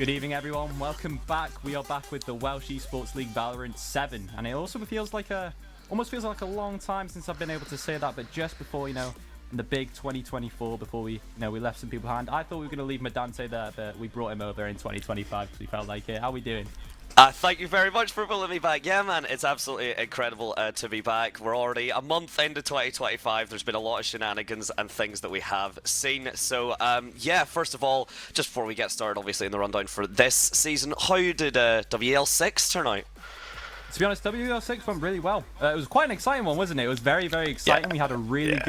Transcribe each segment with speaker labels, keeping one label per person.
Speaker 1: Good evening, everyone. Welcome back. We are back with the Welsh Esports League Valorant 7, and it also almost feels like a long time since I've been able to say that. But just before, in the big 2024, before we left some people behind, I thought we were going to leave Maddantekiller there, but we brought him over in 2025 because we felt like it. How are we doing?
Speaker 2: Thank you very much for pulling me back. Yeah, man, it's absolutely incredible to be back. We're already a month into 2025. There's been a lot of shenanigans and things that we have seen. So, yeah, first of all, just before we get started, obviously, in the rundown for this season, how did WL6 turn out?
Speaker 1: To be honest, WL6 went really well. It was quite an exciting one, wasn't it? It was very, very exciting. Yeah. We had a really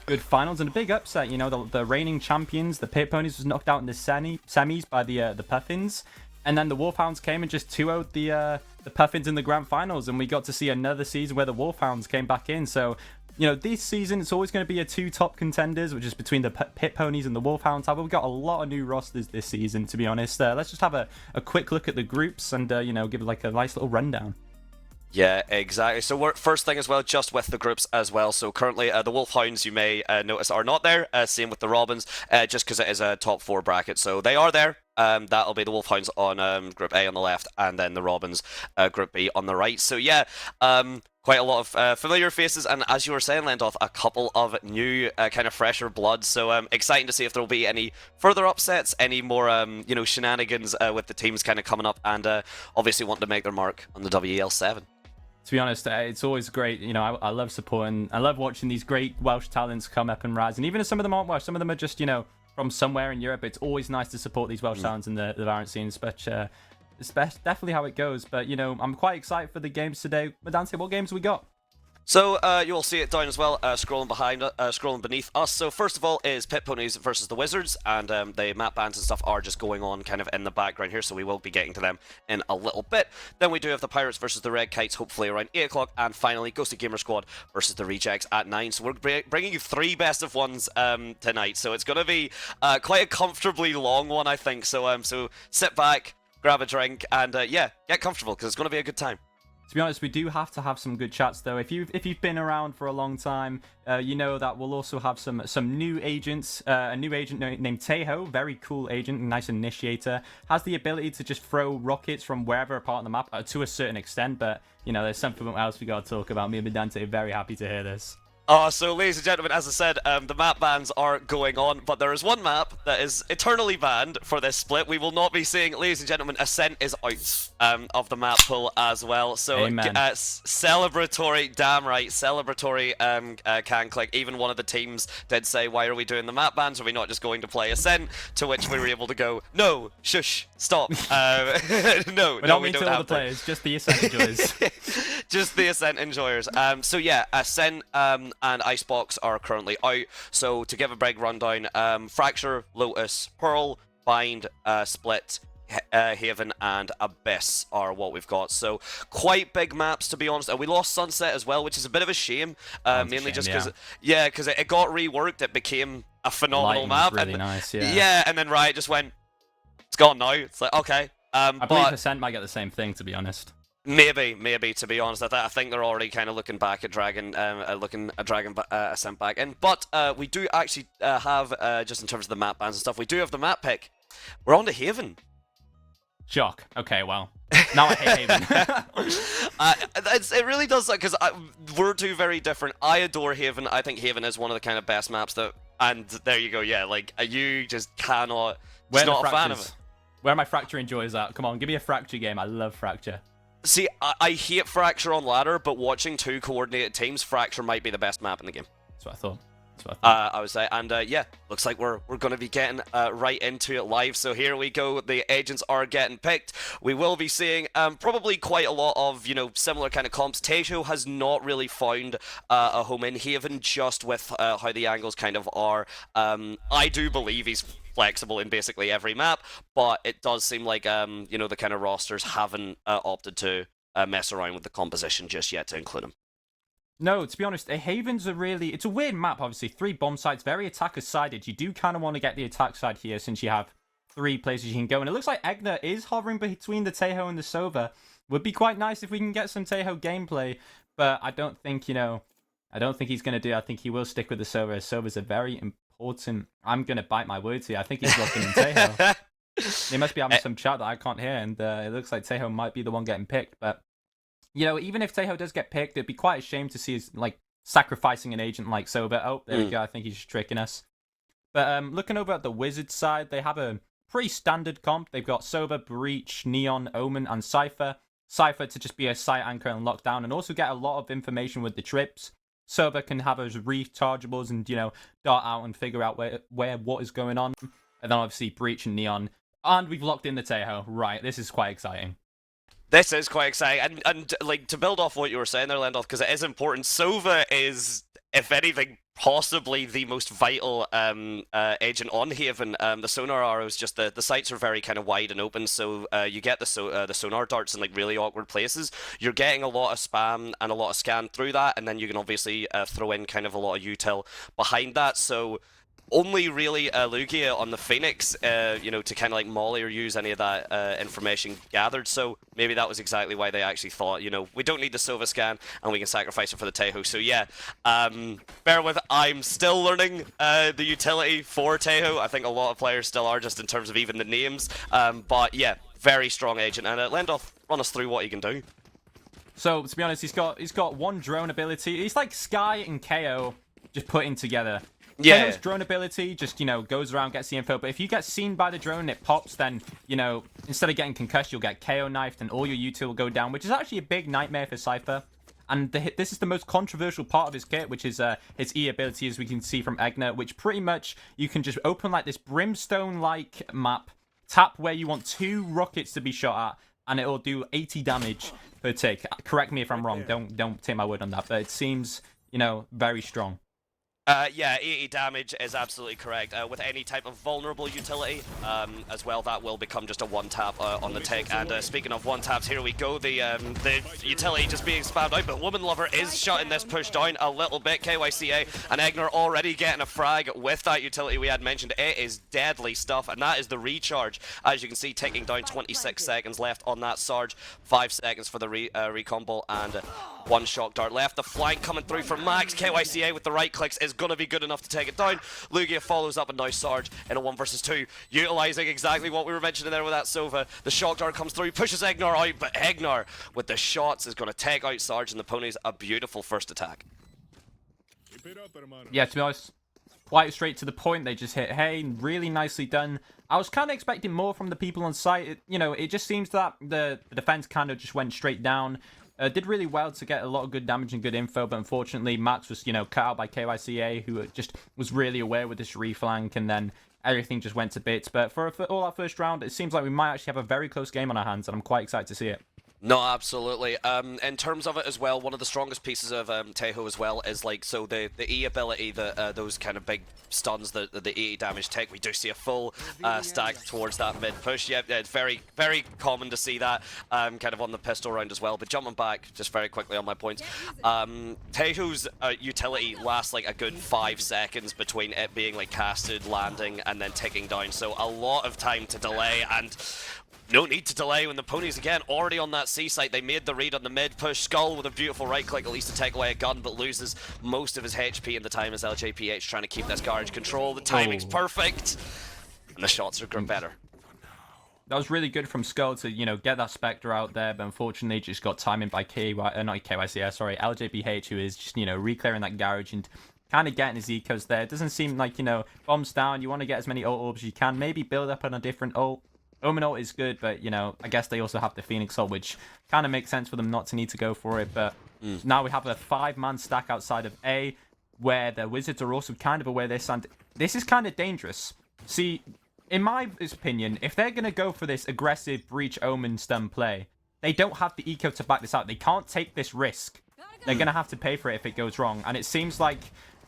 Speaker 1: good finals and a big upset. The reigning champions, the Pit Ponies, was knocked out in the semis by the Puffins. And then the Wolfhounds came and just 2-0'd the Puffins in the grand finals, and we got to see another season where the Wolfhounds came back in. So, this season it's always going to be a two top contenders, which is between the Pit Ponies and the Wolfhounds. However, we've got a lot of new rosters this season, to be honest. Let's just have a quick look at the groups and give like a nice little rundown.
Speaker 2: Yeah, exactly. So we're first thing as well, just with the groups as well. So currently the Wolfhounds, you may notice, are not there. Same with the Robins, just because it is a top 4 bracket. So they are there. That'll be the Wolfhounds on Group A on the left, and then the Robins Group B on the right. So yeah, quite a lot of familiar faces, and as you were saying, Lendoth, a couple of new kind of fresher blood. So exciting to see if there will be any further upsets, any more shenanigans with the teams kind of coming up, and obviously wanting to make their mark on the WEL7.
Speaker 1: To be honest, it's always great. I love supporting, I love watching these great Welsh talents come up and rise. And even if some of them aren't Welsh, some of them are just, from somewhere in Europe. It's always nice to support these Welsh talents in the Valorant scene, but it's definitely how it goes. But, I'm quite excited for the games today. Maddantekiller, what games we got?
Speaker 2: So you will see it down as well, scrolling beneath us. So first of all is Pit Ponies versus the Wizards, and the map bans and stuff are just going on kind of in the background here, so we will be getting to them in a little bit. Then we do have the Pirates versus the Red Kites, hopefully around 8 o'clock, and finally Ghosted Gamer Squad versus the Rejects at 9. So we're bringing you 3 best of ones tonight, so it's going to be quite a comfortably long one, I think. So so sit back, grab a drink, and yeah, get comfortable because it's going to be a good time.
Speaker 1: To be honest, we do have to have some good chats, though. If you've been around for a long time, you know that we'll also have some new agents. A new agent named Tejo, very cool agent, nice initiator, has the ability to just throw rockets from wherever part of the map to a certain extent. But there's something else we got to talk about. Me and Maddantekiller are very happy to hear this.
Speaker 2: So, ladies and gentlemen, as I said, the map bans are going on, but there is one map that is eternally banned for this split. We will not be seeing, ladies and gentlemen, Ascent is out of the map pool as well. So, celebratory, damn right, celebratory can click. Even one of the teams did say, why are we doing the map bans? Are we not just going to play Ascent? To which we were able to go, no, shush, stop. No,
Speaker 1: we don't mean to all the players, just the Ascent enjoyers.
Speaker 2: Just the Ascent enjoyers. So, yeah, Ascent and Icebox are currently out. So to give a big rundown, Fracture, Lotus, Pearl, Bind, Split, Haven, and Abyss are what we've got. So quite big maps, to be honest. And we lost Sunset as well, which is a bit of a shame. Mainly just because, because it got reworked. It became a phenomenal map.
Speaker 1: Really nice, yeah.
Speaker 2: Yeah, and then Riot just went, it's gone now. It's like, okay.
Speaker 1: I believe Ascent might get the same thing, to be honest.
Speaker 2: Maybe, to be honest. I think they're already kind of looking back at Dragon, Ascent back in. But we do actually have, just in terms of the map bans and stuff, we do have the map pick. We're on to Haven.
Speaker 1: Shock. Okay, well, now I hate Haven.
Speaker 2: It really does suck, because we're two very different. I adore Haven. I think Haven is one of the kind of best maps that, and there you go, yeah, like, you just cannot, just not a fan of it.
Speaker 1: Where are my Fracture enjoyers at? Come on, give me a Fracture game. I love Fracture.
Speaker 2: See, I hate Fracture on ladder, but watching 2 coordinated teams, Fracture might be the best map in the game.
Speaker 1: That's what I thought.
Speaker 2: I would say, and yeah, looks like we're going to be getting right into it live. So here we go. The agents are getting picked. We will be seeing probably quite a lot of similar kind of comps. Tejo has not really found a home in Haven, just with how the angles kind of are. I do believe he's flexible in basically every map, but it does seem like the kind of rosters haven't opted to mess around with the composition just yet to include him.
Speaker 1: No, to be honest, Haven's it's a weird map, obviously. 3 bomb sites, very attacker-sided. You do kind of want to get the attack side here, since you have 3 places you can go. And it looks like Egner is hovering between the Tejo and the Sova. Would be quite nice if we can get some Tejo gameplay, but I don't think, I don't think he's going to do it. I think he will stick with the Sova. Sova's a very important... I'm going to bite my words here. I think he's locking in Tejo. They must be having some chat that I can't hear, and it looks like Teho might be the one getting picked. But, you know, even if Teho does get picked, it'd be quite a shame to see us, like, sacrificing an agent like Soba. Oh, there we go. I think he's just tricking us. But looking over at the Wizards side, they have a pretty standard comp. They've got Soba, Breach, Neon, Omen, and Cypher. Cypher to just be a site anchor and lockdown, and also get a lot of information with the trips. Soba can have those rechargeables and, you know, dart out and figure out where what is going on. And then obviously Breach and Neon. And we've locked in the Teho. Right, this is quite exciting.
Speaker 2: This is quite exciting, and like, to build off what you were saying there, Lendoth, because it is important, Sova is, if anything, possibly the most vital agent on Haven. The sonar arrows, just the sights are very kind of wide and open, so you get the sonar darts in like really awkward places. You're getting a lot of spam and a lot of scan through that, and then you can obviously throw in kind of a lot of util behind that, so only really Lugia on the Phoenix, you know, to kind of like molly or use any of that information gathered. So maybe that was exactly why they actually thought, you know, we don't need the Sova scan and we can sacrifice it for the Teho. So yeah, bear with, I'm still learning the utility for Teho. I think a lot of players still are, just in terms of even the names. But yeah, very strong agent. And Lendoth, run us through what he can do.
Speaker 1: So to be honest, he's got one drone ability. He's like Sky and KO just putting together.
Speaker 2: Yeah.
Speaker 1: KO's drone ability just, you know, goes around, gets the info, but if you get seen by the drone and it pops, then, you know, instead of getting concussed, you'll get KO knifed and all your util will go down, which is actually a big nightmare for Cypher. And this is the most controversial part of his kit, which is his E ability, as we can see from Egner, which pretty much you can just open like this brimstone-like map, tap where you want 2 rockets to be shot at, and it will do 80 damage per tick. Correct me if I'm wrong, don't take my word on that, but it seems, you know, very strong.
Speaker 2: Yeah, 80 damage is absolutely correct. With any type of vulnerable utility as well, that will become just a one-tap on the tick. And speaking of one-taps, here we go. The utility just being spammed out, but Woman Lover is shutting this push down a little bit. KYCA and Egner already getting a frag with that utility we had mentioned. It is deadly stuff, and that is the recharge. As you can see, ticking down, 26 seconds left on that Sarge. 5 seconds for the recon ball, and 1 shock dart left. The flank coming through from Max. KYCA with the right clicks is going to be good enough to take it down. Lugia follows up, and now Sarge in a 1 versus 2, utilizing exactly what we were mentioning there with that Sova. The shock dart comes through, pushes Egnar out, but Egnar with the shots is going to take out Sarge and the ponies. A beautiful first attack.
Speaker 1: Yeah, to be honest, quite straight to the point. They just hit hay, really nicely done. I was kind of expecting more from the people on site. You know, it just seems that the defense kind of just went straight down. Did really well to get a lot of good damage and good info, but unfortunately Max was, you know, cut out by KYCA, who just was really aware with this reflank, and then everything just went to bits. But for all that first round, it seems like we might actually have a very close game on our hands, and I'm quite excited to see it.
Speaker 2: No, absolutely. In terms of it as well, one of the strongest pieces of Teho as well is like, so the E ability, those kind of big stuns, the 80 damage take, we do see a full stack towards that mid push. Yeah, it's very, very common to see that kind of on the pistol round as well. But jumping back just very quickly on my points, Teho's utility lasts like a good 5 seconds between it being like casted, landing, and then ticking down. So a lot of time to delay, and no need to delay when the ponies, again, already on that C site. They made the read on the mid push. Skull with a beautiful right click, at least to take away a gun, but loses most of his HP in the time as LJPH trying to keep this garage control. The timing's perfect, and the shots are better.
Speaker 1: That was really good from Skull to, you know, get that Spectre out there, but unfortunately just got timing by LJPH, who is just, you know, re-clearing that garage and kind of getting his ecos there. It doesn't seem like, you know, bombs down, you want to get as many ult orbs as you can, maybe build up on a different ult. Omen ult is good, but, you know, I guess they also have the Phoenix ult, which kind of makes sense for them not to need to go for it. But now we have a 5-man stack outside of A, where the Wizards are also kind of aware this, and this is kind of dangerous. See, in my opinion, if they're going to go for this aggressive Breach Omen stun play, they don't have the eco to back this out. They can't take this risk. They're going to have to pay for it if it goes wrong. And it seems like,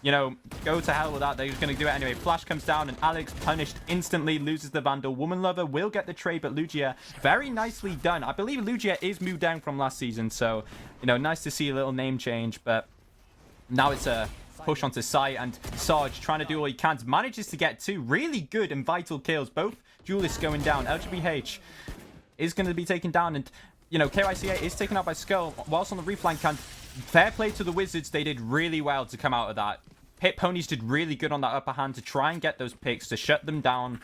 Speaker 1: you know, go to hell with that. They're just going to do it anyway. Flash comes down, and Alex punished instantly, loses the Vandal. Woman Lover will get the trade, but Lugia, very nicely done. I believe Lugia is moved down from last season, so, you know, nice to see a little name change, but now it's a push onto site, and Sarge trying to do all he can, manages to get 2 really good and vital kills. Both duelists going down. LGBH is going to be taken down, and, you know, KYCA is taken out by Skull whilst on the reflank, and fair play to the Wizards. They did really well to come out of that. Pit Ponies did really good on that upper hand to try and get those picks, to shut them down.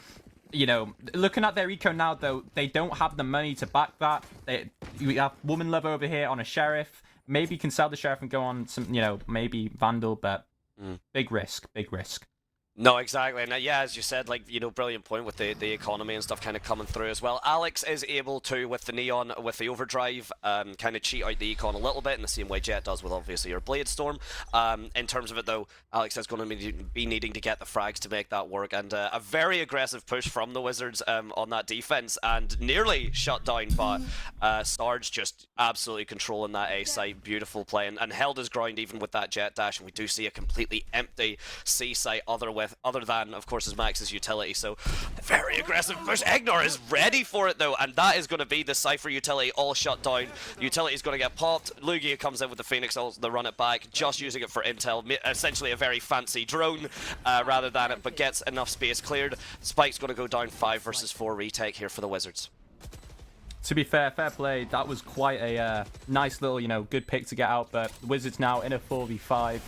Speaker 1: you know, looking at their eco now, though, they don't have the money to back that. We have Woman Love over here on a Sheriff. Maybe can sell the Sheriff and go on some, you know, maybe Vandal, but big risk, big risk.
Speaker 2: No, exactly. And yeah, as you said, like, you know, brilliant point with the economy and stuff kind of coming through as well. Alex is able to, with the Neon, with the Overdrive, kind of cheat out the econ a little bit in the same way Jet does with obviously your Blade Storm. In terms of it though, Alex is going to be needing to get the frags to make that work, and a very aggressive push from the Wizards on that defense, and nearly shut down, but Sarge just absolutely controlling that A site, beautiful play, and held his ground even with that Jet dash, and we do see a completely empty C site other than, of course, his Max's utility. So, very aggressive push. Ignor is ready for it, though, and that is going to be the Cypher utility all shut down. Utility is going to get popped. Lugia comes in with the Phoenix ult, they run it back, just using it for intel. Essentially a very fancy drone rather than it, but gets enough space cleared. Spike's going to go down 5 versus 4 retake here for the Wizards.
Speaker 1: To be fair play. That was quite a nice little, you know, good pick to get out, but the Wizards now in a 4v5.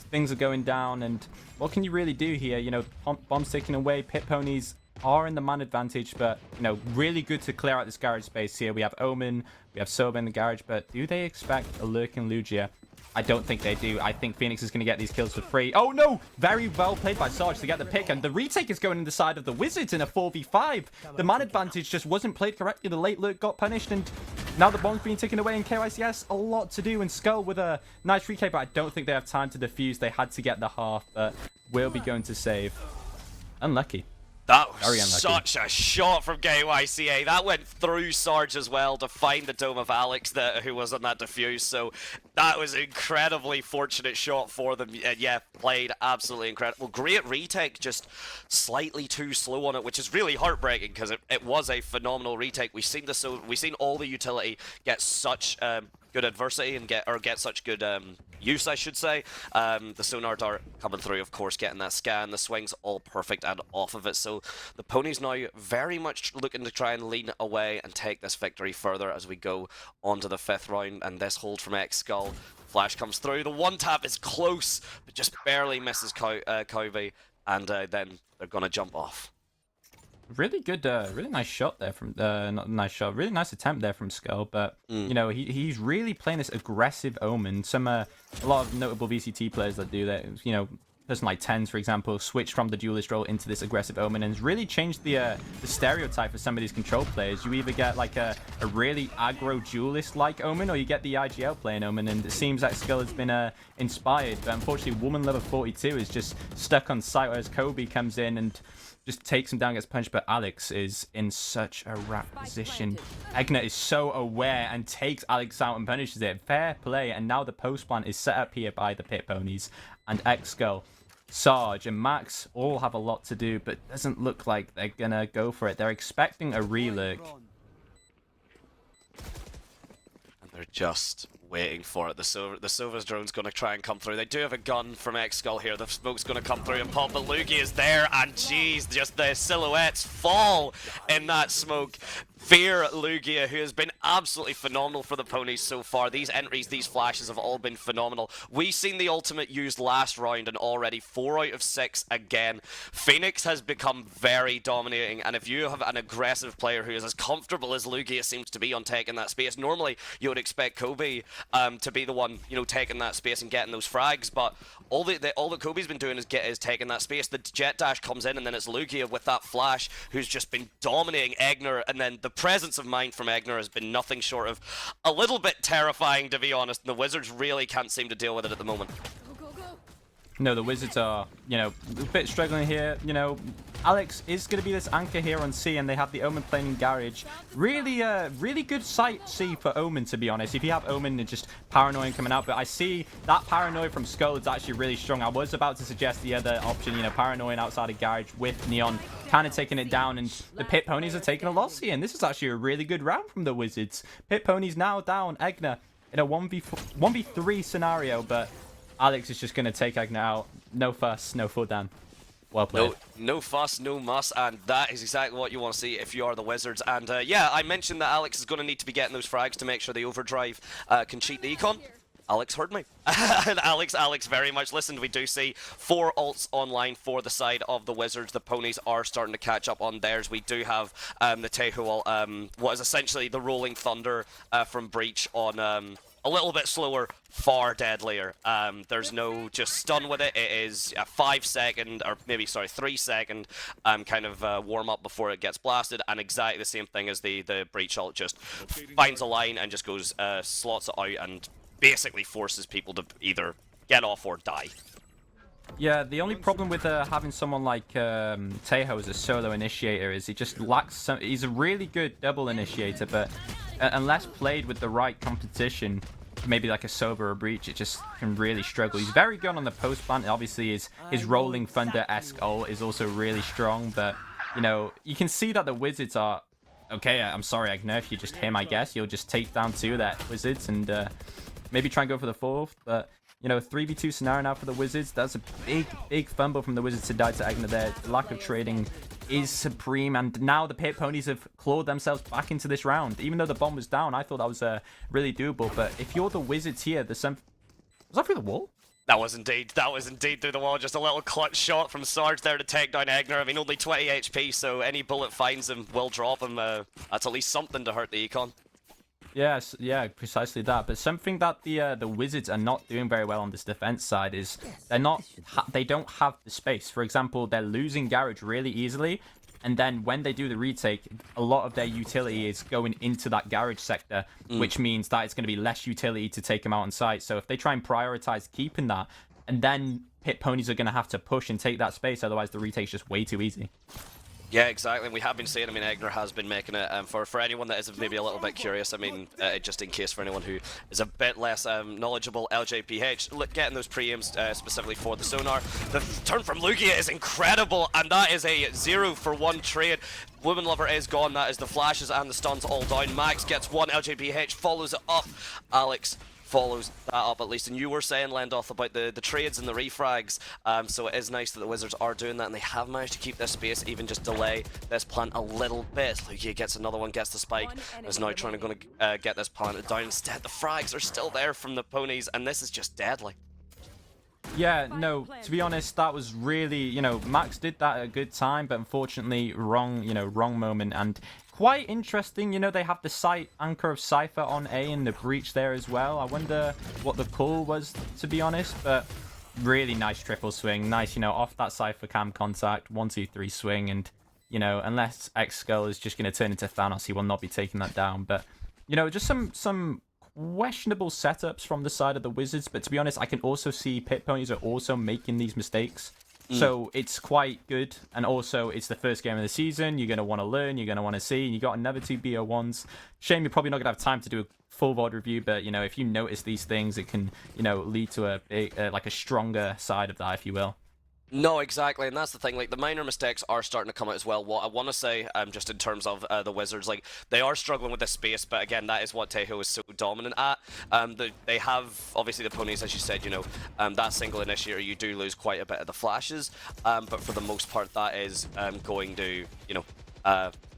Speaker 1: Things are going down, and what can you really do here? You know, bombs taken away, pit ponies are in the man advantage, but, you know, really good to clear out this garage space here. We have Omen, we have Sova in the garage, but do they expect a lurking Lugia? I don't think they do. I think Phoenix is going to get these kills for free. Oh no! Very well played by Sarge to get the pick, and the retake is going in the side of the Wizards in a 4v5. The man advantage just wasn't played correctly. The late lurk got punished, and now the bomb's being taken away in KYCS. A lot to do, and Skull with a nice retake, but I don't think they have time to defuse. They had to get the half, but will be going to save. Unlucky.
Speaker 2: That was such a shot from KYCA. That went through Sarge as well to find the dome of Alex who was on that defuse. So that was an incredibly fortunate shot for them. Yeah, played absolutely incredible. Great retake, just slightly too slow on it, which is really heartbreaking because it was a phenomenal retake. We've seen all the utility get such good adversity and get such good use, I should say. The sonar dart coming through, of course, getting that scan, the swings all perfect and off of it. So the ponies now very much looking to try and lean away and take this victory further as we go on to the 5th round, and this hold from X Skull. Flash comes through, the one tap is close, but just barely misses Kobe, and then they're gonna jump off.
Speaker 1: Really good, really nice shot there from, not nice shot, really nice attempt there from Skull, but, you know, he's really playing this aggressive Omen. A lot of notable VCT players that do that, you know, person like Tens, for example, switched from the duelist role into this aggressive Omen, and has really changed the stereotype for some of these control players. You either get like a really aggro duelist-like Omen, or you get the IGL playing Omen, and it seems that Skull has been inspired, but unfortunately Woman Level 42 is just stuck on site, whereas Kobe comes in and just takes him down, gets punched, but Alex is in such a wrap position. Egner is so aware and takes Alex out and punishes it. Fair play, and now the post plant is set up here by the Pit Ponies, and X-Skull, Sarge, and Max all have a lot to do, but doesn't look like they're gonna go for it. They're expecting a relurk.
Speaker 2: And they're just waiting for it. The Sova's drone's going to try and come through. They do have a gun from X-Skull here. The smoke's going to come through and pop, but Lugia is there, and jeez, just the silhouettes fall in that smoke. Fear Lugia, who has been absolutely phenomenal for the ponies so far. These entries, these flashes have all been phenomenal. We've seen the ultimate used last round, and already 4 out of 6 again. Phoenix has become very dominating, and if you have an aggressive player who is as comfortable as Lugia seems to be on taking that space, normally you would expect Kobe to be the one, you know, taking that space and getting those frags, but all that Kobe's been doing is taking that space. The jet dash comes in, and then it's Lugia with that flash, who's just been dominating Egner, and then the presence of mind from Egner has been nothing short of a little bit terrifying, to be honest, and the Wizards really can't seem to deal with it at the moment.
Speaker 1: No, the Wizards are, you know, a bit struggling here. You know, Alex is going to be this anchor here on C, and they have the Omen playing in Garage. Really good sight C for Omen, to be honest. If you have Omen and just Paranoia coming out, but I see that Paranoia from Skull is actually really strong. I was about to suggest the other option, you know, Paranoia outside of Garage with Neon, kind of taking it down, and the Pit Ponies are taking a loss here, and this is actually a really good round from the Wizards. Pit Ponies now down Egner in a 1v3 scenario, but Alex is just going to take Egner out. No fuss, no full down. Well played.
Speaker 2: No fuss, no muss, and that is exactly what you want to see if you are the Wizards. And yeah, I mentioned that Alex is going to need to be getting those frags to make sure the Overdrive can cheat the econ. Alex heard me. And Alex very much listened. We do see 4 ults online for the side of the Wizards. The ponies are starting to catch up on theirs. We do have the Tehu ult, what is essentially the Rolling Thunder from Breach on a little bit slower, far deadlier. There's no just stun with it. It is a 5-second, or maybe, sorry, 3-second kind of warm up before it gets blasted, and exactly the same thing as the Breach ult. Just finds a line and just goes, slots it out, and basically forces people to either get off or die.
Speaker 1: Yeah, the only problem with having someone like Teho as a solo initiator is he just lacks some. He's a really good double initiator, but unless played with the right competition, maybe like a Sober or Breach, it just can really struggle. He's very good on the post plant. Obviously, his Rolling Thunder-esque ult is also really strong, but you know, you can see that the Wizards are okay. I'm sorry, Agner, if you just him, I guess you'll just take down 2 of that Wizards and maybe try and go for the 4th, but. You know, 3v2 scenario now for the Wizards. That's a big fumble from the Wizards to die to Agner there. The lack of trading is supreme, and now the Pit Ponies have clawed themselves back into this round. Even though the bomb was down, I thought that was really doable. But if you're the Wizards here, there's some... Was that through the wall?
Speaker 2: That was indeed through the wall. Just a little clutch shot from Sarge there to take down Agner. I mean, only 20 HP, so any bullet finds him will drop him. That's at least something to hurt the econ.
Speaker 1: Yes, yeah, precisely that. But something that the Wizards are not doing very well on this defense side is they don't have the space. For example, they're losing Garage really easily, and then when they do the retake, a lot of their utility is going into that Garage sector, which means that it's going to be less utility to take them out on site. So if they try and prioritize keeping that, and then Pit Ponies are going to have to push and take that space, otherwise the retake's just way too easy.
Speaker 2: Yeah, exactly. We have been saying, I mean, Agner has been making it, for anyone that is maybe a little bit curious, I mean, just in case for anyone who is a bit less knowledgeable, LJPH, getting those pre-aims specifically for the sonar. The turn from Lugia is incredible, and that is a 0-for-1 trade. Woman Lover is gone, that is the flashes and the stuns all down. Max gets 1, LJPH follows it up. Alex follows that up at least, and you were saying, Lendoth, about the trades and the refrags, so it is nice that the Wizards are doing that, and they have managed to keep this space, even just delay this plant a little bit. Lugia gets another one, gets the spike, is now trying to get this plant down. Instead, the frags are still there from the ponies, and this is just deadly.
Speaker 1: Yeah, no, to be honest, that was really, you know, Max did that at a good time, but unfortunately, wrong moment, and quite interesting, you know, they have the site anchor of Cypher on A and the Breach there as well. I wonder what the call was, to be honest, but really nice triple swing. Nice, you know, off that Cypher cam contact, 1, 2, 3 swing, and, you know, unless X-Skull is just going to turn into Thanos, he will not be taking that down. But, you know, just some questionable setups from the side of the Wizards, but to be honest, I can also see Pit Ponies are also making these mistakes. So it's quite good, and also it's the first game of the season. You're going to want to learn, you're going to want to see, and you got another 2 BO1s. Shame you're probably not going to have time to do a full VOD review, but, you know, if you notice these things, it can, you know, lead to a big, like a stronger side of that, if you will.
Speaker 2: No, exactly, and that's the thing, like, the minor mistakes are starting to come out as well. What I want to say, just in terms of the Wizards, like, they are struggling with this space, but again, that is what Teho is so dominant at. They have, obviously, the ponies, as you said, you know, that single initiator, you do lose quite a bit of the flashes, but for the most part, that is going to, you know,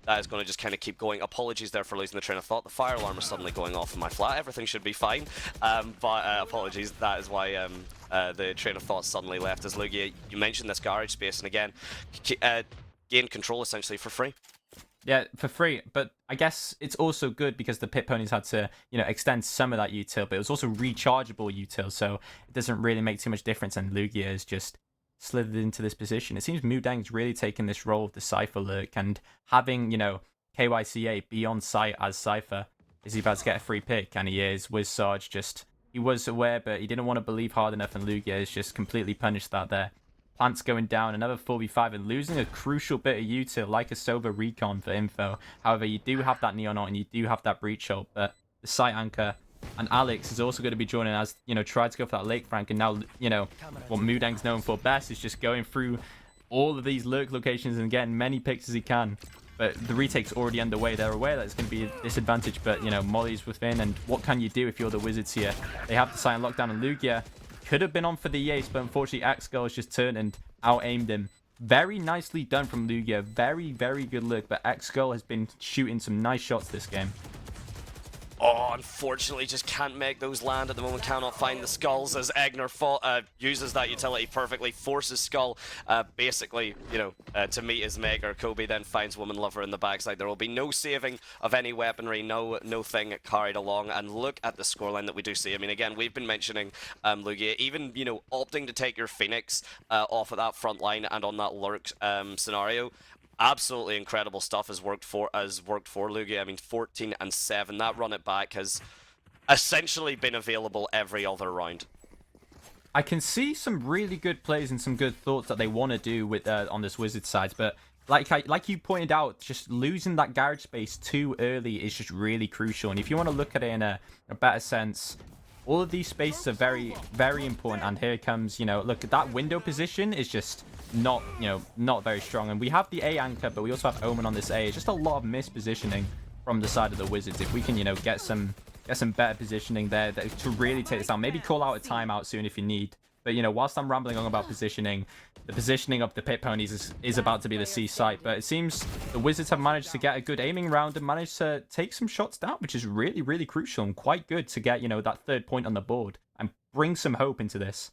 Speaker 2: that is going to just kind of keep going. Apologies there for losing the train of thought. The fire alarm is suddenly going off in my flat. Everything should be fine, but apologies, that is why the train of thought suddenly left. As Lugia, you mentioned this garage space, and again, gain control essentially for free.
Speaker 1: Yeah, for free, but I guess it's also good because the Pit Ponies had to, you know, extend some of that util, but it was also rechargeable util, so it doesn't really make too much difference, and Lugia is just slithered into this position. It seems Mudang's really taken this role of the Cypher lurk, and having, you know, KYCA be on site as Cypher, is he about to get a free pick? And he is. With Sarge, just, he was aware, but he didn't want to believe hard enough, and Lugia has just completely punished that there. Plants going down, another 4v5, and losing a crucial bit of util, like a Silver Recon for info. However, you do have that Neon ult, and you do have that Breach ult, but the site anchor, and Alex is also going to be joining as, you know, tried to go for that Lake Frank, and now, you know, what Mudang's known for best is just going through all of these lurk locations and getting many picks as he can. But the retake's already underway. They're aware that it's going to be a disadvantage, but, you know, Molly's within, and what can you do if you're the Wizards here? They have the silent lockdown, and Lugia could have been on for the ace, but unfortunately X-Girl has just turned and out-aimed him. Very nicely done from Lugia. Very, very good look, but X-Girl has been shooting some nice shots this game.
Speaker 2: Oh, unfortunately, just can't make those land at the moment. Cannot find the skulls as Egner uses that utility perfectly, forces Skull basically, you know, to meet his maker. Kobe then finds Woman Lover in the backside. There will be no saving of any weaponry, no thing carried along. And look at the scoreline that we do see. I mean, again, we've been mentioning Lugia, even, you know, opting to take your Phoenix off of that front line and on that lurk scenario. Absolutely incredible stuff has worked for Lugia. I mean, 14 and 7. That run it back has essentially been available every other round.
Speaker 1: I can see some really good plays and some good thoughts that they want to do with on this Wizards side, but like you pointed out, just losing that garage space too early is just really crucial. And if you want to look at it in a better sense, all of these spaces are very, very important. And here comes, you know, look, that window position is just not, you know, not very strong. And we have the A anchor, but we also have Omen on this A. It's just a lot of mispositioning from the side of the Wizards. If we can, you know, get some better positioning there to really take this down. Maybe call out a timeout soon if you need. But, you know, whilst I'm rambling on about positioning, the positioning of the Pit Ponies is about to be the C site. But it seems the Wizards have managed to get a good aiming round and managed to take some shots down, which is really, really crucial and quite good to get, you know, that third point on the board and bring some hope into this.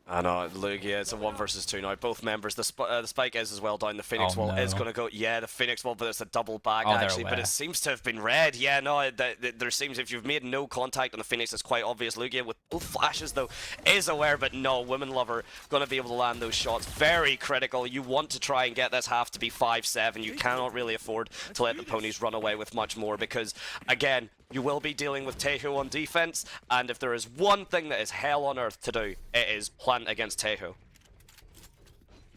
Speaker 2: I know, Lugia, it's a 1 versus 2 now. Both members, the spike is as well down. The Phoenix wall is going to go, yeah, the Phoenix wall, but it's a double back actually. But it seems to have been red. Yeah, no, there seems, if you've made no contact on the Phoenix, it's quite obvious. Lugia with both flashes though is aware, but no, Woman Lover going to be able to land those shots. Very critical. You want to try and get this half to be 5-7. You cannot really afford to let the ponies run away with much more because, again, you will be dealing with Tejo on defense, and if there is one thing that is hell on earth to do, it is plant against Tejo.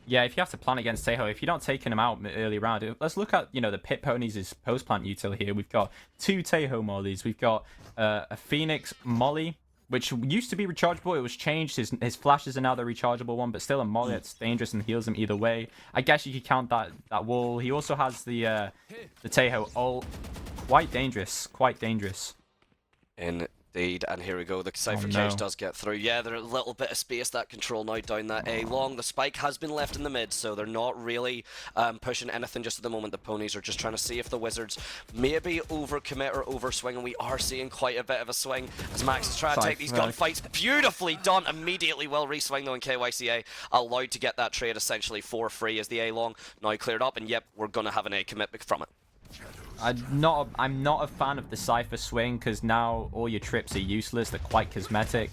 Speaker 1: Yeah, if you have to plant against Tejo, if you're not taking him out early round, let's look at, you know, the Pit Ponies' post-plant util here. We've got 2 Tejo mollies. We've got a Phoenix molly, which used to be rechargeable. It was changed. His flashes are now the rechargeable one, but still a molly that's dangerous and heals him either way. I guess you could count that wall. He also has the Tejo ult. Quite dangerous. Quite dangerous.
Speaker 2: Indeed, and here we go. The Cypher Cage does get through. Yeah, there's a little bit of space, that control now down that A long. The spike has been left in the mid, so they're not really pushing anything just at the moment. The ponies are just trying to see if the Wizards maybe overcommit or overswing, and we are seeing quite a bit of a swing as Max is trying to take these gunfights. Beautifully done. Immediately will reswing though, and KYCA allowed to get that trade essentially for free as the A long now cleared up, and yep, we're going to have an A commit from it.
Speaker 1: I'm not a fan of the Cypher swing because now all your trips are useless. They're quite cosmetic.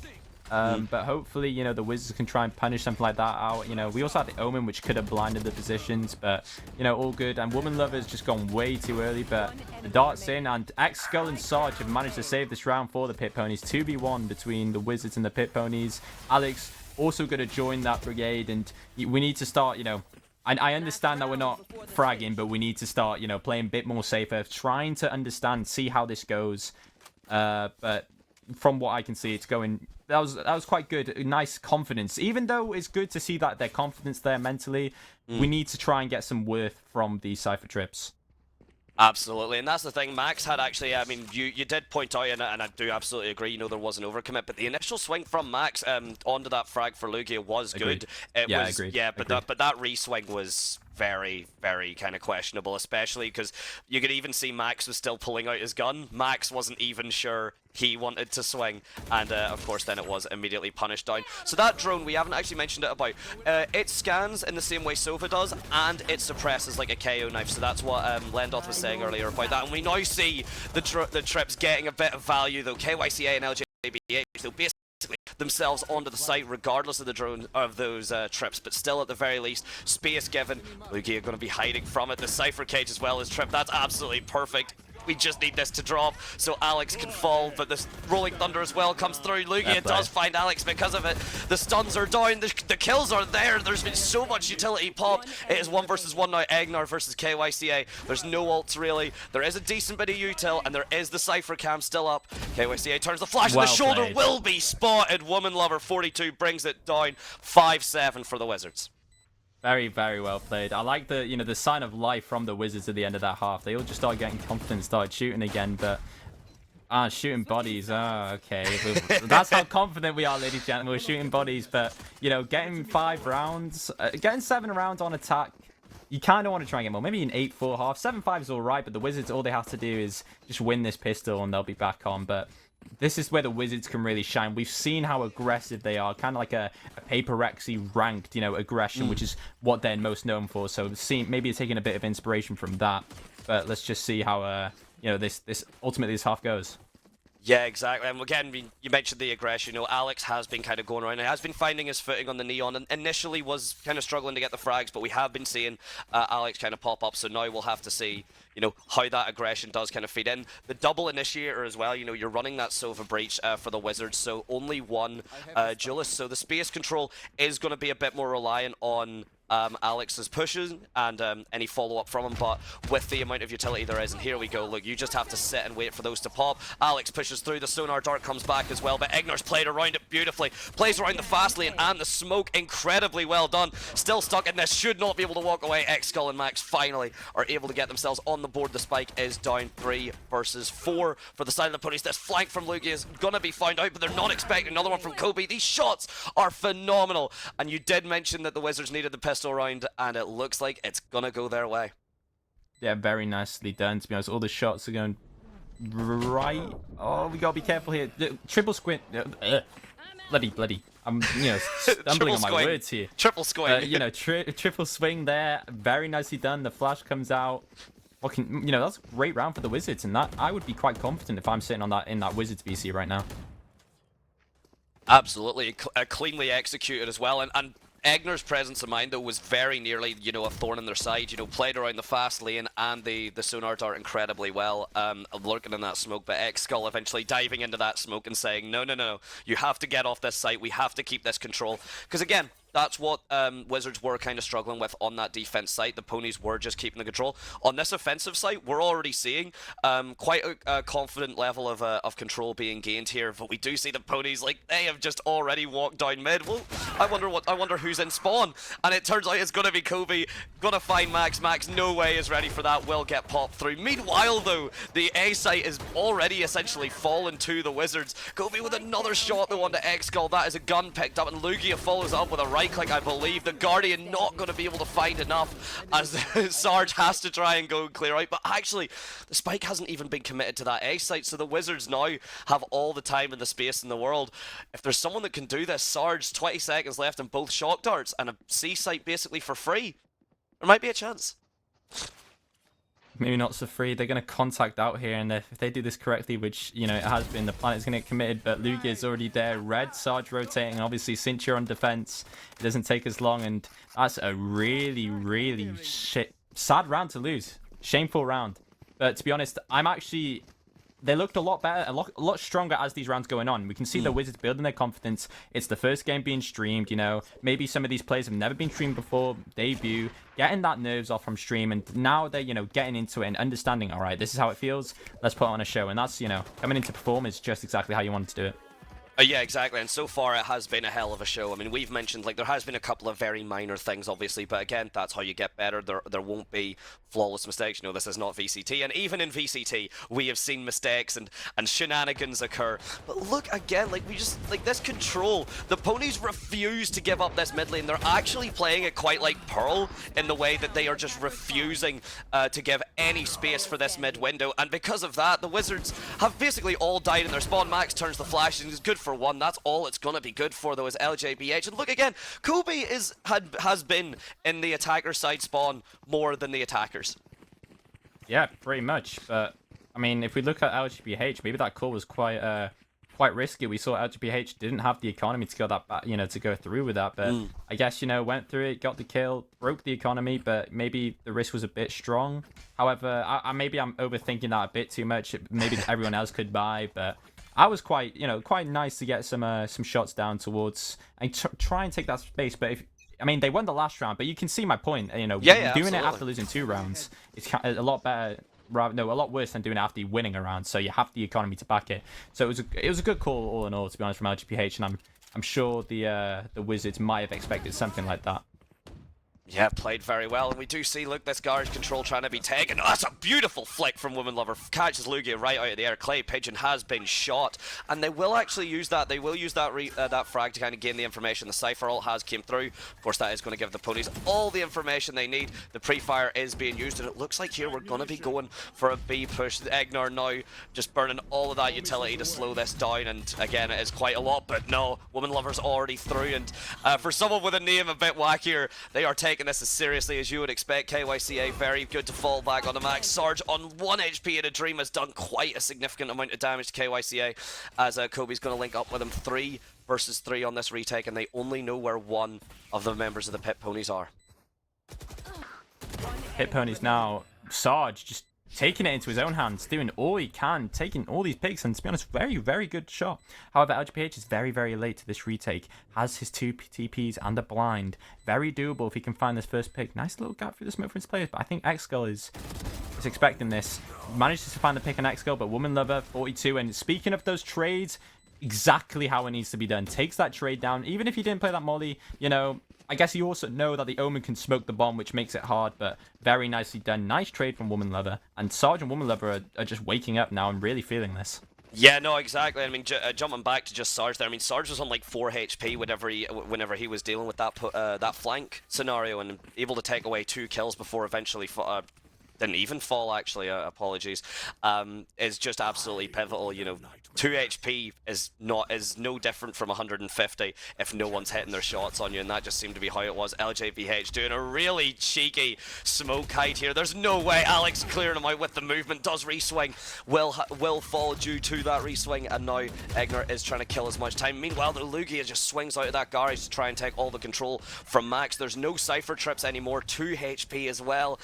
Speaker 1: But hopefully, you know, the Wizards can try and punish something like that out. You know, we also had the Omen, which could have blinded the positions, but, you know, all good. And Woman Lover's just gone way too early, but the dart's in, and X-Skull and Sarge have managed to save this round for the Pit Ponies. 2v1 between the Wizards and the Pit Ponies. Alex also going to join that brigade, and we need to start, you know, I understand that we're not fragging, but we need to start, you know, playing a bit more safer, trying to understand, see how this goes. But from what I can see, it's going. That was quite good. Nice confidence. Even though it's good to see that their confidence there mentally, we need to try and get some worth from these Cypher trips.
Speaker 2: Absolutely, and that's the thing. Max had actually, I mean, you did point out, and I do absolutely agree, you know, there was an overcommit, but the initial swing from Max onto that frag for Lugia was good.
Speaker 1: Agreed.
Speaker 2: But that re-swing was very, very kind of questionable, especially because you could even see Max was still pulling out his gun. Max wasn't even sure he wanted to swing, and of course then it was immediately punished down. So that drone, we haven't actually mentioned it about, it scans in the same way Sova does, and it suppresses like a KO knife, so that's what Lendoth was saying earlier about that, and we now see the trips getting a bit of value though. KYCA and LJBH, so basically themselves onto the site regardless of the drone of those trips, but still at the very least space given. Lugia going to be hiding from it. The Cypher Cage as well as trip, that's absolutely perfect. We just need this to drop so Alex can fall, but this Rolling Thunder as well comes through. Lugia does find Alex because of it. The stuns are down, the kills are there. There's been so much utility popped. It is 1 versus 1 now, Egnar versus KYCA. There's no ults really. There is a decent bit of util, and there is the Cypher Cam still up. KYCA turns the flash, and the shoulder will be spotted. Woman Lover 42 brings it down. 5-7 for the Wizards.
Speaker 1: Very, very well played. I like the, you know, the sign of life from the Wizards at the end of that half. They all just started getting confident, started shooting again, but shooting bodies. Okay. That's how confident we are, ladies and gentlemen. We're shooting bodies, but, you know, getting 5 rounds, getting 7 rounds on attack, you kind of want to try and get more. Maybe an 8-4 half. 7-5 is all right, but the Wizards, all they have to do is just win this pistol and they'll be back on. But this is where the Wizards can really shine. We've seen how aggressive they are, kind of like a Paper Rexy ranked, aggression, which is what they're most known for. So maybe taking a bit of inspiration from that. But let's just see how this ultimately this half goes.
Speaker 2: Yeah, exactly. And again, you mentioned the aggression. Alex has been kind of going around. He has been finding his footing on the Neon, and initially was kind of struggling to get the frags, but we have been seeing Alex kind of pop up. So now we'll have to see, how that aggression does kind of feed in. The double initiator as well. You're running that Sova Breach for the Wizards, so only one duelist. So the space control is going to be a bit more reliant on Alex's pushes and any follow-up from him, but with the amount of utility there is, and here we go, look, you just have to sit and wait for those to pop. Alex pushes through, the Sonar Dart comes back as well, but Ignor's played around it beautifully, plays around the fast lane and the smoke incredibly well done. Still stuck in this, should not be able to walk away. X-Skull and Max finally are able to get themselves on the board. The spike is down 3 versus 4 for the side of the ponies. This flank from Lugia is gonna be found out, but they're not expecting another one from Kobe. These shots are phenomenal, and you did mention that the Wizards needed the pistol round, and it looks like it's gonna go their way.
Speaker 1: Yeah, very nicely done, to be honest. All the shots are going right. Oh, we gotta be careful here. Triple squint. Bloody. I'm, stumbling on my words here.
Speaker 2: Triple swing.
Speaker 1: Triple swing there. Very nicely done. The flash comes out. That's a great round for the Wizards, and that I would be quite confident if I'm sitting on that in that Wizards VC right now.
Speaker 2: Absolutely, cleanly executed as well, and Egnor's presence of mind, though, was very nearly, a thorn in their side. Played around the fast lane and the Sonar Dart incredibly well, lurking in that smoke, but X-Skull eventually diving into that smoke and saying, no, you have to get off this site, we have to keep this control. Because again, that's what Wizards were kind of struggling with on that defense site. The ponies were just keeping the control. On this offensive site, we're already seeing quite a confident level of control being gained here. But we do see the ponies, they have just already walked down mid. Well, I wonder who's in spawn. And it turns out it's going to be Kobe. Gonna find Max. Max, no way is ready for that. Will get popped through. Meanwhile, though, the A site is already essentially fallen to the Wizards. Kobe with another shot, though, onto X-Skull. That is a gun picked up, and Lugia follows up with a right click, I believe. The Guardian not going to be able to find enough, as Sarge has to try and go clear out. But actually, the spike hasn't even been committed to that A site, so the Wizards now have all the time and the space in the world. If there's someone that can do this, Sarge, 20 seconds left and both shock darts and a C site basically for free. There might be a chance.
Speaker 1: Maybe not so free. They're going to contact out here, and if they do this correctly, which, it has been, the planet's going to get committed, but Lugia is already there. Red, Sarge rotating, obviously Cinch on defense. It doesn't take as long, and that's a really, really sad round to lose. Shameful round. But to be honest, they looked a lot better, a lot stronger as these rounds going on. We can see the Wizards building their confidence. It's the first game being streamed, Maybe some of these players have never been streamed before, debut, getting that nerves off from stream, and now they're, getting into it and understanding, all right, this is how it feels. Let's put on a show. And that's, coming into perform is just exactly how you want to do it.
Speaker 2: Yeah, exactly, and so far it has been a hell of a show. I mean, we've mentioned, there has been a couple of very minor things, obviously, but again, that's how you get better. There won't be flawless mistakes. This is not VCT, and even in VCT, we have seen mistakes and shenanigans occur. But look, again, this control, the ponies refuse to give up this mid lane. They're actually playing it quite like Pearl in the way that they are just refusing to give any space for this mid window, and because of that, the Wizards have basically all died in their spawn. Max turns the flash, and is good for one. That's all it's gonna be good for, though, is LJBH. And look again, Kobe has been in the attacker side spawn more than the attackers.
Speaker 1: Yeah, pretty much. But I mean, if we look at LGBH, maybe that call was quite risky. We saw LGBH didn't have the economy to go to go through with that. But I guess went through it, got the kill, broke the economy. But maybe the risk was a bit strong. However, maybe I'm overthinking that a bit too much. Maybe everyone else could buy, but I was quite nice to get some shots down towards and try and take that space. But they won the last round, but you can see my point. Doing
Speaker 2: absolutely.
Speaker 1: it after losing 2 rounds is a lot better. A lot worse than doing it after winning a round. So you have the economy to back it. So it was a good call all in all, to be honest, from LGPH, and I'm sure the Wizards might have expected something like that.
Speaker 2: Yeah, played very well, and we do see, look, this garage control trying to be taken. Oh, that's a beautiful flick from Woman Lover. Catches Lugia right out of the air. Clay Pigeon has been shot, and they will actually use that. They will use that that frag to kind of gain the information. The Cypher ult has came through. Of course, that is going to give the ponies all the information they need. The pre-fire is being used, and it looks like here we're going to be going for a B push. Egnar now just burning all of that utility to slow this down, and again, it is quite a lot, but no, Woman Lover's already through, and for someone with a name a bit wackier, they are taking this as seriously as you would expect. KYCA very good to fall back on the max. Sarge on 1 HP in a dream has done quite a significant amount of damage to KYCA, as Kobe's going to link up with him. 3 versus 3 on this retake, and they only know where one of the members of the Pit Ponies are.
Speaker 1: Pit Ponies now, Sarge just taking it into his own hands, doing all he can, taking all these picks, and to be honest, very, very good shot. However, LGPH is very, very late to this retake, has his 2 TPs and a blind. Very doable if he can find this first pick. Nice little gap through the smoke for his players, but I think Xskull is expecting this. Manages to find the pick on Xskull, but Woman Lover, 42, and speaking of those trades, exactly how it needs to be done. Takes that trade down, even if he didn't play that molly, you know, I guess you also know that the Omen can smoke the bomb, which makes it hard, but very nicely done. Nice trade from Woman Lover, and Sarge and Woman Lover are just waking up now and really feeling this.
Speaker 2: Yeah, no, exactly. I mean, jumping back to just Sarge there, I mean, Sarge was on like 4 HP whenever he was dealing with that that flank scenario, and able to take away 2 kills before eventually didn't even fall, actually, apologies, is just absolutely pivotal. You know, 2 HP is no different from 150 if no one's hitting their shots on you, and that just seemed to be how it was. LJVH doing a really cheeky smoke hide here. There's no way Alex clearing him out with the movement. Does reswing, will fall due to that reswing, and now Egnar is trying to kill as much time. Meanwhile, the Lugia just swings out of that garage to try and take all the control from Max. There's no Cypher trips anymore. 2 HP as well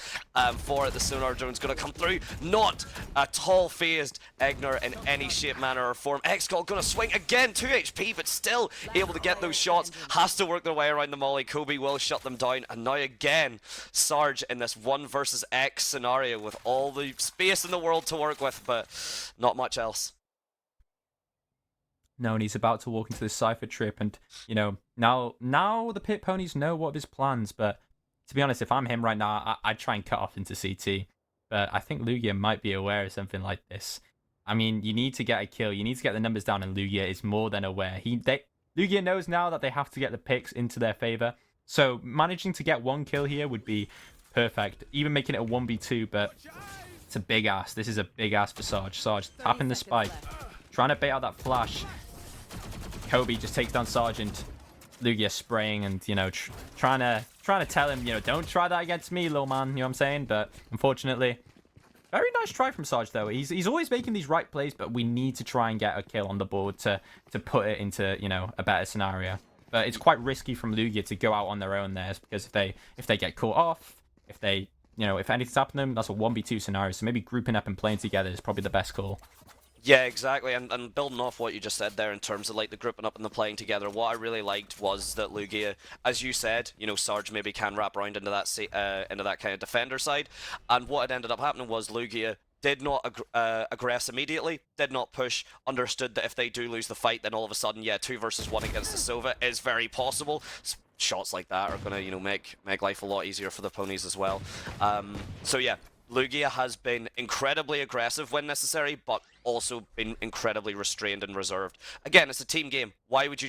Speaker 2: for the Sonar Drone's going to come through. Not at all phased Egnar in any shape, manner or form. Xskull going to swing again, 2 HP, but still able to get those shots. Has to work their way around the molly. Kobe will shut them down, and now again Sarge in this 1 versus X scenario with all the space in the world to work with, but not much else.
Speaker 1: No, and he's about to walk into this Cypher trip, and you know, now the Pit Ponies know what of his plans, but to be honest, if I'm him right now, I'd try and cut off into CT. But I think Lugia might be aware of something like this. I mean, you need to get a kill. You need to get the numbers down, and Lugia is more than aware. Lugia knows now that they have to get the picks into their favor. So managing to get 1 kill here would be perfect. Even making it a 1v2, but it's a big ass. This is a big ass for Sarge. Sarge tapping the spike, trying to bait out that flash. Kobe just takes down Sarge, and Lugia spraying and, you know, trying to tell him, you know, don't try that against me, little man, you know what I'm saying? But unfortunately, very nice try from Sarge, though. He's always making these right plays, but we need to try and get a kill on the board to put it into, you know, a better scenario. But it's quite risky from Lugia to go out on their own there, because if they get caught off, if they, you know, if anything's happening to them, that's a 1v2 scenario. So maybe grouping up and playing together is probably the best call.
Speaker 2: Yeah, exactly, and building off what you just said there in terms of like the grouping up and the playing together, what I really liked was that Lugia, as you said, you know, Sarge maybe can wrap around into that kind of defender side, and what had ended up happening was Lugia did not aggress immediately, did not push, understood that if they do lose the fight, then all of a sudden, yeah, 2 versus 1 against the Sova is very possible. Shots like that are gonna, you know, make life a lot easier for the ponies as well. So yeah, Lugia has been incredibly aggressive when necessary, but also been incredibly restrained and reserved. Again, it's a team game. Why would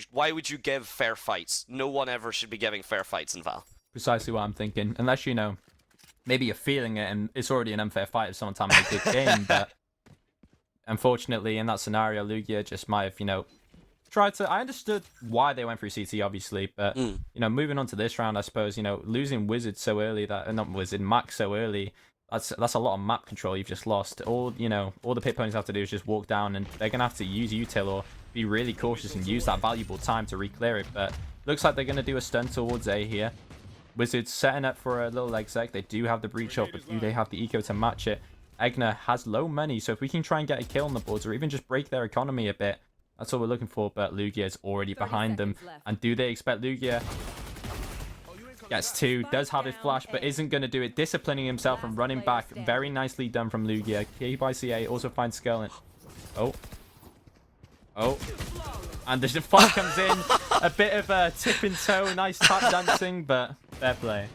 Speaker 2: you give fair fights? No one ever should be giving fair fights in Val.
Speaker 1: Precisely what I'm thinking. Unless, you know, maybe you're feeling it and it's already an unfair fight if someone's having a good game, but unfortunately in that scenario, Lugia just might have, you know, tried to... I understood why they went through CT, obviously, but, you know, moving on to this round, I suppose, you know, losing Wizard so early, Max so early, that's a lot of map control you've just lost. All the Pit Ponies have to do is just walk down, and they're gonna have to use util or be really cautious and use that valuable time to re-clear it. But looks like they're gonna do a stun towards A here. Wizards setting up for a little exec. They do have the breach up, but do they have the eco to match it? Egnar has low money, so if we can try and get a kill on the boards or even just break their economy a bit, that's what we're looking for. But Lugia is already behind them, and do they expect Lugia? Gets 2, does have his flash, but isn't going to do it. Disciplining himself and running back. Very nicely done from Lugia. KYCA also finds Skull. Oh. And the flash comes in. A bit of a tip and toe. Nice tap dancing, but fair play.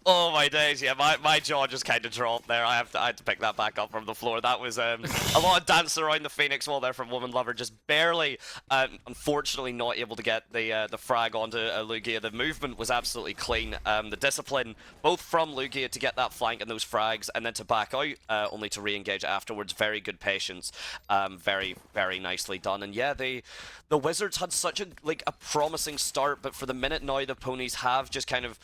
Speaker 2: Oh my days, yeah, my jaw just kind of dropped there. I had to pick that back up from the floor. That was a lot of dancing around the Phoenix wall there from Woman Lover, just barely, unfortunately not able to get the frag onto Lugia. The movement was absolutely clean. The discipline, both from Lugia to get that flank and those frags, and then to back out, only to re-engage afterwards. Very good patience, very, very nicely done. And yeah, the Wizards had such a promising start, but for the minute now, the ponies have just kind of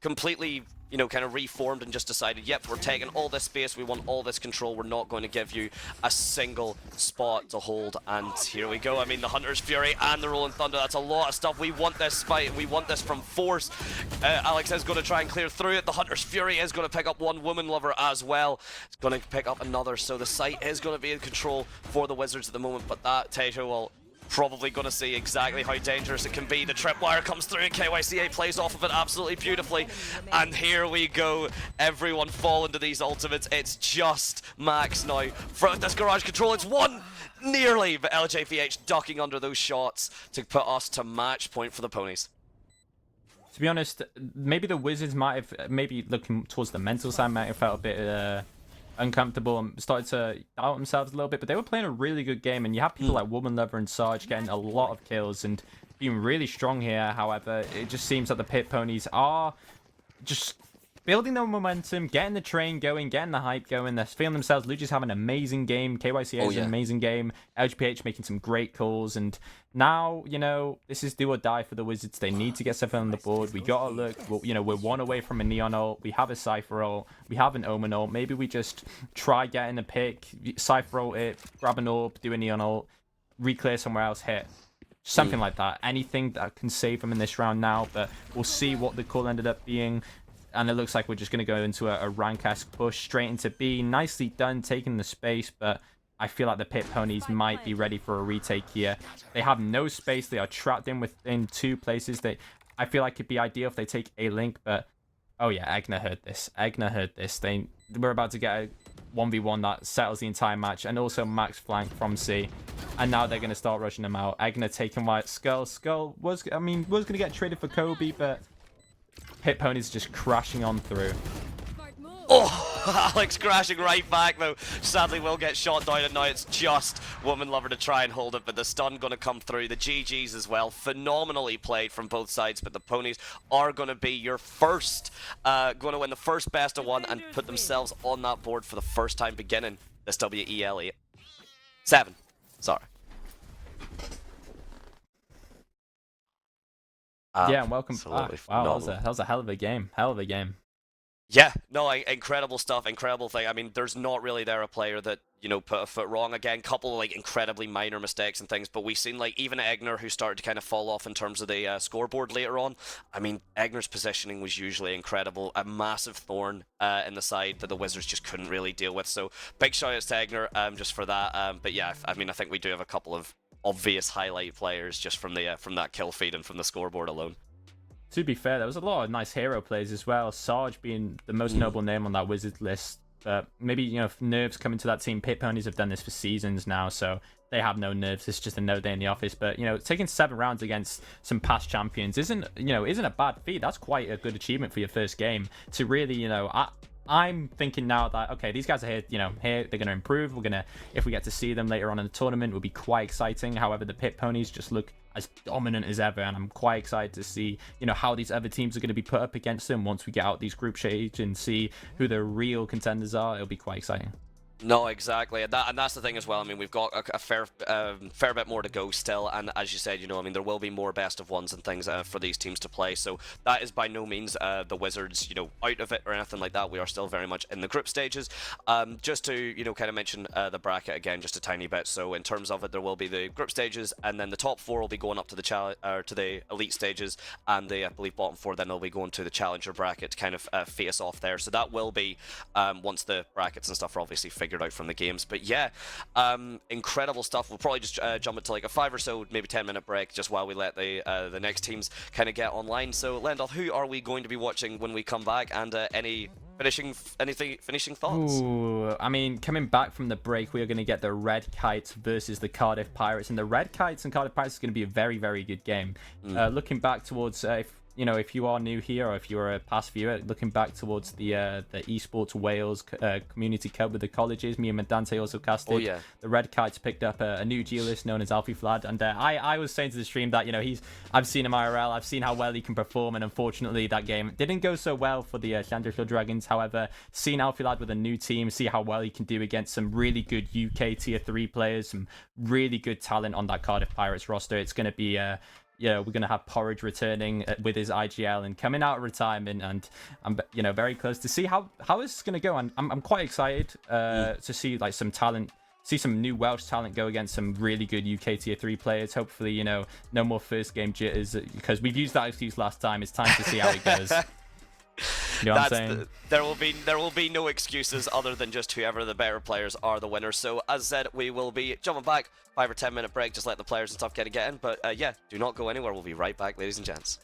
Speaker 2: completely, kind of reformed and just decided, yep, we're taking all this space, we want all this control, we're not going to give you a single spot to hold. And here we go. I mean, the Hunter's Fury and the Rolling Thunder, that's a lot of stuff. We want this fight, we want this from Force. Alex is going to try and clear through it. The Hunter's Fury is going to pick up one Woman Lover as well. It's going to pick up another, so the site is going to be in control for the Wizards at the moment, but that Taito will probably going to see exactly how dangerous it can be. The tripwire comes through and KYCA plays off of it absolutely beautifully. And here we go. Everyone fall into these ultimates. It's just Max now. From this garage control, it's one nearly, but LJVH ducking under those shots to put us to match point for the ponies.
Speaker 1: To be honest, maybe the Wizards might have, maybe looking towards the mental side, might have felt a bit uncomfortable and started to doubt themselves a little bit, but they were playing a really good game, and you have people like Woman Lover and Sarge getting a lot of kills and being really strong here. However, it just seems that the Pit Ponies are just building their momentum, getting the train going, getting the hype going. They're feeling themselves. Lugia's having an amazing game. KYCA is an amazing game. LGPH making some great calls. And now, this is do or die for the Wizards. They need to get something on the board. We got to look. We're one away from a Neon ult. We have a Cypher ult. We have an Omen ult. Maybe we just try getting a pick, Cypher ult it, grab an orb, do a Neon ult, reclear somewhere else, hit. Something like that. Anything that can save them in this round now. But we'll see what the call ended up being. And it looks like we're just going to go into a rank-esque push straight into B. Nicely done, taking the space, but I feel like the Pit Ponies might be ready for a retake here. They have no space. They are trapped in within two places. I feel like it'd be ideal if they take a link, but oh yeah, Egner heard this. Egner heard this. We're about to get a 1v1 that settles the entire match, and also max flank from C. And now they're going to start rushing them out. Egner taking white. Skull was going to get traded for Kobe, but Pit Ponies just crashing on through.
Speaker 2: Oh, Alex crashing right back though. Sadly will get shot down, and now it's just Woman Lover to try and hold it, but the stun going to come through. The GGs as well. Phenomenally played from both sides, but the ponies are going to be your first, going to win the first best of one and put themselves on that board for the first time beginning this WEL 7. Sorry.
Speaker 1: Yeah, and welcome back. Wow, that was a hell of a game. Hell of a game.
Speaker 2: Yeah, no, incredible stuff, incredible thing. I mean, there's not really a player that, put a foot wrong. Again, couple of, incredibly minor mistakes and things, but we've seen, even Egner, who started to kind of fall off in terms of the scoreboard later on. I mean, Egner's positioning was usually incredible. A massive thorn in the side that the Wizards just couldn't really deal with. So, big shout-outs to Egner just for that. But yeah, I mean, I think we do have a couple of obvious highlight players just from the from that kill feed and from the scoreboard alone.
Speaker 1: To be fair, there was a lot of nice hero plays as well. Sarge being the most noble name on that Wizard list. Maybe, if nerves come into that team. Pit Ponies have done this for seasons now, so they have no nerves. It's just another day in the office. But, taking 7 rounds against some past champions isn't a bad feat. That's quite a good achievement for your first game to really, I'm thinking now that, okay, these guys are here, they're going to improve. If we get to see them later on in the tournament, it will be quite exciting. However, the Pit Ponies just look as dominant as ever, and I'm quite excited to see, how these other teams are going to be put up against them once we get out these group stage and see who the real contenders are. It'll be quite exciting.
Speaker 2: No, exactly, and that's the thing as well. I mean, we've got a fair bit more to go still, and as you said, there will be more best of ones and things for these teams to play. So that is by no means the Wizards, out of it or anything like that. We are still very much in the group stages. Just to kind of mention the bracket again, just a tiny bit. So in terms of it, there will be the group stages, and then the top 4 will be going up to the elite stages, and the I believe bottom 4 then will be going to the challenger bracket to kind of face off there. So that will be once the brackets and stuff are obviously figured out from the games. But yeah, incredible stuff. We'll probably just jump into a 5 or so, maybe 10-minute break just while we let the next teams kind of get online. So Lendoth, who are we going to be watching when we come back, and any finishing thoughts?
Speaker 1: Ooh, I mean, coming back from the break, we are going to get the Red Kites versus the Cardiff Pirates, and the Red Kites and Cardiff Pirates is going to be a very, very good game. Looking back towards you know, if you are new here or if you're a past viewer, looking back towards the Esports Wales Community Cup with the colleges, me and Madante also casted.
Speaker 2: Oh, yeah.
Speaker 1: The Red Kites picked up a new duelist known as Alfie Flad, and I was saying to the stream that, you know, I've seen him IRL, I've seen how well he can perform, and unfortunately that game didn't go so well for the Llanderfield Dragons. However, seeing Alfie Lad with a new team, see how well he can do against some really good UK tier 3 players, some really good talent on that Cardiff Pirates roster. It's going to be we're going to have Porridge returning with his IGL and coming out of retirement, and I'm, you know, very close to see how this is going to go. And I'm quite excited to see like some talent, see some new Welsh talent go against some really good UK tier 3 players. Hopefully, you know, no more first game jitters, because we've used that excuse last time. It's time to see how it goes. You know what I'm saying?
Speaker 2: There will be no excuses other than just whoever the better players are the winners. So as I said, we will be jumping back, 5 or 10 minute break, just let the players and stuff get in. But yeah, do not go anywhere. We'll be right back, ladies and gents.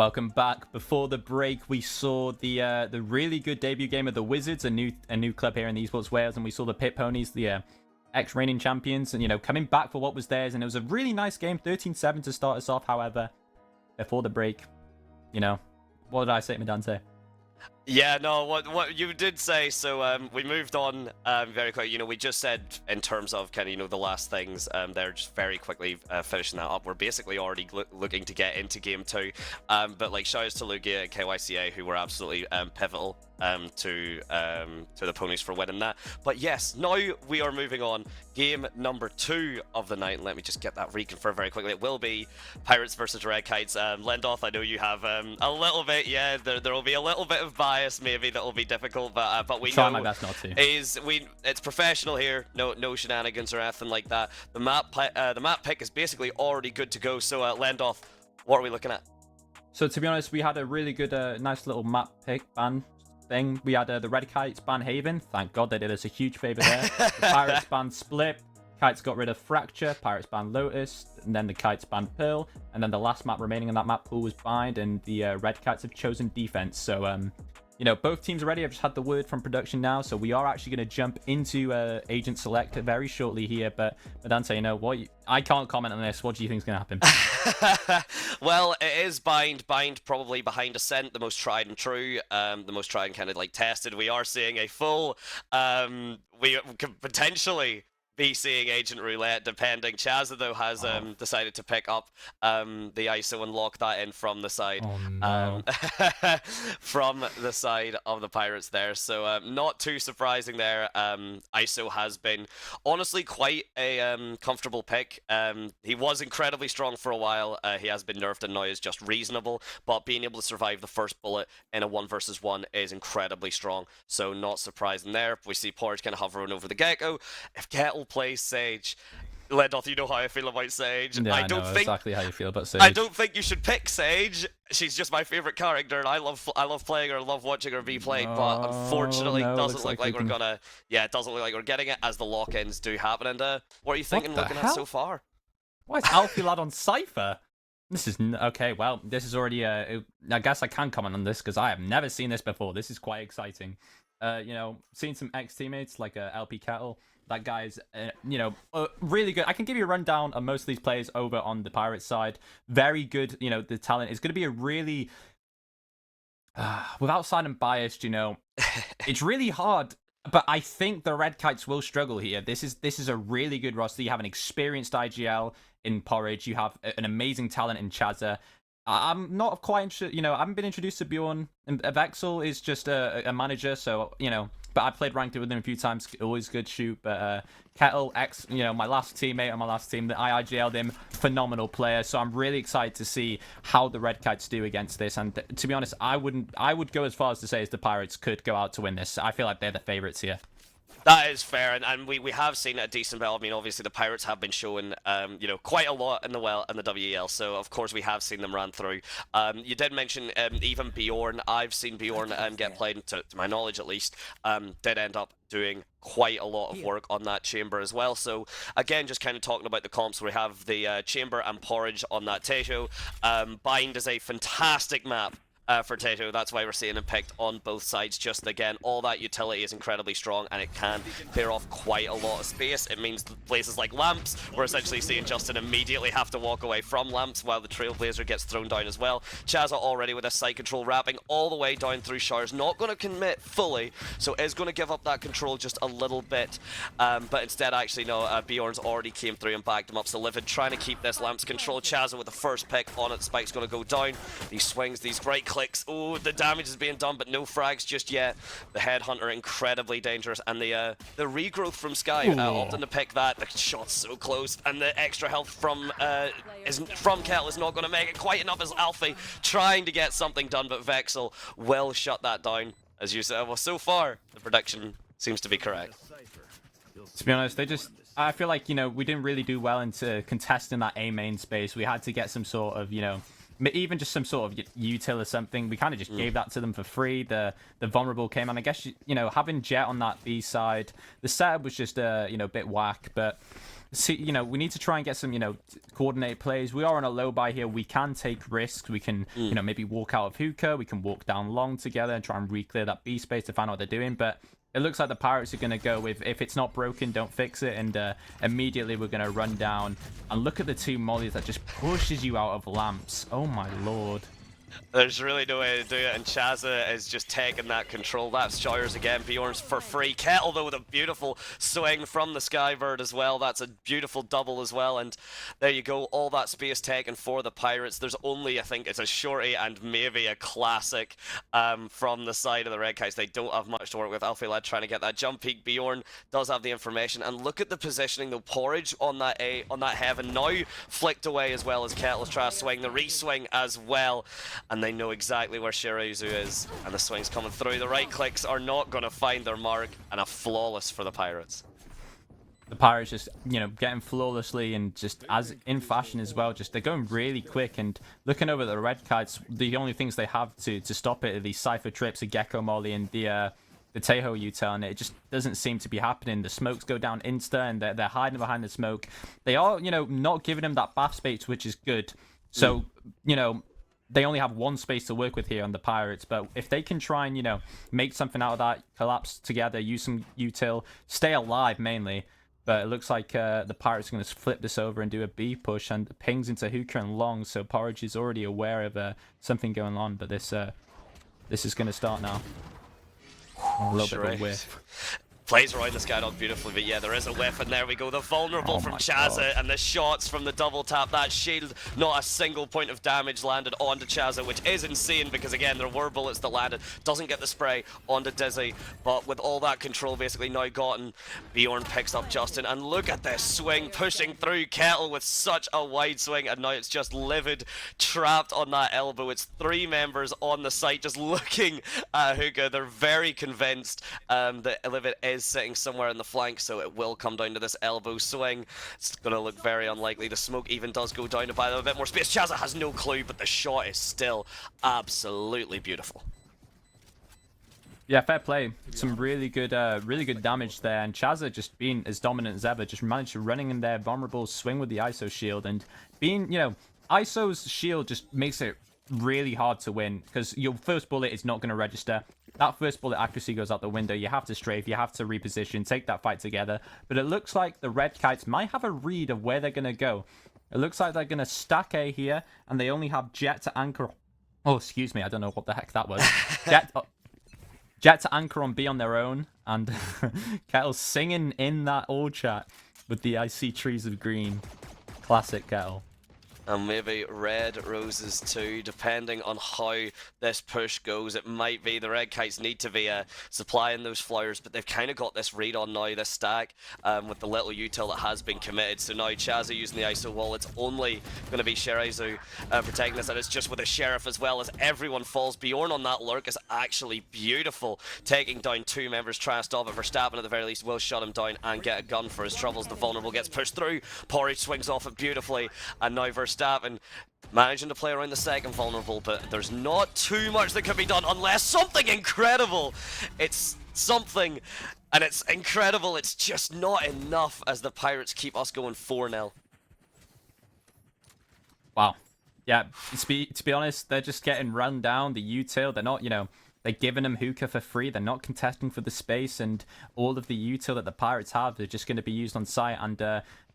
Speaker 1: Welcome back. Before the break, we saw the really good debut game of the Wizards, a new club here in the Esports Wales, and we saw the Pit Ponies, the ex-reigning champions, and coming back for what was theirs. And it was a really nice game, 13-7 to start us off. However, before the break, what did I say, Madante?
Speaker 2: Yeah, no, what you did say, so we moved on very quickly. We just said in terms of kind of, the last things, they're just very quickly finishing that up. We're basically already looking to get into game 2, but like shout outs to Lugia and KYCA, who were absolutely pivotal to the ponies for winning that. But yes, now we are moving on. Game number 2 of the night. Let me just get that reconfirmed very quickly. It will be Pirates versus Red Kites. Lendoth, I know you have a little bit, there will be a little bit of bias maybe that will be difficult, but we
Speaker 1: try
Speaker 2: know
Speaker 1: my best not to.
Speaker 2: It's professional here, no shenanigans or anything like that. The map pick is basically already good to go. So Lendoth, what are we looking at?
Speaker 1: So to be honest, we had a really good, nice little map pick ban thing. We had the Red Kites ban Haven. Thank God they did us a huge favor there. The Pirates ban Split. Kites got rid of Fracture. Pirates ban Lotus. And then the Kites ban Pearl. And then the last map remaining in that map pool was Bind. And the Red Kites have chosen Defense. So, both teams are ready. I've just had the word from production now. So we are actually going to jump into Agent Select very shortly here. But Madante, I can't comment on this. What do you think is going to happen?
Speaker 2: Well, it is Bind. Bind probably behind Ascent, the most tried and true, the most tried and kind of like tested. We are seeing a full, we could potentially be seeing Agent Roulette, depending. Chazza, though, has decided to pick up the ISO and lock that in from the side.
Speaker 1: Oh, no.
Speaker 2: From the side of the Pirates there. So not too surprising there. ISO has been honestly quite a comfortable pick. He was incredibly strong for a while. He has been nerfed and now is just reasonable, but being able to survive the first bullet in a 1 versus 1 is incredibly strong. So not surprising there. We see Porridge kind of hovering over the Gecko. If Kettle plays Sage, Lendoth, you know how I feel about Sage.
Speaker 1: Yeah, I
Speaker 2: don't
Speaker 1: know
Speaker 2: think
Speaker 1: exactly how you feel about Sage.
Speaker 2: I don't think you should pick Sage. She's just my favorite character, and I love playing her, I love watching her be played. But unfortunately,
Speaker 1: no,
Speaker 2: it doesn't look like we're gonna. Yeah, it doesn't look like we're getting it as the lock-ins do happen. And what are you thinking looking at so far?
Speaker 1: Why is Alfie Lad on Cypher? This is okay. Well, this is already. I guess I can comment on this because I have never seen this before. This is quite exciting. Seeing some ex-teammates like LP Kettle. That guy's, really good. I can give you a rundown of most of these players over on the Pirates side. Very good, the talent is going to be a really, without sounding biased, it's really hard. But I think the Red Kites will struggle here. This is a really good roster. You have an experienced IGL in Porridge. You have an amazing talent in Chazza. I'm not quite interested, I haven't been introduced to Bjorn. And Vexel is just a manager, so, but I played ranked with him a few times. Always good shoot. But Kettle, my last teammate on my last team, that I IGL'd him, phenomenal player. So I'm really excited to see how the Red Kites do against this. And to be honest, I would go as far as to say as the Pirates could go out to win this. I feel like they're the favorites here.
Speaker 2: That is fair, and we have seen a decent bit. I mean, obviously the Pirates have been showing, quite a lot in the WEL, so of course we have seen them run through. You did mention even Bjorn. I've seen Bjorn get played, to my knowledge at least, did end up doing quite a lot of work on that chamber as well. So again, just kind of talking about the comps, we have the chamber and Porridge on that Tejo. Bind is a fantastic map. For Tejo, that's why we're seeing him picked on both sides. Just again, all that utility is incredibly strong, and it can clear off quite a lot of space. It means places like Lamps, we're essentially seeing Justin immediately have to walk away from Lamps while the Trailblazer gets thrown down as well. Chazza already with a side control wrapping all the way down through Showers, not going to commit fully, so is going to give up that control just a little bit. But instead, actually, no, Bjorn's already came through and backed him up. So Livid trying to keep this Lamps control. Chazza with the first pick on it. Spike's going to go down. These swings, these right clicks. Oh, the damage is being done, but no frags just yet. The Headhunter incredibly dangerous, and the regrowth from Sky opting to pick that. The shot's so close, and the extra health from Kettle is not going to make it quite enough as Alfie trying to get something done, but Vexel will shut that down. As you said, well, so far the prediction seems to be correct.
Speaker 1: To be honest, I feel like we didn't really do well into contesting that A main space. We had to get some sort of even just some sort of util or something. We kind of just gave that to them for free. The vulnerable came, and I guess having Jet on that B side, the setup was just a bit whack. But see, you know, we need to try and get some, you know, coordinate plays. We are on a low buy here. We can take risks. We can, you know, maybe walk out of hookah. We can walk down long together and try and re-clear that B space to find out what they're doing. But it looks like the Pirates are going to go with, if it's not broken, don't fix it. And immediately we're going to run down. And look at the two mollies that just pushes you out of lamps. Oh, my Lord.
Speaker 2: There's really no way to do it, and Chazza is just taking that control. That's Shires again. Bjorn's for free. Kettle, though, with a beautiful swing from the Skybird as well. That's a beautiful double as well, and there you go. All that space taken for the Pirates. There's only, I think, it's a shorty and maybe a classic from the side of the Red Kites. They don't have much to work with. Alfie Lad trying to get that jump peak. Bjorn does have the information, and look at the positioning, though. Porridge on that heaven now flicked away as well as Kettle's trying to swing. The re-swing as well. And they know exactly where Shiraizu is, and the swing's coming through. The right clicks are not going to find their mark, and a flawless for the Pirates.
Speaker 1: The Pirates just, you know, getting flawlessly and just as in fashion as well. Just they're going really quick, and looking over the Red Kites, the only things they have to stop it are these Cypher trips, a Gecko Molly, and the Tejo util, and it just doesn't seem to be happening. The smokes go down insta, and they're hiding behind the smoke. They are, you know, not giving them that bath space, which is good. So, you know, they only have one space to work with here on the Pirates, but if they can try and, you know, make something out of that, collapse together, use some util, stay alive mainly, but it looks like the Pirates are going to flip this over and do a B push, and pings into hookah and long, so Porridge is already aware of something going on, but this is going to start now. A little bit of a whiff.
Speaker 2: Plays around the Skydog beautifully, but yeah, there is a whiff, and there we go. The vulnerable from Chazza, and the shots from the double tap. That shield, not a single point of damage landed onto Chazza, which is insane because, again, there were bullets that landed. Doesn't get the spray onto Dizzy, but with all that control basically now gotten, Bjorn picks up Justin, and look at this swing, pushing through Kettle with such a wide swing, and now it's just Livid trapped on that elbow. It's three members on the site just looking at Hookah. They're very convinced that Livid is sitting somewhere in the flank, so it will come down to this elbow swing. It's going to look very unlikely. The smoke even does go down to buy them a bit more space. Chazza has no clue, but the shot is still absolutely beautiful.
Speaker 1: Yeah, fair play. Some really good damage there, and Chazza just being as dominant as ever, just managed to running in there, vulnerable, swing with the ISO shield, and being, you know, ISO's shield just makes it really hard to win, because your first bullet is not going to register. That first bullet accuracy goes out the window. You have to strafe, you have to reposition, take that fight together. But it looks like the Red Kites might have a read of where they're going to go. It looks like they're going to stack A here, and they only have Jet to anchor. Oh, excuse me, I don't know what the heck that was. Jet to anchor on B on their own, and Kettle singing in that old chat with the I see trees of green. Classic Kettle.
Speaker 2: And maybe red roses too, depending on how this push goes. It might be the Red Kites need to be supplying those flowers, but they've kind of got this read on now, this stack, with the little util that has been committed. So now Chazza using the ISO wall, it's only going to be Shiraizu protecting this, and it's just with the Sheriff as well as everyone falls. Bjorn on that lurk is actually beautiful, taking down two members, trying to stop it. Verstappen at the very least will shut him down and get a gun for his troubles. The vulnerable gets pushed through, Porridge swings off it beautifully, and now Verstappen managing to play around the second vulnerable, but there's not too much that can be done unless something incredible. It's something, and it's incredible. It's just not enough as the Pirates keep us going 4-0.
Speaker 1: Wow. Yeah, to be honest, they're just getting run down. The util, they're not, you know, they're giving them hookah for free. They're not contesting for the space, and all of the util that the Pirates have, they're just going to be used on site. And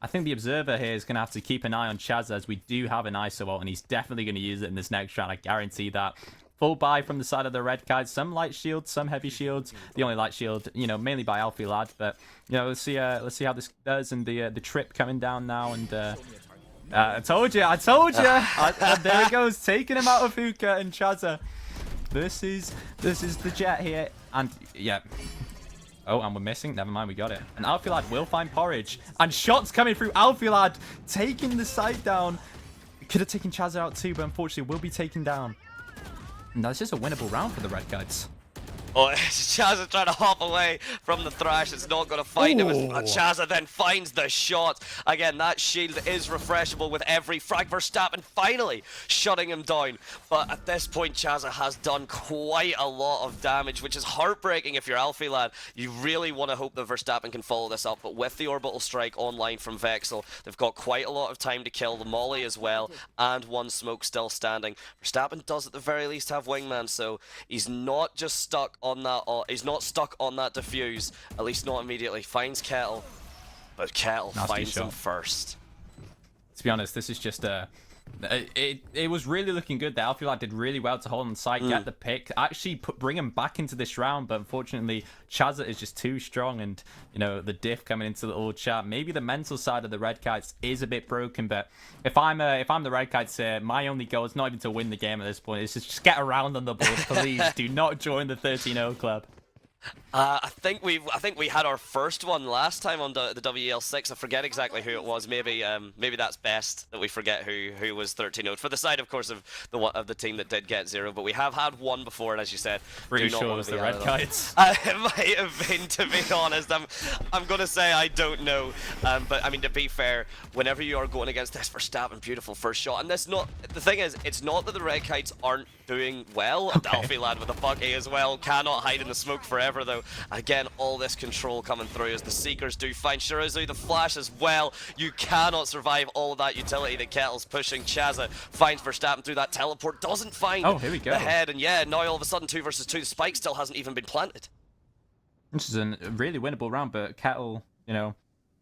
Speaker 1: I think the Observer here is going to have to keep an eye on Chazza, as we do have an ISO ult, and he's definitely going to use it in this next round. I guarantee that. Full buy from the side of the Red Kites. Some light shields, some heavy shields. The only light shield, you know, mainly by Alfie Lad. But you know, let's see how this does. And the trip coming down now, and I told you. There he goes, taking him out of hookah and Chazza. This is the Jet here, and yeah. Oh, and we're missing. Never mind, we got it. And Alfie Lad will find Porridge, and shots coming through. Alfie Lad taking the site down. Could have taken Chazza out too, but unfortunately will be taken down. And that's just a winnable round for the Red Kites.
Speaker 2: Oh, Chazza trying to hop away from the thrash. It's not going to find him. Chazza then finds the shot. Again, that shield is refreshable with every frag. Verstappen finally shutting him down. But at this point, Chazza has done quite a lot of damage, which is heartbreaking if you're Alfie lad. You really want to hope that Verstappen can follow this up. But with the orbital strike online from Vexel, they've got quite a lot of time to kill the molly as well. And one smoke still standing. Verstappen does at the very least have wingman, so he's not just stuck on that. He's not stuck on that defuse, at least not immediately. Finds Kettle, but Kettle finds him first.
Speaker 1: To be honest, this is just it was really looking good. The Alfie lad did really well to hold on site, get the pick, actually bring him back into this round. But unfortunately, Chazza is just too strong, and you know the diff coming into the old chat. Maybe the mental side of the Red Kites is a bit broken. But if I'm the Red Kites, my only goal is not even to win the game at this point. It's just get around on the board, please. Do not join the 13-0 club.
Speaker 2: I think we had our first one last time on the WEL6. I forget exactly who it was. Maybe that's best that we forget who was 13-0 for the side, of course, of the team that did get 0. But we have had one before, and as you said,
Speaker 1: pretty sure it was the Red Kites.
Speaker 2: It might have been, to be honest. I'm gonna say I don't know. But I mean, to be fair, whenever you are going against this Verstappen, beautiful first shot, and the thing is, it's not that the Red Kites aren't doing well. Okay. Alfie lad with a buggy as well, cannot hide in the smoke forever though. Again, all this control coming through as the Seekers do find Shirazu, the flash as well. You cannot survive all of that utility that Kettle's pushing. Chazza finds Verstappen through that teleport, doesn't find
Speaker 1: here we go.
Speaker 2: the head, and yeah, now all of a sudden 2 versus 2, the spike still hasn't even been planted.
Speaker 1: This is a really winnable round, but Kettle, you know,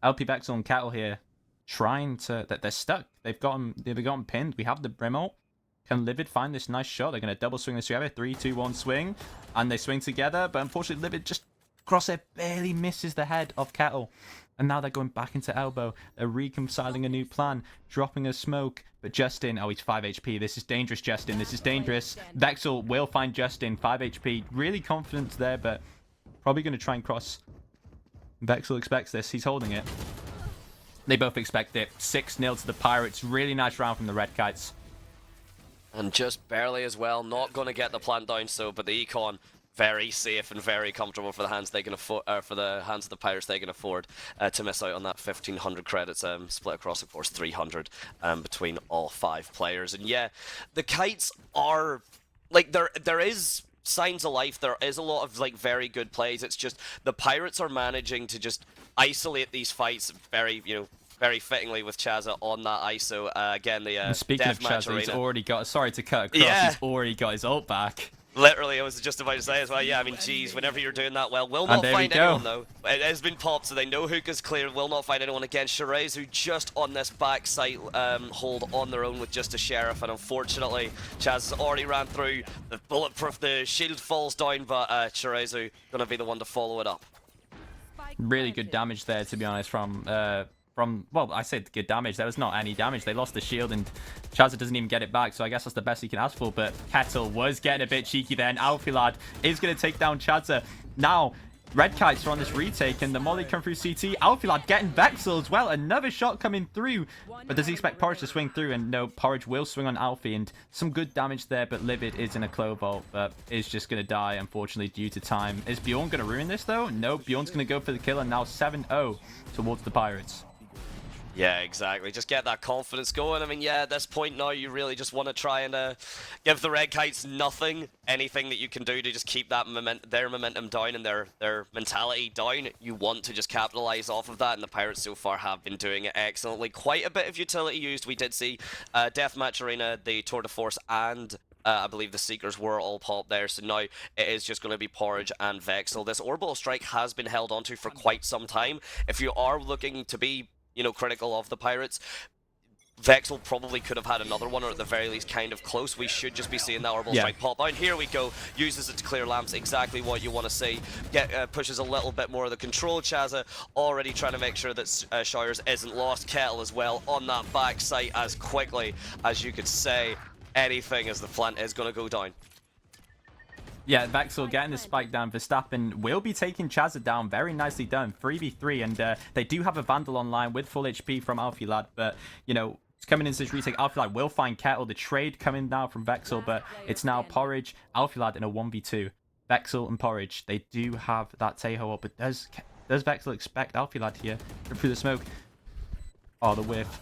Speaker 1: LP Vexel and Kettle here trying to, they're stuck. They've got him pinned. We have the Brimalt. Can Livid find this nice shot? They're going to double swing this together. 3, 2, 1 swing. And they swing together. But unfortunately, Livid just crosshair barely misses the head of Kettle. And now they're going back into elbow. They're reconciling a new plan. Dropping a smoke. But Justin, oh, he's 5 HP. This is dangerous, Justin. This is dangerous. Vexel will find Justin. 5 HP. Really confident there, but probably going to try and cross. Vexel expects this. He's holding it. They both expect it. 6-0 to the Pirates. Really nice round from the Red Kites.
Speaker 2: And just barely as well, not going to get the plant down, but the Econ very safe and very comfortable for the hands they can afford, for the hands of the Pirates they can afford to miss out on that 1,500 credits split across, of course, 300 between all 5 players. And yeah, the Kites are like there is signs of life. There is a lot of like very good plays. It's just the Pirates are managing to just isolate these fights very, very fittingly with Chazza on that ISO. Again, the
Speaker 1: speaking of Chazza, he's already got. Sorry to cut across. Yeah. He's already got his ult back.
Speaker 2: Literally, I was just about to say as well. Yeah, I mean, geez, whenever you're doing that well, will not find anyone though. It has been popped, so they know hookah's clear. Will not find anyone again. Shirazu just on this back site hold on their own with just a sheriff, and unfortunately, Chaz has already ran through. The bulletproof, the shield falls down, but Shirazu gonna be the one to follow it up.
Speaker 1: Really good damage there, to be honest, well, I said good damage. There was not any damage. They lost the shield, and Chazza doesn't even get it back, so I guess that's the best he can ask for. But Kettle was getting a bit cheeky there, and Alfie lad is going to take down Chazza. Now, Red Kites are on this retake, and the molly come through CT. Alfie lad getting Vexel as well. Another shot coming through. But does he expect Porridge to swing through? And no, Porridge will swing on Alfie, and some good damage there, but Livid is in a Clo Vault, but is just going to die, unfortunately, due to time. Is Bjorn going to ruin this, though? No, Bjorn's going to go for the kill, and now 7-0 towards the Pirates.
Speaker 2: Yeah, exactly. Just get that confidence going. I mean, yeah, at this point now, you really just want to try and give the Red Kites anything that you can do to just keep that their momentum down and their mentality down. You want to just capitalize off of that, and the Pirates so far have been doing it excellently. Quite a bit of utility used. We did see Deathmatch Arena, the Tour de Force, and I believe the Seekers were all popped there, so now it is just going to be Porridge and Vexel. This Orbital Strike has been held onto for quite some time. If you are looking to be critical of the Pirates, Vexel probably could have had another one, or at the very least kind of close. We should just be seeing that Orbital Strike pop out. Here we go. Uses it to clear lamps, exactly what you want to see. Pushes a little bit more of the control. Chazza already trying to make sure that Shires isn't lost. Kettle as well on that back site as quickly as you could say anything, as the plant is going to go down.
Speaker 1: Yeah, Vexel getting the spike down. Verstappen will be taking Chazza down. Very nicely done. 3v3, and they do have a Vandal online with full HP from Alfie lad, but, it's coming into this retake. Alfie lad will find Kettle. The trade coming now from Vexel, but it's now Porridge, Alfie lad in a 1v2. Vexel and Porridge, they do have that Teho up, but does Vexel expect Alfilad here through the smoke? Oh, the whiff.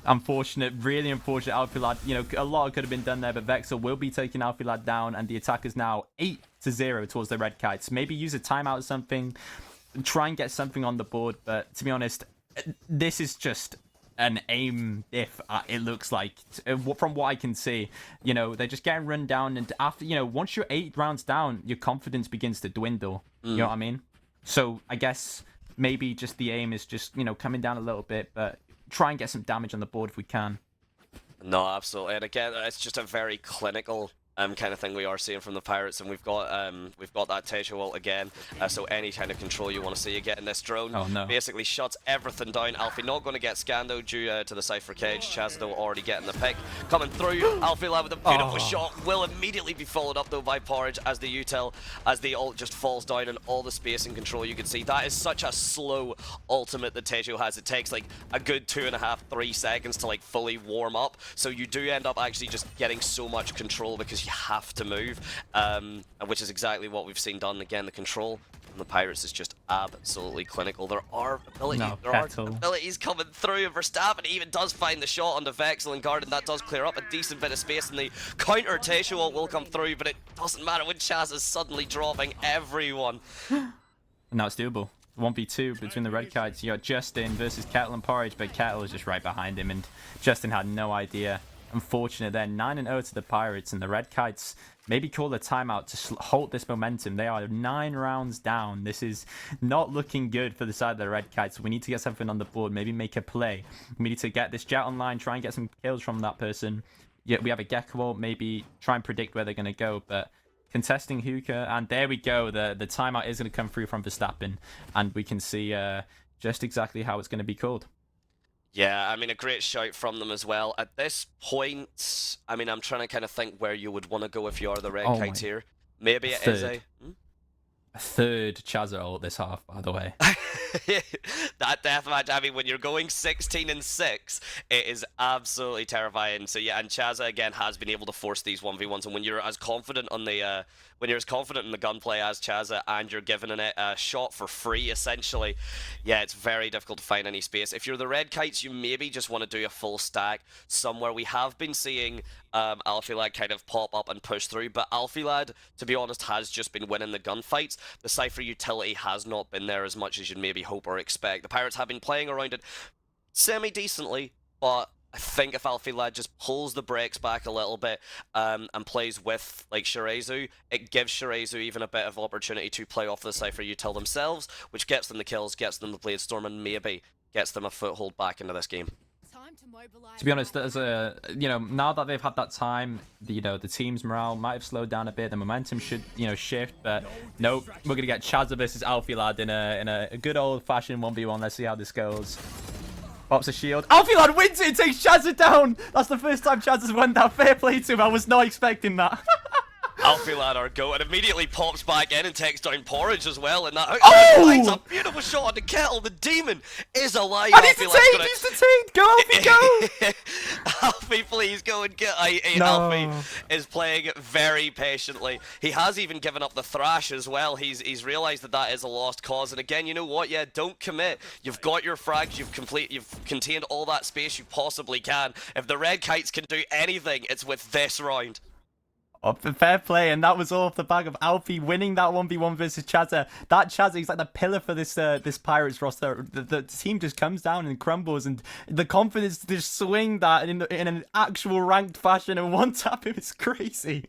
Speaker 1: Unfortunate, really unfortunate. Alfilad, you know, a lot could have been done there, but Vexel will be taking Alfilad down, and the attack is now 8-0 towards the Red Kites. Maybe use a timeout or something, try and get something on the board, but to be honest, this is just an aim diff, it looks like, from what I can see. You know, they're just getting run down, and after, you know, once you're 8 rounds down, your confidence begins to dwindle. You know what I mean? So I guess maybe just the aim is just, you know, coming down a little bit, but try and get some damage on the board if we can.
Speaker 2: No, absolutely. And again, it's just a very clinical kind of thing we are seeing from the Pirates, and we've got that Tejo ult again. So any kind of control you want to see, you get in this drone.
Speaker 1: Oh, no.
Speaker 2: Basically shuts everything down. Alfie not going to get scanned though due to the Cypher cage. Chaz though already getting the pick. Coming through, Alfie with a beautiful shot. Will immediately be followed up though by Porridge as the util, as the ult just falls down, and all the space and control you can see. That is such a slow ultimate that Tejo has. It takes like a good 2.5-3 seconds to like fully warm up. So you do end up actually just getting so much control because you have to move, which is exactly what we've seen done. Again, the control from the Pirates is just absolutely clinical. There are abilities coming through, and Verstappen even does find the shot on the Vexel and Garden. That does clear up a decent bit of space, and the counter Tejo ult will come through, but it doesn't matter when Chaz is suddenly dropping everyone.
Speaker 1: And now it's doable. 1v2 between the Red Kites. You got Justin versus Kettle and Porridge, but Kettle is just right behind him, and Justin had no idea. Unfortunate there. 9-0 to the Pirates, and the Red Kites maybe call a timeout to halt this momentum. They are 9 rounds down. This is not looking good for the side of the Red Kites. We need to get something on the board, maybe make a play. We need to get this Jet online, try and get some kills from that person. Yeah, we have a Gecko ult, maybe try and predict where they're going to go, but contesting Hookah, and there we go. The timeout is going to come through from Verstappen, and we can see just exactly how it's going to be called.
Speaker 2: Yeah, I mean, a great shout from them as well. At this point, I mean, I'm trying to kind of think where you would want to go if you are the Red Kites here. Maybe it is a
Speaker 1: third Chazza ult this half, by the way.
Speaker 2: That deathmatch, I mean, when you're going 16-6, it is absolutely terrifying. So yeah, and Chazza again has been able to force these 1v1s, and when you're as confident on the in the gunplay as Chazza, and you're giving it a shot for free essentially, yeah, it's very difficult to find any space. If you're the Red Kites, you maybe just want to do a full stack somewhere. We have been seeing Alfilad kind of pop up and push through, but Alfilad, to be honest, has just been winning the gunfights. The Cypher utility has not been there as much as you'd maybe hope or expect. The Pirates have been playing around it semi-decently, but I think if Alfilad just pulls the brakes back a little bit and plays with like Shirazu, it gives Shirazu even a bit of opportunity to play off the Cypher util themselves, which gets them the kills, gets them the Blade Storm, and maybe gets them a foothold back into this game.
Speaker 1: To be honest, as now that they've had that time, the team's morale might have slowed down a bit. The momentum should, shift, but nope. We're gonna get Chazza versus Alfilad in a good old-fashioned 1v1. Let's see how this goes. Pops a shield. Alfilad wins it and takes Chazza down. That's the first time Chazza's won that. Fair play to him. I was not expecting that.
Speaker 2: Alfilad our go, and immediately pops back in and takes down Porridge as well, and that finds a beautiful shot on the Kettle. The demon is alive.
Speaker 1: And he's detained! He's detained! Go, Alfie, go!
Speaker 2: Alfie, please go and get... Alfie is playing very patiently. He has even given up the Thrash as well. He's realised that is a lost cause, and again, you know what? Yeah, don't commit. You've got your frags, you've contained all that space you possibly can. If the Red Kites can do anything, it's with this round.
Speaker 1: Fair play, and that was all off the back of Alfie winning that 1v1 versus Chazza. That Chazza is like the pillar for this Pirates roster. The team just comes down and crumbles, and the confidence to just swing that in an actual ranked fashion and one-tap him is crazy.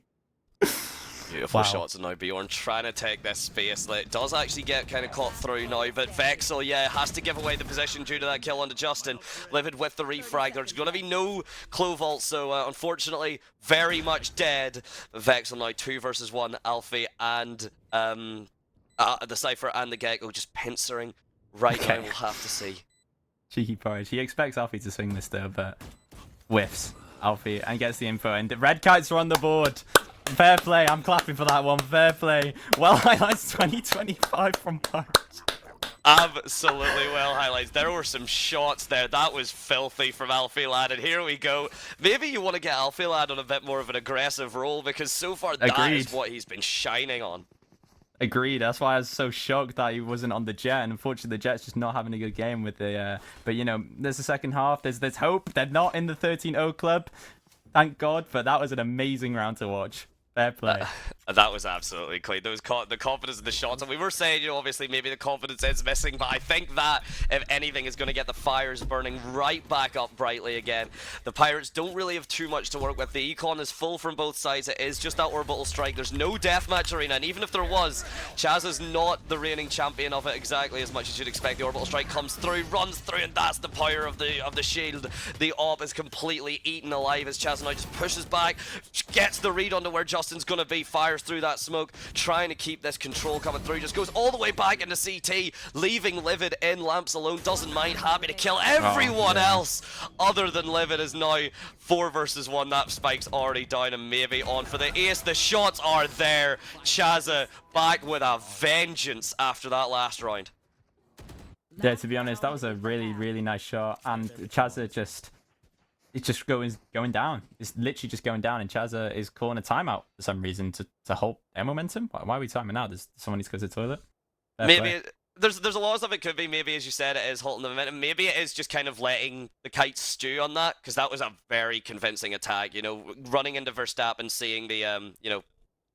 Speaker 2: Beautiful shots of now Bjorn trying to take this space. It does actually get kind of caught through now, but Vexel, yeah, has to give away the position due to that kill onto Justin. Livid with the refrag. There's going to be no Clovault, so unfortunately, very much dead. Vexel now 2 versus 1. Alfie and the Cypher and the Gecko just pincering right now. We'll have to see.
Speaker 1: Cheeky Porridge. He expects Alfie to swing this though, but whiffs Alfie and gets the info. And the Red Kites are on the board. Fair play, I'm clapping for that one. Fair play. Well highlights 2025 from Pirates.
Speaker 2: Absolutely well highlights. There were some shots there. That was filthy from Alfilad, and here we go. Maybe you want to get Alfilad on a bit more of an aggressive role, because so far that is what he's been shining on.
Speaker 1: Agreed. That's why I was so shocked that he wasn't on the Jet. And unfortunately, the Jet's just not having a good game with the. But you know, there's the second half. There's hope. They're not in the 13-0 club, thank God. But that was an amazing round to watch. Fair play.
Speaker 2: That was absolutely clean. There was the confidence in the shots, and we were saying, you know, obviously maybe the confidence is missing, but I think that, if anything, is going to get the fires burning right back up brightly again. The Pirates don't really have too much to work with. The econ is full from both sides. It is just that orbital strike. There's no deathmatch arena, and even if there was, Chaz is not the reigning champion of it exactly as much as you'd expect. The orbital strike comes through, runs through, and that's the power of the shield. The AWP is completely eaten alive as Chaz now just pushes back, gets the read onto where Justin's going to be, fires through that smoke, trying to keep this control coming through, just goes all the way back into CT, leaving Livid in lamps alone, doesn't mind, happy to kill everyone else other than Livid. Is now 4 versus 1, that spike's already down and maybe on for the ace. The shots are there. Chazza back with a vengeance after that last round.
Speaker 1: Yeah, to be honest, that was a really, really nice shot, and Chazza it's just going down. It's literally just going down, and Chazza is calling a timeout for some reason to hold their momentum. Why are we timing out? Does someone need to go to the toilet?
Speaker 2: Maybe there's a lot of stuff it could be. Maybe, as you said, it is halting the momentum. Maybe it is just kind of letting the Kites stew on that, because that was a very convincing attack. You know, running into Verstappen, seeing the you know,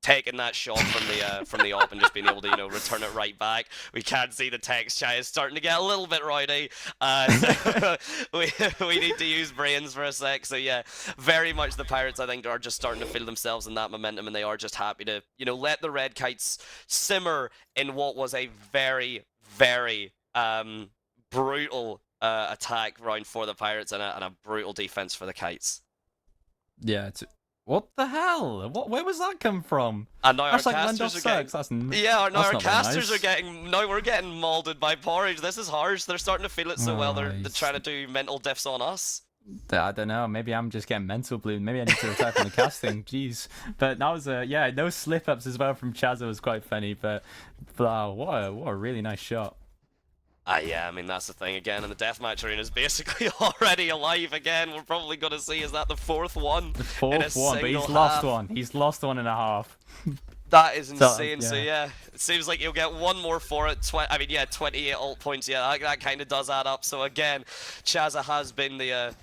Speaker 2: taking that shot from the op and just being able to, you know, return it right back. We can see the text chat is starting to get a little bit rowdy. So we need to use brains for a sec. So yeah, very much the Pirates, I think, are just starting to feel themselves in that momentum, and they are just happy to, you know, let the Red Kites simmer in what was a very, very brutal attack round for the Pirates, and a brutal defense for the Kites.
Speaker 1: Yeah. What the hell? Where was that come from?
Speaker 2: And now
Speaker 1: that's
Speaker 2: our
Speaker 1: like
Speaker 2: casters
Speaker 1: Lendoth
Speaker 2: are getting...
Speaker 1: sucks.
Speaker 2: Yeah, now our
Speaker 1: not
Speaker 2: casters
Speaker 1: nice.
Speaker 2: are getting... Now we're getting molded by porridge. This is harsh. They're starting to feel it so well. They're trying to do mental diffs on us.
Speaker 1: I don't know. Maybe I'm just getting mental bloom. Maybe I need to retire from the casting. Jeez. But that was yeah, no slip ups as well from Chazza was quite funny. But what a really nice shot.
Speaker 2: Yeah, I mean, that's the thing again, and the deathmatch arena is basically already alive again. We're probably going to see, is that the 4th one?
Speaker 1: The 4th one, but he's lost one. He's lost 1.5.
Speaker 2: That is insane. So yeah, it seems like you'll get one more for it. I mean, yeah, 28 ult points. Yeah, that kind of does add up. So again, Chazza has been the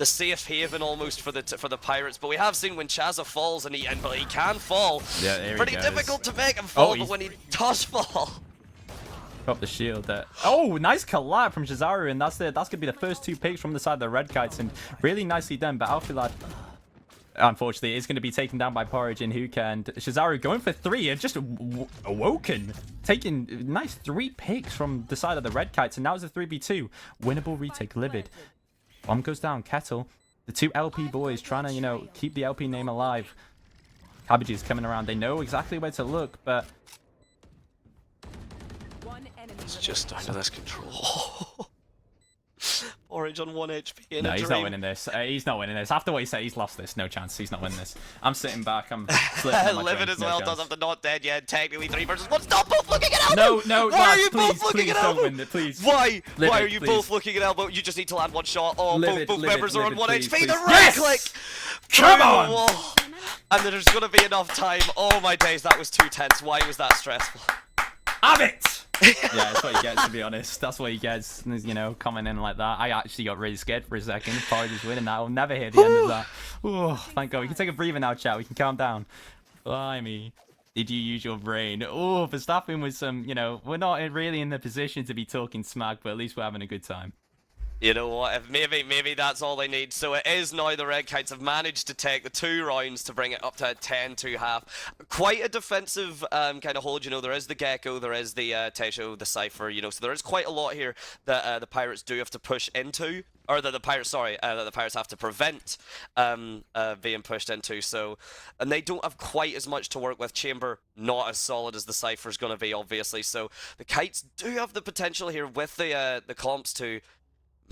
Speaker 2: safe haven almost for the Pirates. But we have seen when Chazza falls, and he can fall.
Speaker 1: Yeah, there
Speaker 2: pretty
Speaker 1: he goes.
Speaker 2: difficult to make him fall, but when he does fall.
Speaker 1: Got the shield there. Oh, nice collab from Shizaru, and that's gonna be the first 2 picks from the side of the Red Kites, and really nicely done. But Alfilad, unfortunately, is going to be taken down by Porridge and Hookah, and Shizaru going for 3 and just awoken, taking nice 3 picks from the side of the Red Kites, and now it's a 3v2 winnable retake. Livid bomb goes down. Kettle, the 2 LP boys trying to, you know, keep the LP name alive. Cabbages coming around. They know exactly where to look, but
Speaker 2: it's just down to this control. Orange on 1 HP.
Speaker 1: No, he's not winning this. He's not winning this. After what he said, he's lost this. No chance. He's not winning this. I'm sitting back. I'm slipping my
Speaker 2: Livid
Speaker 1: drink.
Speaker 2: as well does have the not dead yet. Technically 3 versus 1. Stop both looking at
Speaker 1: No,
Speaker 2: elbow!
Speaker 1: no,
Speaker 2: Why are you
Speaker 1: please,
Speaker 2: both looking
Speaker 1: please
Speaker 2: at
Speaker 1: don't
Speaker 2: elbow?
Speaker 1: win it, please.
Speaker 2: Why?
Speaker 1: Livid,
Speaker 2: Why are you
Speaker 1: please.
Speaker 2: both looking at elbow? You just need to land one shot. Oh,
Speaker 1: Livid,
Speaker 2: both
Speaker 1: Livid,
Speaker 2: members are on
Speaker 1: Livid,
Speaker 2: 1
Speaker 1: please,
Speaker 2: HP.
Speaker 1: please.
Speaker 2: The right
Speaker 1: Yes!
Speaker 2: click!
Speaker 1: Come
Speaker 2: Through
Speaker 1: on!
Speaker 2: the wall. And there's going to be enough time. Oh my days, that was too tense. Why was that stressful?
Speaker 1: Have it! Yeah, that's what he gets, to be honest. That's what he gets, you know, coming in like that. I actually got really scared for a second. Porridge is winning that. I'll never hear the end of that. Oh, thank God. We can take a breather now, chat. We can calm down. Blimey. Did you use your brain? Oh, Verstappen was some, you know, we're not really in the position to be talking smack, but at least we're having a good time.
Speaker 2: You know what, if maybe that's all they need. So it is now the Red Kites have managed to take the 2 rounds to bring it up to a 10-2 half. Quite a defensive kind of hold, you know, there is the Gecko, there is the Tesho, the Cypher, you know, so there is quite a lot here that the Pirates do have to push into, or that the Pirates have to prevent being pushed into. So, and they don't have quite as much to work with. Chamber, not as solid as the Cypher's going to be, obviously. So the Kites do have the potential here with the Clumps to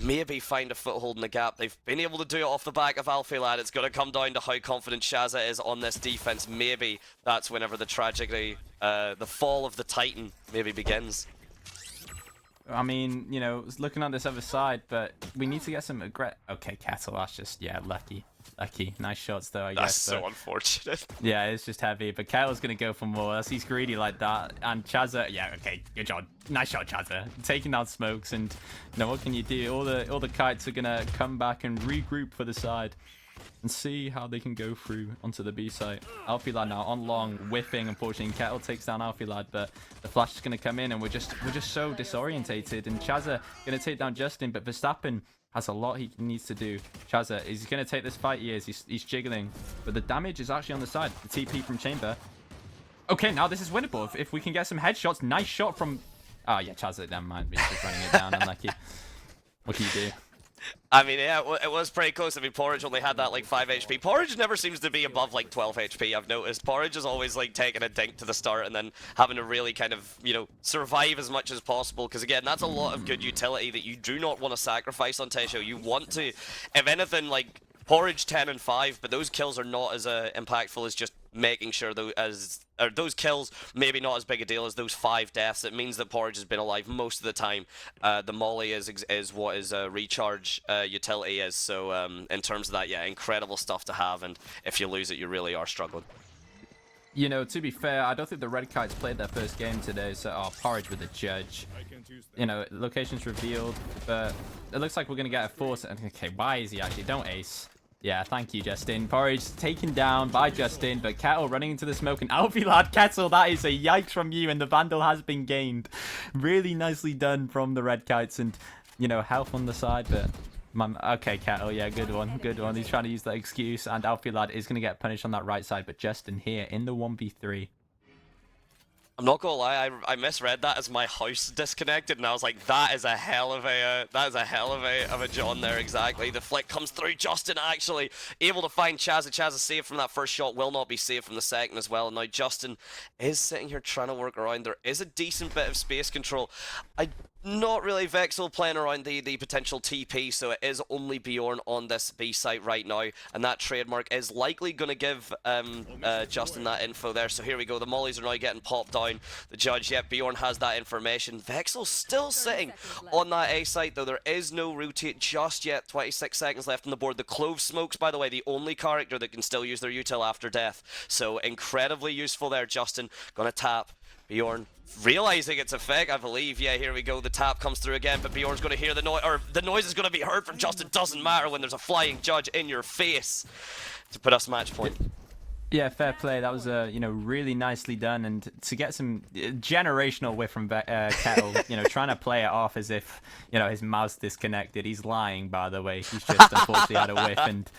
Speaker 2: maybe find a foothold in the gap. They've been able to do it off the back of Alfilad. It's going to come down to how confident Chazza is on this defense. Maybe that's whenever the tragedy, the fall of the Titan maybe begins.
Speaker 1: I mean, you know, looking on this other side, but we need to get some Okay, Kettle, that's just, yeah, lucky. Lucky. Nice shots, though, I guess.
Speaker 2: That's so unfortunate.
Speaker 1: Yeah, it's just heavy, but Kettle's going to go for more. He's greedy like that. And Chazza, yeah, okay, good job. Nice shot, Chazza. Taking down smokes, and, you know, what can you do? All the kites are going to come back and regroup for the side and see how they can go through onto the B site. Alfilad now on long, whiffing. Unfortunately, Kettle takes down Alfilad, but the flash is going to come in, and we're just so disorientated. And Chazza going to take down Justin, but Verstappen has a lot he needs to do. Chazza is going to take this fight. He is. He's jiggling, but the damage is actually on the side. The TP from Chamber. Okay, now this is winnable if we can get some headshots. Nice shot from. Oh yeah, Chazza. Never mind. He's just running it down. Unlucky. What can you do?
Speaker 2: I mean, yeah, it was pretty close. I mean, Porridge only had that, like, 5 HP. Porridge never seems to be above, like, 12 HP, I've noticed. Porridge is always, like, taking a dink to the start and then having to really kind of, you know, survive as much as possible. Because, again, that's a lot of good utility that you do not want to sacrifice on Tesho. You want to, if anything, like, Porridge 10 and 5, but those kills are not as impactful as just making sure those kills maybe not as big a deal as those 5 deaths. It means that Porridge has been alive most of the time. The molly is what his recharge utility is. So in terms of that, yeah, incredible stuff to have. And if you lose it, you really are struggling.
Speaker 1: You know, to be fair, I don't think the Red Kites played their first game today, so Porridge with the judge. You know, location's revealed, but it looks like we're going to get a force. Okay, why is he actually? Don't ace. Yeah, thank you, Justin. Porridge taken down by Justin, but Kettle running into the smoke. And Alfilad, Kettle, that is a yikes from you, and the Vandal has been gained. Really nicely done from the Red Kites, and, you know, health on the side, but... Okay, Kettle, yeah, good one, good one. He's trying to use that excuse, and Alfilad is going to get punished on that right side, but Justin here in the 1v3.
Speaker 2: I'm not gonna lie, I misread that as my house disconnected, and I was like, that is a hell of a John there, exactly. The flick comes through. Justin actually able to find Chazza. Chazza saved from that first shot, will not be saved from the second as well. And now Justin is sitting here trying to work around. There is a decent bit of space control. Not really Vexel playing around the potential TP, so it is only Bjorn on this B site right now, and that trademark is likely going to give Justin that info there. So here we go, the mollies are now getting popped down. The judge, yep, Bjorn has that information. Vexel still sitting on that A site, though there is no rotate just yet. 26 seconds left on the board. The Clove Smokes, by the way, the only character that can still use their util after death, so incredibly useful there. Justin gonna tap. Bjorn realizing it's a fake, I believe. Yeah, here we go. The tap comes through again, but Bjorn's going to hear the noise, or the noise is going to be heard from Justin. Doesn't matter when there's a flying judge in your face to put us match point.
Speaker 1: Yeah, fair play. That was you know, really nicely done, and to get some generational whiff from Kettle, you know, trying to play it off as if, you know, his mouse disconnected. He's lying, by the way. He's just unfortunately had a whiff, and,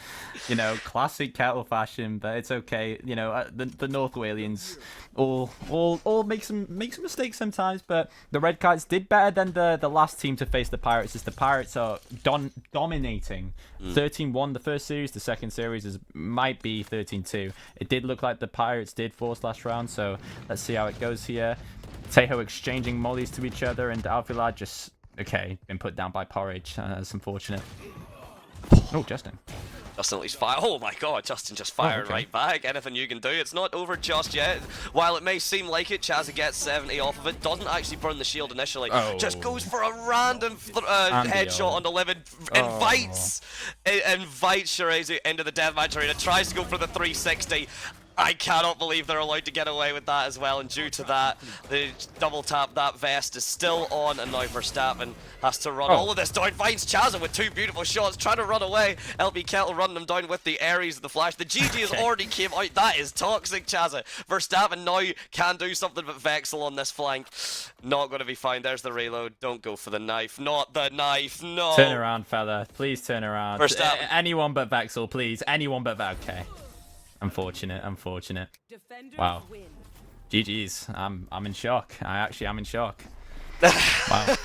Speaker 1: you know, classic Kettle fashion, but it's okay. You know, the North Walians all make some mistakes sometimes, but the Red Kites did better than the last team to face the Pirates, as the Pirates are dominating. 13-1 the first series, the second series might be 13-2. It did look like the Pirates did force last round, so let's see how it goes here. Tejo exchanging mollies to each other, and Alfilad just, okay, been put down by Porridge. That's unfortunate. Oh, Justin.
Speaker 2: Justin at least fire. Oh my god, Justin just fired right back. Anything you can do. It's not over just yet. While it may seem like it, Chazza gets 70 off of it. Doesn't actually burn the shield initially. Just goes for a random headshot on the limit. Invites Shiraizu into the deathmatch arena. Tries to go for the 360. I cannot believe they're allowed to get away with that as well, and due to that, the double tap, that vest is still on, and now Verstappen has to run all of this down. Finds Chazza with 2 beautiful shots, trying to run away. LB Kettle running him down with the Ares of the flash. The GG has already came out. That is toxic, Chazza. Verstappen now can do something, but Vexel on this flank, not going to be fine. There's the reload. Don't go for the knife. Not the knife. No.
Speaker 1: Turn around, fella. Please turn around.
Speaker 2: Verstappen.
Speaker 1: Anyone but Vexel, please. Anyone but Vexel. Okay. Unfortunate. Wow. GG's. I'm in shock. I actually am in shock. Wow.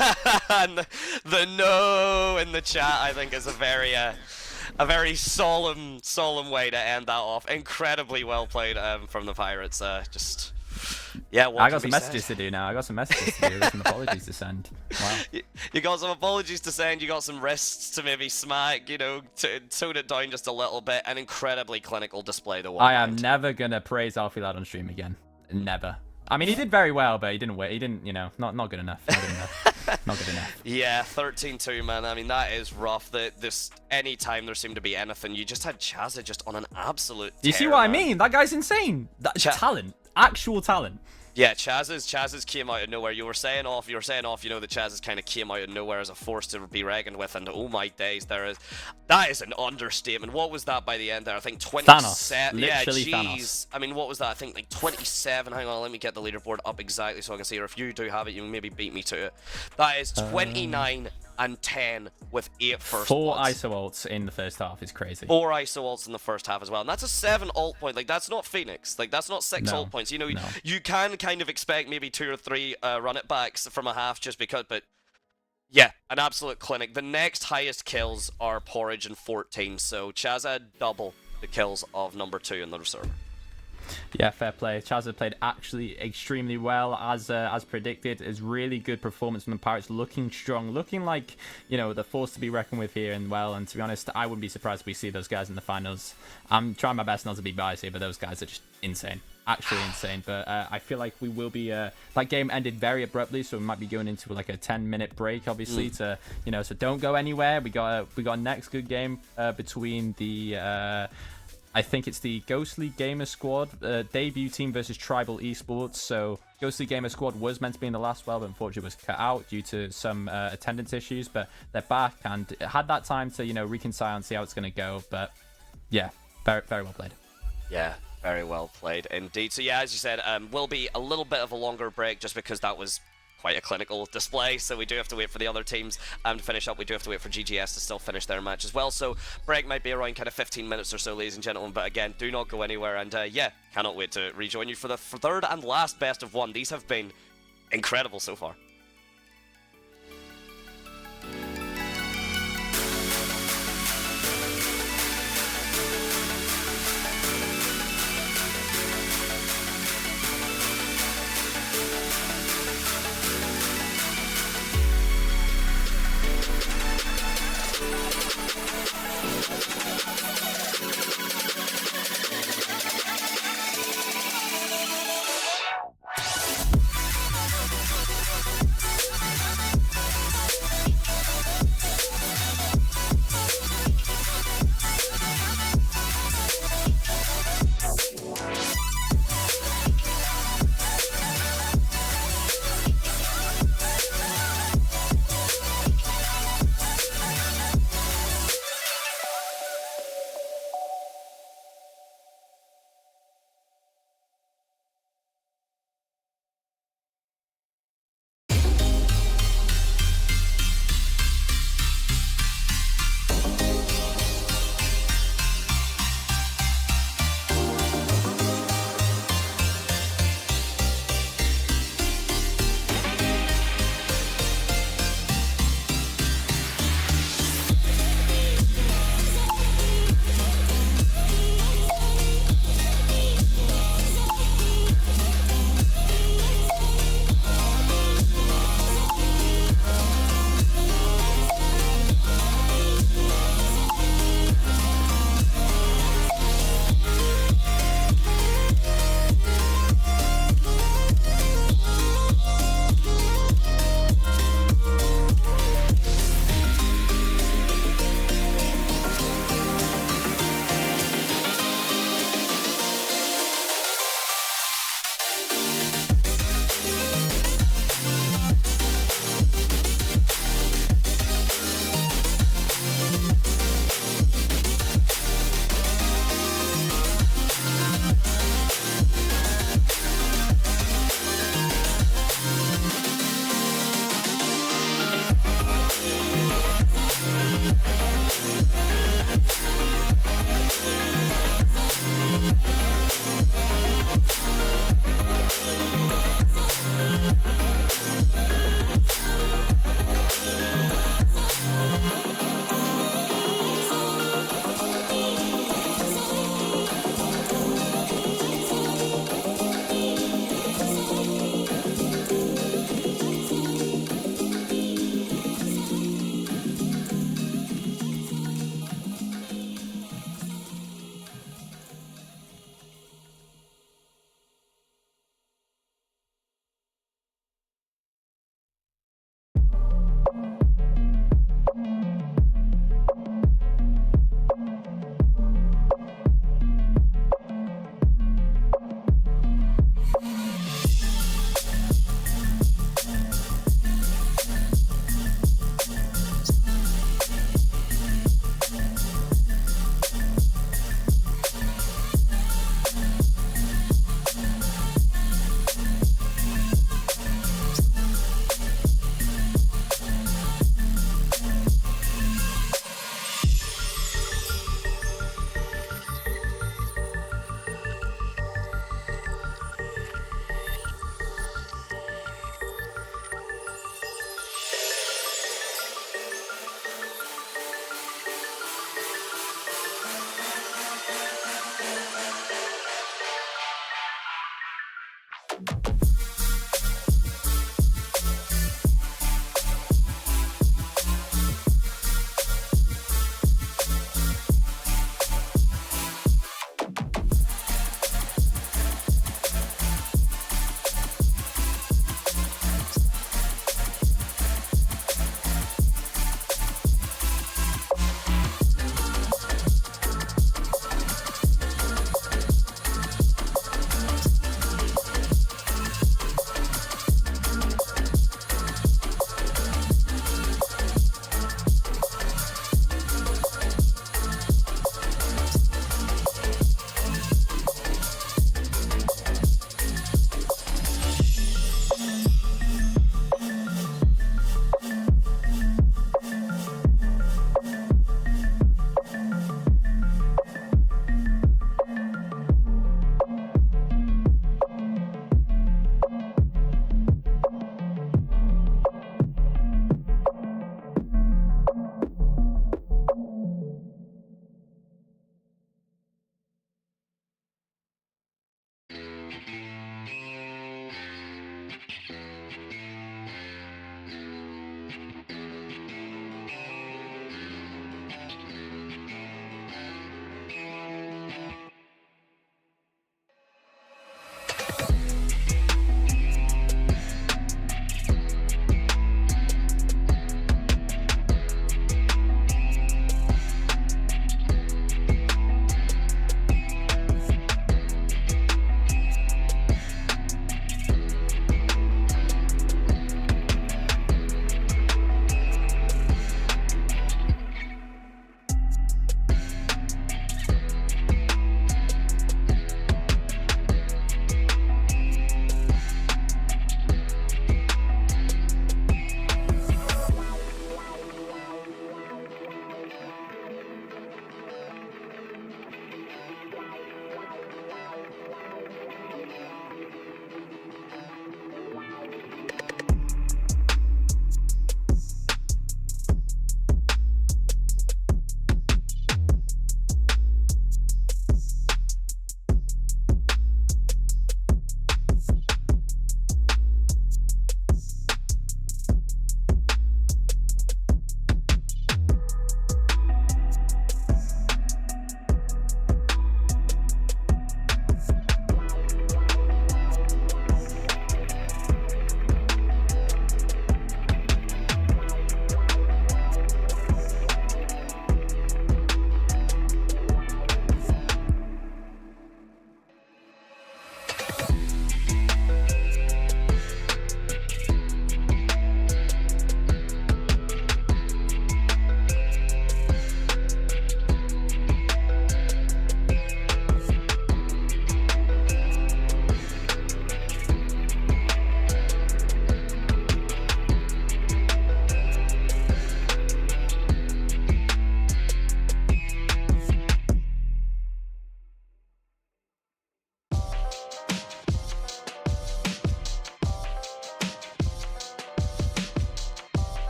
Speaker 2: And the no in the chat, I think, is a very solemn way to end that off. Incredibly well played from the Pirates. Just, yeah.
Speaker 1: I got some messages to do now. I got some messages to do. Some apologies to send. Wow.
Speaker 2: You got some apologies to send. You got some wrists to maybe smack. You know, to tone it down just a little bit. An incredibly clinical display.
Speaker 1: I am never gonna praise Alfilad on stream again. Never. I mean, he did very well, but he didn't. You know, not good enough. Not good enough. Not good enough.
Speaker 2: Yeah, 13-2, man. I mean, that is rough. Any time there seemed to be anything, you just had Chazza just on an absolute
Speaker 1: You see
Speaker 2: tear,
Speaker 1: what I
Speaker 2: man.
Speaker 1: mean? That guy's insane. Talent. Actual talent.
Speaker 2: Yeah, Chaz's came out of nowhere. You were saying off, that Chaz's kind of came out of nowhere as a force to be reckoned with, and oh my days, that is an understatement. What was that by the end there? I think 27.
Speaker 1: Thanos.
Speaker 2: Yeah,
Speaker 1: Literally
Speaker 2: jeez.
Speaker 1: Thanos.
Speaker 2: I mean, what was that? I think like 27. Hang on, let me get the leaderboard up exactly so I can see, or if you do have it, you can maybe beat me to it. That is 29 and 10 with 8 first
Speaker 1: 4
Speaker 2: bloods.
Speaker 1: ISO ults in the first half is crazy.
Speaker 2: 4 ISO ults in the first half as well, and that's a 7 ult point. Like, that's not Phoenix. Like, that's not 6 ult points. You know, you can kind of expect maybe 2 or 3 run it backs from a half just because, but yeah, an absolute clinic. The next highest kills are Porridge and 14, so Chaz had double the kills of number 2 in the server.
Speaker 1: Yeah, fair play. Chazza played actually extremely well, as predicted. It's really good performance from the Pirates, looking strong, looking like, you know, the force to be reckoned with here. And well, and to be honest, I wouldn't be surprised if we see those guys in the finals. I'm trying my best not to be biased here, but those guys are just insane. Actually insane. But I feel like we will be that game ended very abruptly, so we might be going into like a 10-minute break, obviously, to, you know, so don't go anywhere. We got a next good game between the I think it's the Ghostly Gamer Squad debut team versus Tribal Esports. So Ghostly Gamer Squad was meant to be in the last well, but unfortunately was cut out due to some attendance issues. But they're back and had that time to, you know, reconcile and see how it's going to go. But yeah, very, very well played.
Speaker 2: Yeah, very well played indeed. So yeah, as you said, will be a little bit of a longer break just because that was quite a clinical display, so we do have to wait for the other teams to finish up. We do have to wait for GGS to still finish their match as well, so break might be around kind of 15 minutes or so, ladies and gentlemen, but again, do not go anywhere, and yeah, cannot wait to rejoin you for the third and last best of one. These have been incredible so far.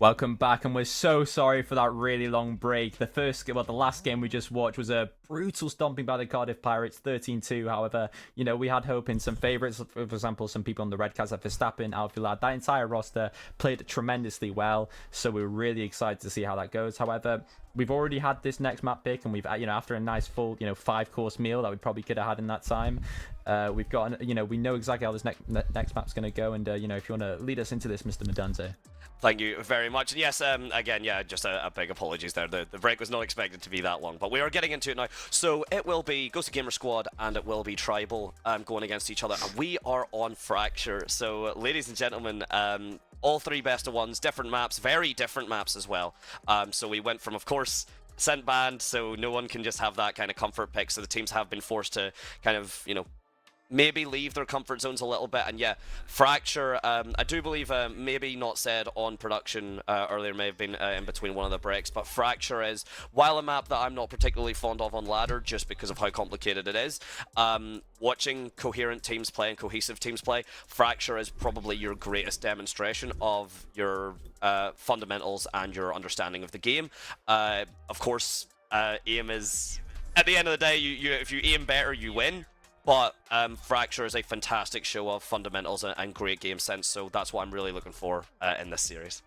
Speaker 1: Welcome back, and we're so sorry for that really long break. The last game we just watched was a brutal stomping by the Cardiff Pirates, 13-2. However, we had hope in some favourites. For example, some people on the Red Cats like Verstappen, Alfilad. That entire roster played tremendously well, so we're really excited to see how that goes. However, we've already had this next map pick, and we've, after a nice full, 5-course meal that we probably could have had in that time, we've got, we know exactly how this next map's going to go, and, if you want to lead us into this, Mr. Madante.
Speaker 2: Thank you very much. Yes, again, yeah, just a big apologies there. The break was not expected to be that long, but we are getting into it now. So it will be Ghosted Gamer Squad and it will be Tribal going against each other, and we are on Fracture. So, ladies and gentlemen, all three best of ones, different maps, very different maps as well. So we went from, of course, Scent Band, so no one can just have that kind of comfort pick. So the teams have been forced to kind of, maybe leave their comfort zones a little bit. And yeah, Fracture, I do believe maybe not said on production earlier, may have been in between one of the breaks, but Fracture is, while a map that I'm not particularly fond of on ladder just because of how complicated it is, watching coherent teams play and cohesive teams play, Fracture is probably your greatest demonstration of your fundamentals and your understanding of the game. Of course, aim is, at the end of the day, if you aim better, you win. But Fracture is a fantastic show of fundamentals and great game sense, so that's what I'm really looking for in this series.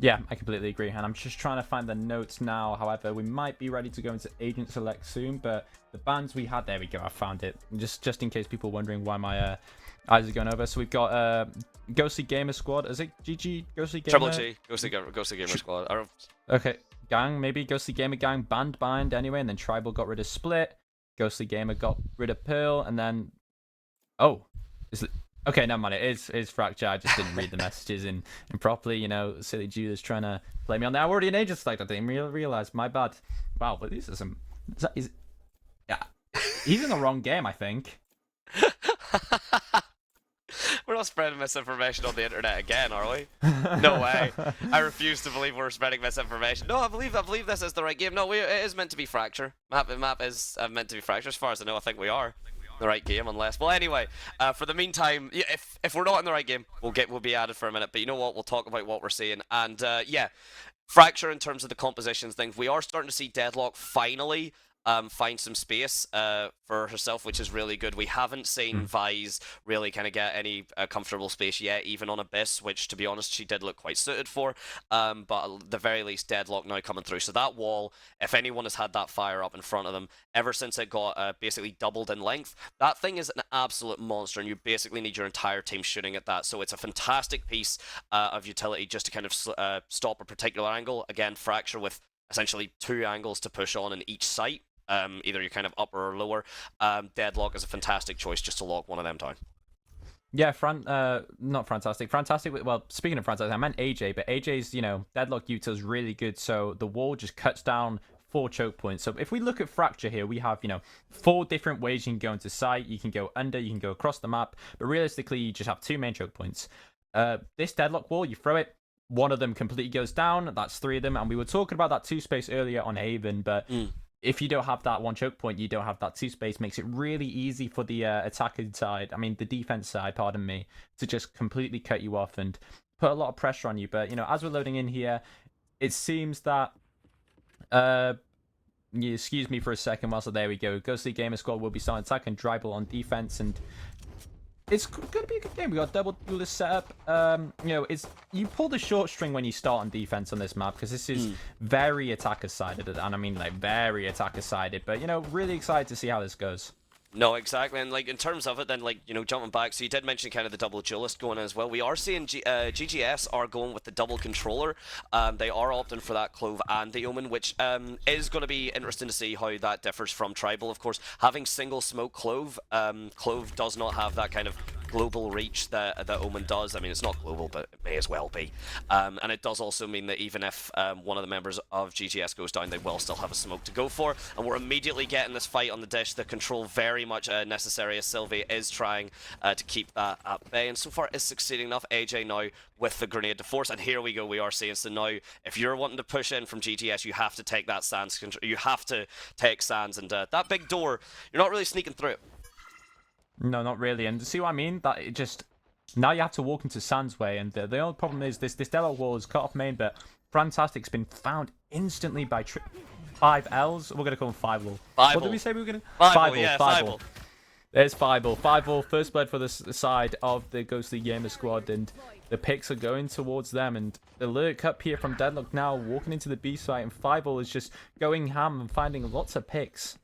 Speaker 1: Yeah, I completely agree, and I'm just trying to find the notes now. However, we might be ready to go into Agent Select soon, but the bands we had, there we go, I found it. Just in case people are wondering why my eyes are going over. So we've got Ghostly Gamer Squad. Is it GG Ghostly Gamer?
Speaker 2: Triple G, Ghostly Gamer Squad.
Speaker 1: Okay, Gang, maybe Ghostly Gamer Gang banned Bind anyway, and then Tribal got rid of Split. Ghostly Gamer got rid of Pearl, and then okay, never mind. It is Fracture. I just didn't read the messages in properly. Silly Judas trying to play me on there. I'm already an Agent Select. I didn't realize. My bad. Wow, but these are some. Yeah, he's in the wrong game, I think.
Speaker 2: We're not spreading misinformation on the internet again, are we? No way. I refuse to believe we're spreading misinformation. No, I believe this is the right game. No, it is meant to be Fracture. Map is meant to be Fracture. As far as I know, I think we are the right game, unless. Well, anyway, for the meantime, if we're not in the right game, we'll be added for a minute. But you know what? We'll talk about what we're seeing. And yeah, Fracture in terms of the compositions things, we are starting to see Deadlock finally. find some space for herself, which is really good. We haven't seen Vise really kind of get any comfortable space yet, even on Abyss, which, to be honest, she did look quite suited for. But at the very least, Deadlock now coming through. So that wall, if anyone has had that fire up in front of them, ever since it got basically doubled in length, that thing is an absolute monster, and you basically need your entire team shooting at that. So it's a fantastic piece of utility just to kind of stop a particular angle. Again, Fracture with essentially 2 angles to push on in each site. Either you're kind of upper or lower. Deadlock is a fantastic choice just to lock one of them down.
Speaker 1: Yeah, not Fantastic. Fantastic, well, speaking of Fantastic, I meant AJ, but AJ's, Deadlock util is really good, so the wall just cuts down 4 choke points. So if we look at Fracture here, we have, 4 different ways you can go into sight. You can go under, you can go across the map, but realistically, you just have 2 main choke points. This Deadlock wall, you throw it, one of them completely goes down, that's 3 of them, and we were talking about that 2 space earlier on Haven, but if you don't have that 1 choke point, you don't have that 2 space, makes it really easy for the attacking side, the defense side, pardon me, to just completely cut you off and put a lot of pressure on you. But, as we're loading in here, it seems that, excuse me for a second, so there we go. Ghostly Gamer Squad will be starting attack and dribble on defense, and it's going to be a good game. We got double duelist setup. You pull the short string when you start on defense on this map, because this is very attacker-sided, and very attacker-sided. But, really excited to see how this goes.
Speaker 2: No, exactly, and in terms of it, then jumping back, so you did mention kind of the double duelist going in as well. We are seeing GGS are going with the double controller. They are opting for that Clove and the Omen, which is going to be interesting to see how that differs from Tribal. Of course, having single smoke Clove, Clove does not have that kind of global reach that Omen does. It's not global, but it may as well be. And it does also mean that even if one of the members of GGS goes down, they will still have a smoke to go for. And we're immediately getting this fight on the dish. The control very much necessary, as Sylvie is trying to keep that at bay, and so far is succeeding enough. AJ now with the grenade to force, and here we go, we are seeing. So now if you're wanting to push in from GTS, you have to take that Sands control, you have to take Sands, and that big door, you're not really sneaking through it.
Speaker 1: No, not really. And see what I mean? That it just, now you have to walk into Sands way, and the only problem is this Deadlock wall is cut off main, but Fantastic's been found instantly by 5 Ls. We're going to call them 5 Lul. What did we say we were going to?
Speaker 2: 5 yeah, 5
Speaker 1: There's 5 first blood for the side of the Ghostly Gamer Squad, and the picks are going towards them, and the lurk up here from Deadlock now walking into the B site, and 5 is just going ham and finding lots of picks.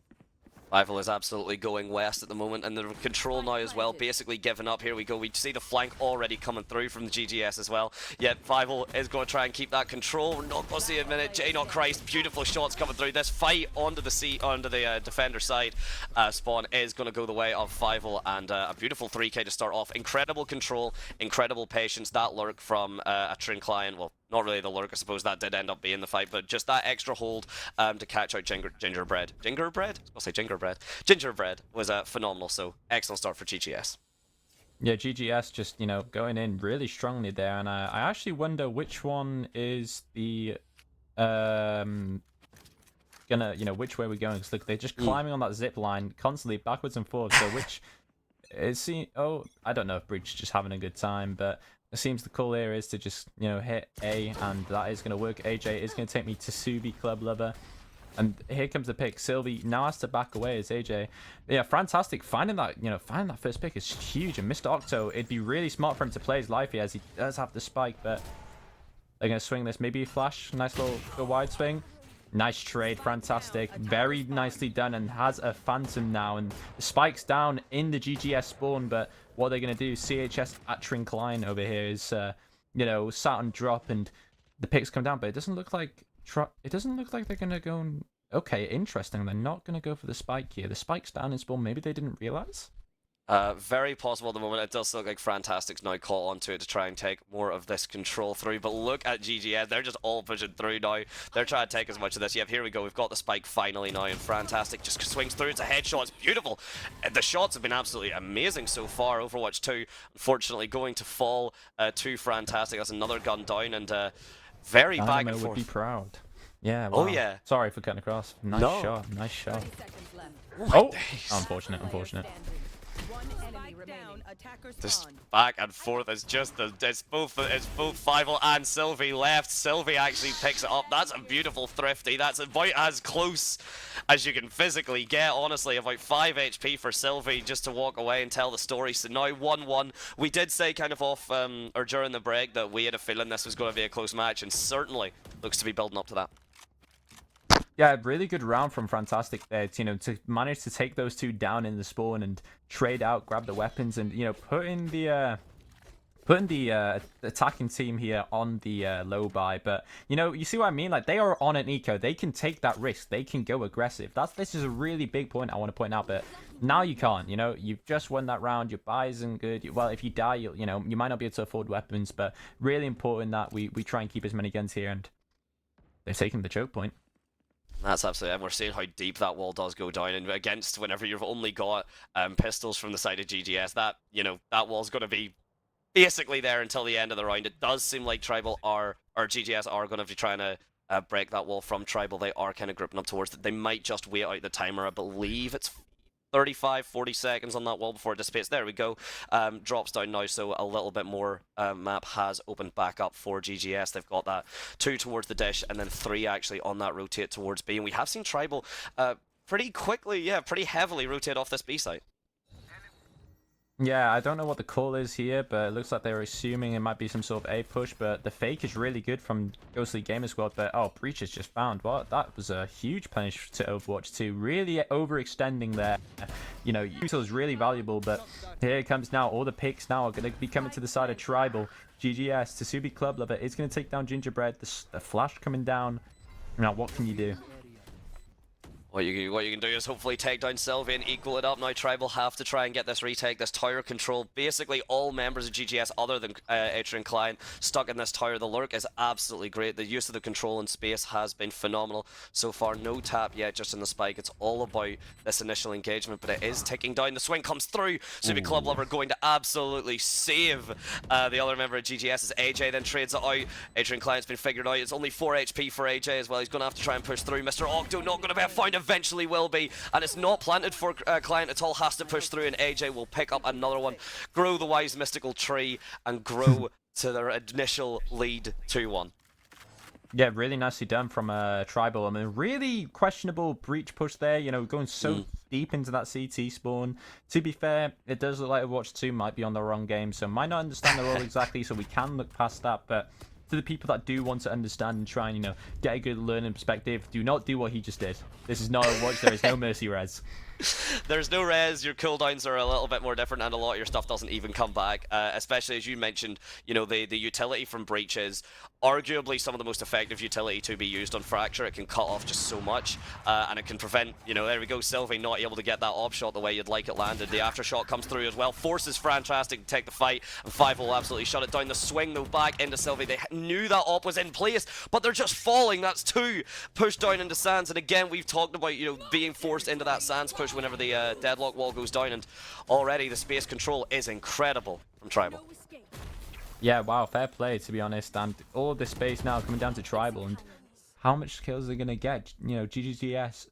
Speaker 2: Rival is absolutely going west at the moment, and the control now as well, basically giving up. Here we go. We see the flank already coming through from the GGS as well. Yet Rival is going to try and keep that control. We're not going to see a minute. J-Not Christ, beautiful shots coming through. This fight onto the defender side. Spawn is going to go the way of Rival, and a beautiful 3k to start off. Incredible control, incredible patience. That lurk from a Trinclion, well, not really the lurk, I suppose that did end up being the fight, but just that extra hold to catch out Gingerbread. I'll say Gingerbread. Gingerbread was phenomenal, so excellent start for GGS.
Speaker 1: Yeah, GGS just, going in really strongly there, and I actually wonder which one is the, which way we're going, because look, they're just climbing on that zip line constantly, backwards and forwards, so which, I don't know if Bridge is just having a good time, but it seems the call here is to just, hit A, and that is going to work. AJ is going to take me to Subi Club Lover. And here comes the pick. Sylvie now has to back away as AJ. Yeah, Fantastic. Finding that first pick is huge. And Mr. Octo, it'd be really smart for him to play his life here, as he does have the spike, but they're going to swing this. Maybe flash. Nice little wide swing. Nice trade, Fantastic. Very nicely done, and has a Phantom now. And the spike's down in the GGS spawn, but what they're going to do, CHS at Trincline over here is, sat on drop, and the picks come down, but it doesn't look like they're going to go. Okay, interesting. They're not going to go for the spike here. The spike's down in spawn. Maybe they didn't realize.
Speaker 2: Very possible at the moment. It does look like Fantastic's now caught onto it to try and take more of this control through. But look at GGS. They're just all pushing through now. They're trying to take as much of this. Yep, here we go. We've got the spike finally now, and Fantastic just swings through. It's a headshot. It's beautiful. The shots have been absolutely amazing so far. Overwatch 2, unfortunately, going to fall to Fantastic. That's another gun down, and very back and forth.
Speaker 1: Would be proud. Yeah. Wow.
Speaker 2: Oh, yeah.
Speaker 1: Sorry for cutting across. Nice shot.
Speaker 2: Oh,
Speaker 1: Unfortunate.
Speaker 3: One enemy remaining.
Speaker 2: Just back and forth. It's just it's both Fievel and Sylvie left. Sylvie actually picks it up. That's a beautiful thrifty. That's about as close as you can physically get. Honestly, about 5 HP for Sylvie just to walk away and tell the story. So now 1-1. We did say kind of off or during the break that we had a feeling this was going to be a close match, and certainly looks to be building up to that.
Speaker 1: Yeah, really good round from Fantastic there. To manage to take those two down in the spawn and trade out, grab the weapons, and putting the attacking team here on the low buy. But you see what I mean? Like, they are on an eco. They can take that risk. They can go aggressive. This is a really big point I want to point out. But now you can't. You've just won that round. Your buy isn't good. Well, if you die, you might not be able to afford weapons. But really important that we try and keep as many guns here. And they're taking the choke point.
Speaker 2: That's absolutely, and we're seeing how deep that wall does go down, and against whenever you've only got pistols from the side of GGS, that wall's going to be basically there until the end of the round. It does seem like Tribal or GGS are going to be trying to break that wall from Tribal. They are kind of gripping up towards it. They might just wait out the timer. I believe it's 35-40 seconds on that wall before it dissipates. There we go. Drops down now, so a little bit more map has opened back up for GGS. They've got that 2 towards the dish and then 3 actually on that rotate towards B. And we have seen Tribal pretty quickly, pretty heavily rotate off this B site.
Speaker 1: Yeah, I don't know what the call is here, but it looks like they're assuming it might be some sort of A push, but the fake is really good from Ghostly Gamer Squad. But Breach is just found. What? That was a huge punish to Overwatch 2. Really overextending there. Util is really valuable, but here it comes now. All the picks now are going to be coming to the side of Tribal. GGS, Tsubi Club Lover is going to take down Gingerbread. The flash coming down. Now, what can you do?
Speaker 2: What you can do is hopefully take down Sylvie and equal it up. Now Tribal have to try and get this retake, this tower control. Basically all members of GGS other than Atrian Klein stuck in this tower. The lurk is absolutely great. The use of the control in space has been phenomenal so far. No tap yet, just in the spike. It's all about this initial engagement, but it is ticking down. The swing comes through. Subi Club Lover going to absolutely save the other member of GGS as AJ then trades it out. Atrian Klein's been figured out. It's only 4 HP for AJ as well. He's going to have to try and push through. Mr. Octo not going to be found. Eventually will be, and it's not planted for Client at all. Has to push through, and AJ will pick up another one, grow the wise mystical tree, and grow to their initial lead 2-1.
Speaker 1: Yeah, really nicely done from Tribal. I mean, really questionable breach push there, going so deep into that CT spawn. To be fair, it does look like Overwatch 2 might be on the wrong game, so might not understand the role exactly, so we can look past that, but to the people that do want to understand and try and, get a good learning perspective, do not do what he just did. This is not Overwatch, there is no mercy res.
Speaker 2: There's no res, your cooldowns are a little bit more different, and a lot of your stuff doesn't even come back, especially as you mentioned, the utility from Breach is arguably some of the most effective utility to be used on Fracture. It can cut off just so much, and it can prevent, there we go, Sylvie not able to get that op shot the way you'd like it landed. The aftershock comes through as well, forces Fantastic to take the fight, and 5 will absolutely shut it down. The swing though back into Sylvie, they knew that op was in place, but they're just falling. That's 2 pushed down into Sands, and again we've talked about being forced into that Sands push whenever the deadlock wall goes down, and already the space control is incredible from Tribal.
Speaker 1: Yeah, wow, fair play, to be honest, and all of this space now coming down to Tribal, and how much kills they're going to get. GGS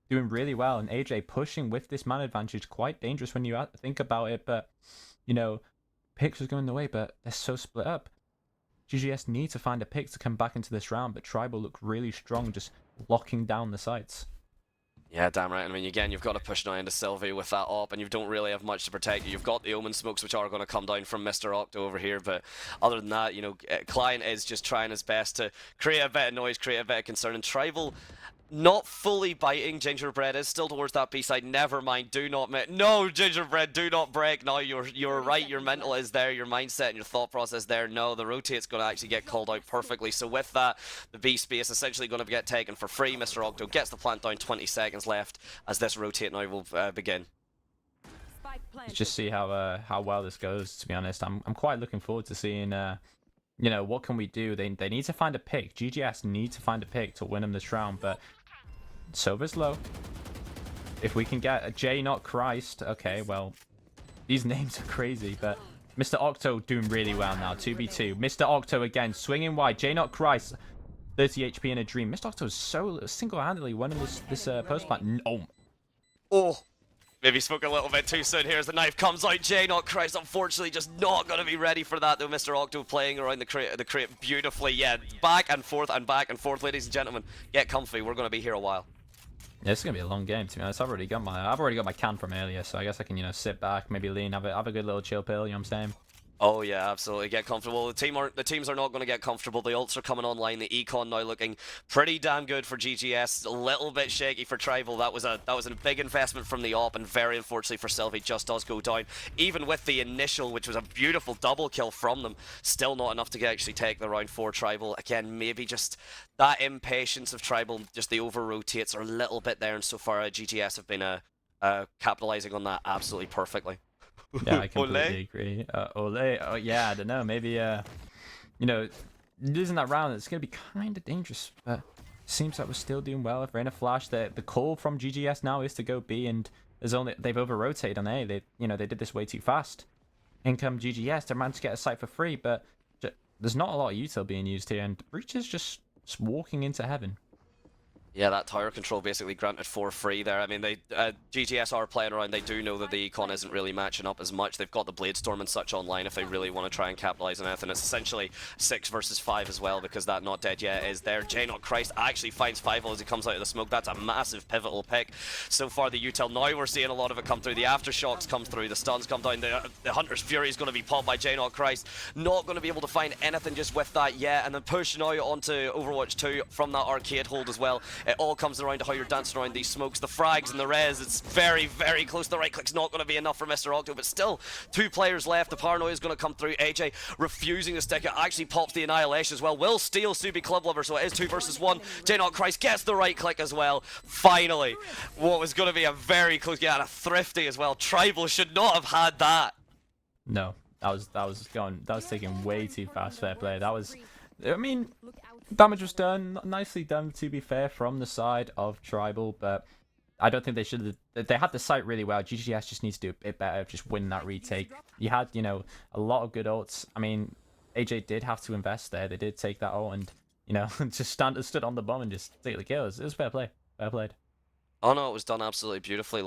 Speaker 1: doing really well, and AJ pushing with this man advantage, quite dangerous when you think about it, but, picks was going the way, but they're so split up. GGS need to find a pick to come back into this round, but Tribal look really strong, just locking down the sites.
Speaker 2: Yeah, damn right. I mean, again, you've got to push now into Sylvie with that op, and you don't really have much to protect you. You've got the Omen smokes, which are going to come down from Mr. Octo over here, but other than that, Klein is just trying his best to create a bit of noise, create a bit of concern, and Tribal not fully biting. Gingerbread is still towards that B side. Never mind. Do not no, Gingerbread, do not break. No, you're right. Your mental is there. Your mindset and your thought process there. No, the rotate's going to actually get called out perfectly. So with that, the B space essentially going to get taken for free. Mr. Octo gets the plant down. 20 seconds left as this rotate now will begin.
Speaker 1: Let's just see how well this goes. To be honest, I'm quite looking forward to seeing. What can we do? They need to find a pick. GGS need to find a pick to win them this round, but Silver's low. If we can get a J not Christ, okay, well, these names are crazy, but Mr. Octo doing really well now, 2v2. Mr. Octo again, swinging wide, J not Christ, 30 HP in a dream. Mr. Octo is so single-handedly winning this post plant. Oh.
Speaker 2: Maybe spoke a little bit too soon here as the knife comes out. J-Not Christ, unfortunately, just not going to be ready for that, though. Mr. Octo playing around the crate beautifully. Yeah, back and forth, ladies and gentlemen. Get comfy. We're going to be here a while.
Speaker 1: Yeah, it's gonna be a long game, to be honest. I've already got my can from earlier, so I guess I can, you know, sit back, maybe lean, have a good little chill pill. You know what I'm saying?
Speaker 2: Oh yeah, absolutely. Get comfortable. The teams are not going to get comfortable. The ults are coming online. The econ now looking pretty damn good for GGS. A little bit shaky for Tribal. That was a big investment from the op, and very unfortunately for Sylvie, just does go down. Even with the initial, which was a beautiful double kill from them, still not enough to actually take the round for Tribal. Again, maybe just that impatience of Tribal, just the over rotates are a little bit there, and so far GGS have been capitalizing on that absolutely perfectly.
Speaker 1: Yeah, I completely agree. Ole, oh yeah, I don't know. Maybe you know, losing that round, it's gonna be kind of dangerous. But seems like we're still doing well. If Rainer Flash, the call from GGS now is to go B, and they've over rotated on A. They did this way too fast. In come GGS, they managed to get a site for free, but there's not a lot of util being used here, and Breach is just walking into heaven.
Speaker 2: Yeah, that tower control basically granted for free there. I mean, they GTS are playing around. They do know that the econ isn't really matching up as much. They've got the Bladestorm and such online if they really want to try and capitalize on anything. It's essentially 6 versus 5 as well, because that Not Dead Yet is there. J-Not Christ actually finds 5 as he comes out of the smoke. That's a massive pivotal pick. So far, the util, now we're seeing a lot of it come through. The aftershocks come through. The stuns come down. The Hunter's Fury is going to be popped by J-Not Christ. Not going to be able to find anything just with that yet. And then push now onto Overwatch 2 from that arcade hold as well. It all comes around to how you're dancing around these smokes, the frags and the res. It's very, very close. The right click's not going to be enough for Mr. Octo, but still 2 players left. The paranoia is going to come through. AJ refusing to stick it, actually pops the annihilation as well. Will steal Subi Club Lover, so it is 2 versus 1. J-Not Christ gets the right click as well. Finally, what was going to be a very close, yeah, and a thrifty as well. Tribal should not have had that.
Speaker 1: No, that was taking way too fast. Fair play. That was, I mean, damage was done, nicely done, to be fair, from the side of Tribal, but I don't think they should have. They had the site really well. GGS just needs to do a bit better of just winning that retake. You had, you know, a lot of good ults. I mean, AJ did have to invest there. They did take that ult and, you know, just stood on the bomb and just take the kills. It was fair play. Fair played.
Speaker 2: Oh no, it was done absolutely beautifully.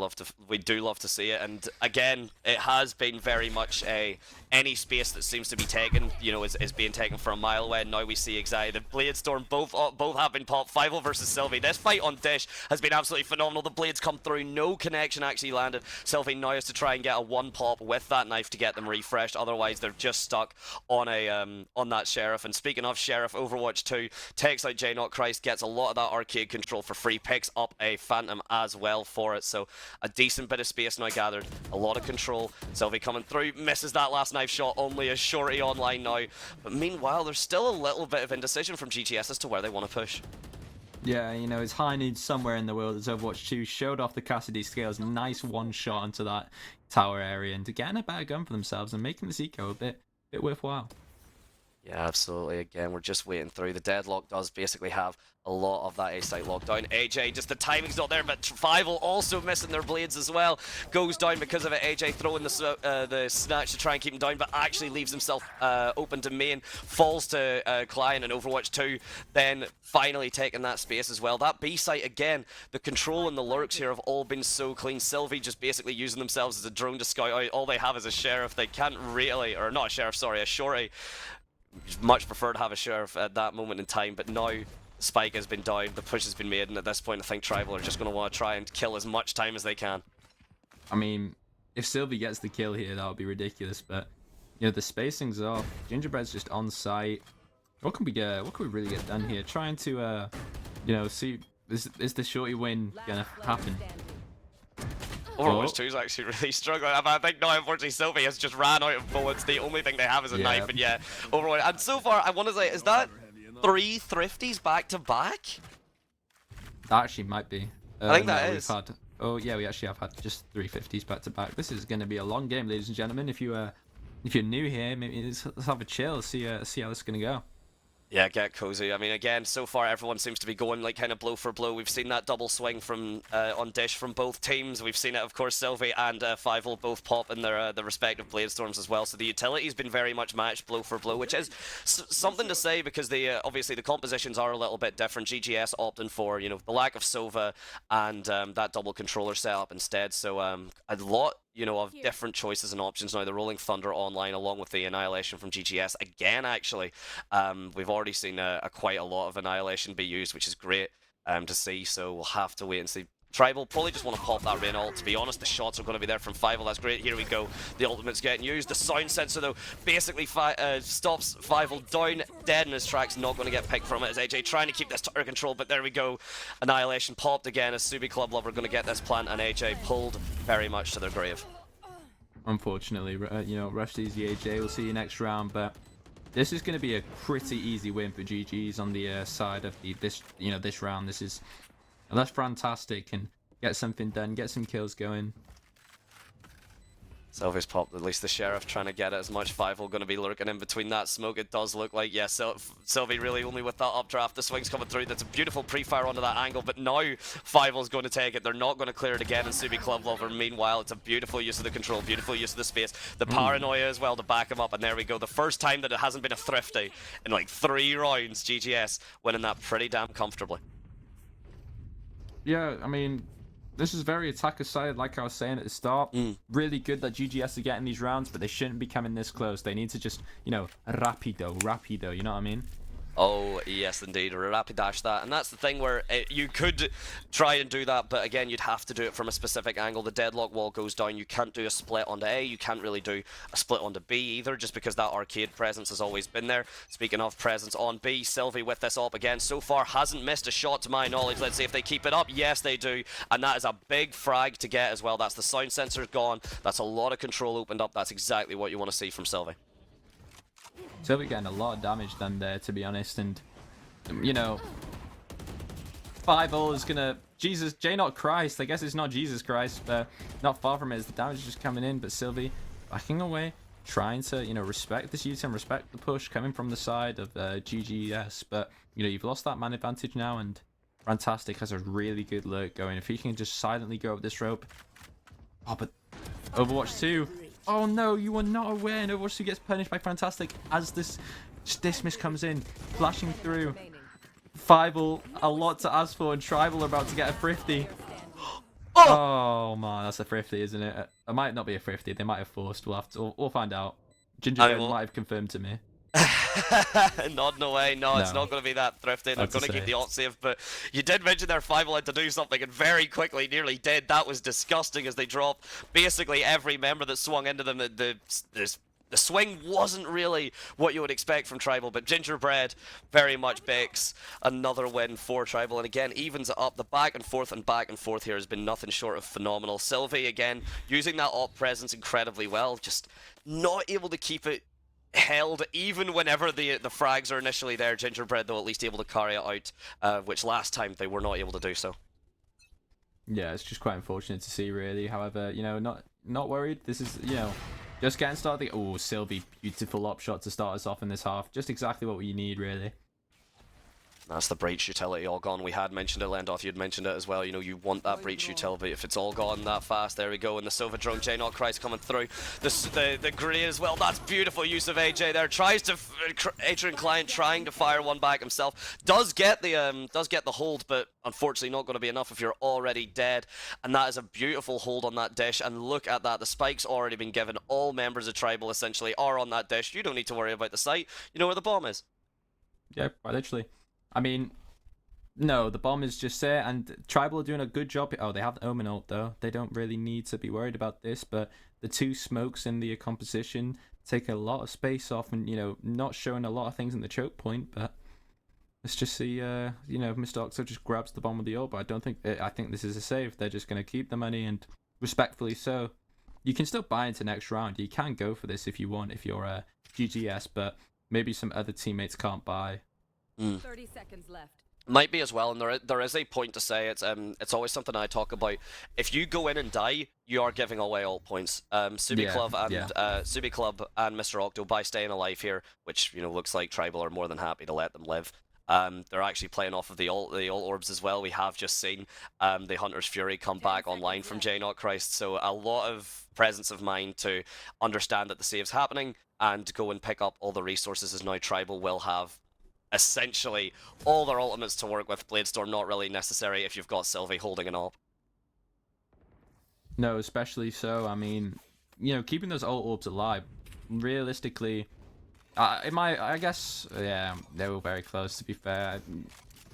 Speaker 2: We do love to see it, and again, it has been very much any space that seems to be taken, you know, is being taken from a mile away. And now we see exactly the Bladestorm both have been popped. 5 versus Sylvie. This fight on Dish has been absolutely phenomenal. The blades come through, no connection actually landed. Sylvie now has to try and get a 1 pop with that knife to get them refreshed. Otherwise, they're just stuck on that Sheriff. And speaking of Sheriff, Overwatch 2 takes out J-Not Christ, gets a lot of that arcade control for free, picks up a Phantom as well for it, so a decent bit of space now gathered, a lot of control. Sylvie coming through, misses that last knife shot, only a shorty online now, but meanwhile there's still a little bit of indecision from GTS as to where they want to push.
Speaker 1: Yeah, you know, it's high needs somewhere in the world as Overwatch 2 showed off the Cassidy scales, nice 1 shot into that tower area, and to getting a better gun for themselves and making this eco a bit worthwhile.
Speaker 2: Yeah, absolutely. Again, we're just waiting through. The deadlock does basically have a lot of that A-site lockdown. AJ, just the timing's not there, but Fivel also missing their blades as well. Goes down because of it. AJ throwing the snatch to try and keep him down, but actually leaves himself open to main. Falls to Klein and Overwatch 2, then finally taking that space as well. That B-site, again, the control and the lurks here have all been so clean. Sylvie just basically using themselves as a drone to scout out. All they have is a Sheriff. They can't really, or not a Sheriff, sorry, a Shorty. Much prefer to have a Sheriff at that moment in time, but now Spike has been down, the push has been made, and at this point I think Tribal are just going to want to try and kill as much time as they can.
Speaker 1: I mean, if Sylvie gets the kill here, that would be ridiculous, but, you know, the spacing's off. Gingerbread's just on site. What can we really get done here? Trying to, you know, see, is the shorty win going to happen?
Speaker 2: Overwatch 2 is actually really struggling. I think now, unfortunately, Sylvie has just ran out of bullets. The only thing they have is a knife, and yeah, Overwatch. And so far, I want to say, is that 3 thrifties back to back?
Speaker 1: That actually might be.
Speaker 2: I think that is.
Speaker 1: Oh yeah, we actually have had just 3 50s back to back. This is going to be a long game, ladies and gentlemen. If you're new here, maybe let's have a chill. See how this is going to go.
Speaker 2: Yeah, get cozy. I mean, again, so far everyone seems to be going like kind of blow for blow. We've seen that double swing from on Dish from both teams. We've seen it, of course, Sylvie and Fievel both pop in their respective blade storms as well. So the utility's been very much matched blow for blow, which is something to say because the obviously the compositions are a little bit different. GGS opting for the lack of Sova and that double controller setup instead. So a lot of different choices and options now. The Rolling Thunder online along with the Annihilation from GGS again. Actually, we've already seen quite a lot of Annihilation be used, which is great to see. So we'll have to wait and see. Tribal probably just want to pop that rain ult. To be honest, the shots are going to be there from Fievel. That's great. Here we go. The ultimate's getting used. The sound sensor, though, basically stops Fievel down, dead in his tracks. Not going to get picked from it as AJ trying to keep this under control, but there we go. Annihilation popped again as Subi Club Lover going to get this plant, and AJ pulled very much to their grave.
Speaker 1: Unfortunately, Rush Easy AJ. We'll see you next round, but this is going to be a pretty easy win for GG's on the side of this round. This is. And that's fantastic, and get something done, get some kills going.
Speaker 2: Sylvie's popped, at least the Sheriff trying to get it as much. Fievel going to be lurking in between that smoke. It does look like, yeah, Sylvie really only with that updraft. The swing's coming through. That's a beautiful pre-fire onto that angle, but now Fievel's going to take it. They're not going to clear it again, and Subi Club Lover, meanwhile, it's a beautiful use of the control, beautiful use of the space. The paranoia as well to back him up, and there we go. The first time that it hasn't been a thrifty in like 3 rounds, GGS winning that pretty damn comfortably.
Speaker 1: Yeah, I mean, this is very attacker side, like I was saying at the start. Really good that GGS are getting these rounds, but they shouldn't be coming this close. They need to just, rapido, you know what I mean?
Speaker 2: Oh, yes, indeed. Rapidash that. And that's the thing where you could try and do that, but again, you'd have to do it from a specific angle. The deadlock wall goes down. You can't do a split onto A. You can't really do a split onto B either, just because that arcade presence has always been there. Speaking of presence on B, Sylvie with this op again so far hasn't missed a shot to my knowledge. Let's see if they keep it up. Yes, they do. And that is a big frag to get as well. That's the sound sensor gone. That's a lot of control opened up. That's exactly what you want to see from Sylvie.
Speaker 1: Sylvie getting a lot of damage done there, to be honest, and Fievel is gonna J not Christ. I guess it's not Jesus Christ, but not far from it as the damage is just coming in. But Sylvie backing away, trying to respect this UTM, respect the push coming from the side of GGS. But you've lost that man advantage now, and Fantastic has a really good lurk going. If he can just silently go up this rope. Oh, but Overwatch 2. Oh no, you are not aware, and Overwatch 2 gets punished by Fantastic as this dismiss comes in, flashing through. Fievel, a lot to ask for, and Tribal are about to get a thrifty. Oh man, that's a thrifty, isn't it? It might not be a thrifty. They might have forced. We'll find out. Gingerbread might have confirmed to me.
Speaker 2: Nodding away. No, it's not going to be that thrifty. They're going to keep the alt save, but you did mention their Fievel had to do something, and very quickly nearly did. That was disgusting as they dropped basically every member that swung into them. The swing wasn't really what you would expect from Tribal, but Gingerbread very much bakes another win for Tribal, and again evens it up. The back and forth here has been nothing short of phenomenal. Sylvie again using that op presence incredibly well, just not able to keep it held even whenever the frags are initially there. Gingerbread though at least able to carry it out, which last time they were not able to do so.
Speaker 1: Yeah, it's just quite unfortunate to see really. However, not worried. This is just getting started. Oh, Sylvie, beautiful op shot to start us off in this half. Just exactly what we need, really.
Speaker 2: That's the breach utility all gone. We had mentioned it, Lendoth, you'd mentioned it as well. You want that breach utility if it's all gone that fast. There we go, and the Silver Drone, J0 Christ coming through. The Grey as well. That's beautiful use of AJ there. Tries to Adrian Client trying to fire one back himself. Does get the hold, but unfortunately not going to be enough if you're already dead. And that is a beautiful hold on that dish. And look at that, the spike's already been given. All members of Tribal essentially are on that dish. You don't need to worry about the site. You know where the bomb is.
Speaker 1: Yeah, quite literally. I mean, no, the bomb is just there, and Tribal are doing a good job. Oh, they have the Omen ult, though. They don't really need to be worried about this, but the two smokes in the composition take a lot of space off and, not showing a lot of things in the choke point, but let's just see, Mr. Oxo just grabs the bomb with the ult, but I think this is a save. They're just going to keep the money, and respectfully so. You can still buy into next round. You can go for this if you want, if you're GGS, but maybe some other teammates can't buy.
Speaker 3: 30 seconds left.
Speaker 2: Might be as well, and there is a point to say it's always something I talk about. If you go in and die, you are giving away all points.
Speaker 1: Yeah, yeah.
Speaker 2: Subi Club and Mr. Octo by staying alive here, which looks like Tribal are more than happy to let them live. They're actually playing off of the ult orbs as well. We have just seen the Hunter's Fury come back online from J Not Christ, so a lot of presence of mind to understand that the save's happening and go and pick up all the resources as now Tribal will have essentially all their ultimates to work with. Bladestorm not really necessary if you've got Sylvie holding an AWP.
Speaker 1: No, especially so. I mean, keeping those ult orbs alive, realistically, I guess, yeah, they were very close, to be fair.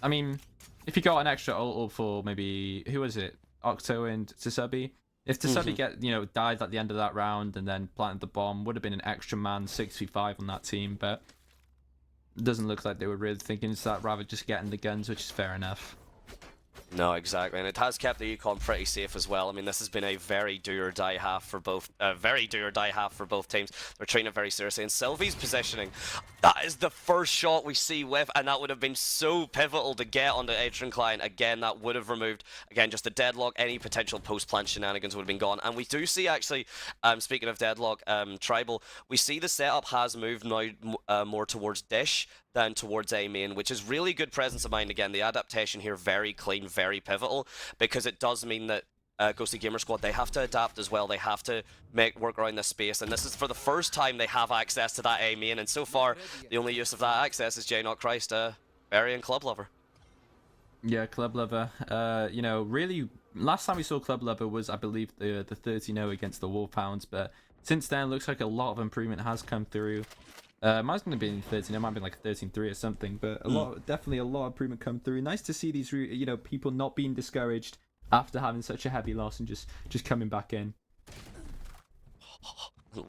Speaker 1: I mean, if you got an extra ult orb for maybe, who was it? Octo and Tsubi? If Tsubi died at the end of that round and then planted the bomb, would have been an extra man 6v5 on that team, but doesn't look like they were really thinking it's that, rather just getting the guns, which is fair enough.
Speaker 2: No, exactly, and it has kept the econ pretty safe as well. I mean, this has been a very do or die half for both. Teams. They're treating it very seriously, and Sylvie's positioning. That is the first shot we see with, and that would have been so pivotal to get onto Adrian Klein. Again, that would have removed just the deadlock. Any potential post-plant shenanigans would have been gone. And we do see actually, speaking of deadlock, Tribal, we see the setup has moved now more towards Dish than towards A main, which is really good presence of mind. Again, the adaptation here very clean, very pivotal, because it does mean that Ghostly Gamer Squad, they have to adapt as well. They have to work around this space, and this is for the first time they have access to that A main, and so far the only use of that access is J Not Christ, Barry and Club Lover.
Speaker 1: Yeah, Club Lover. Really, last time we saw Club Lover was, I believe, the 13-0 against the Wolfhounds, but since then, it looks like a lot of improvement has come through. Mine's going to be 13. It might be like 13-3 or something, but definitely a lot of improvement come through. Nice to see these, people not being discouraged after having such a heavy loss and just coming back in.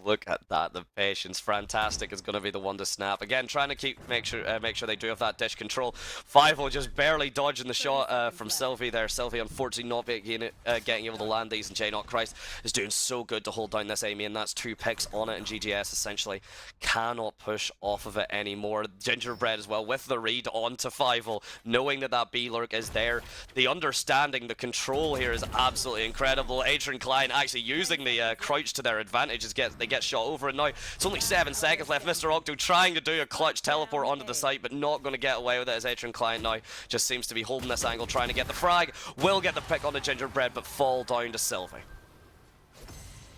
Speaker 2: Look at that, the patience, fantastic, is going to be the one to snap. Again, trying to make sure they do have that dish control. 5-0 just barely dodging the shot from Sylvie there. Sylvie unfortunately not getting able to land these, and J Not Christ is doing so good to hold down this Amy, and that's 2 picks on it, and GGS essentially cannot push off of it anymore. Gingerbread as well with the read onto 5-0, knowing that B lurk is there. The understanding, the control here is absolutely incredible. Adrian Klein actually using the crouch to their advantage as they get shot over, and now it's only 7 seconds left. Mr. Octo trying to do a clutch teleport onto the site, but not going to get away with it as Adrian Klein now just seems to be holding this angle, trying to get the frag. Will get the pick on the Gingerbread, but fall down to Sylvie.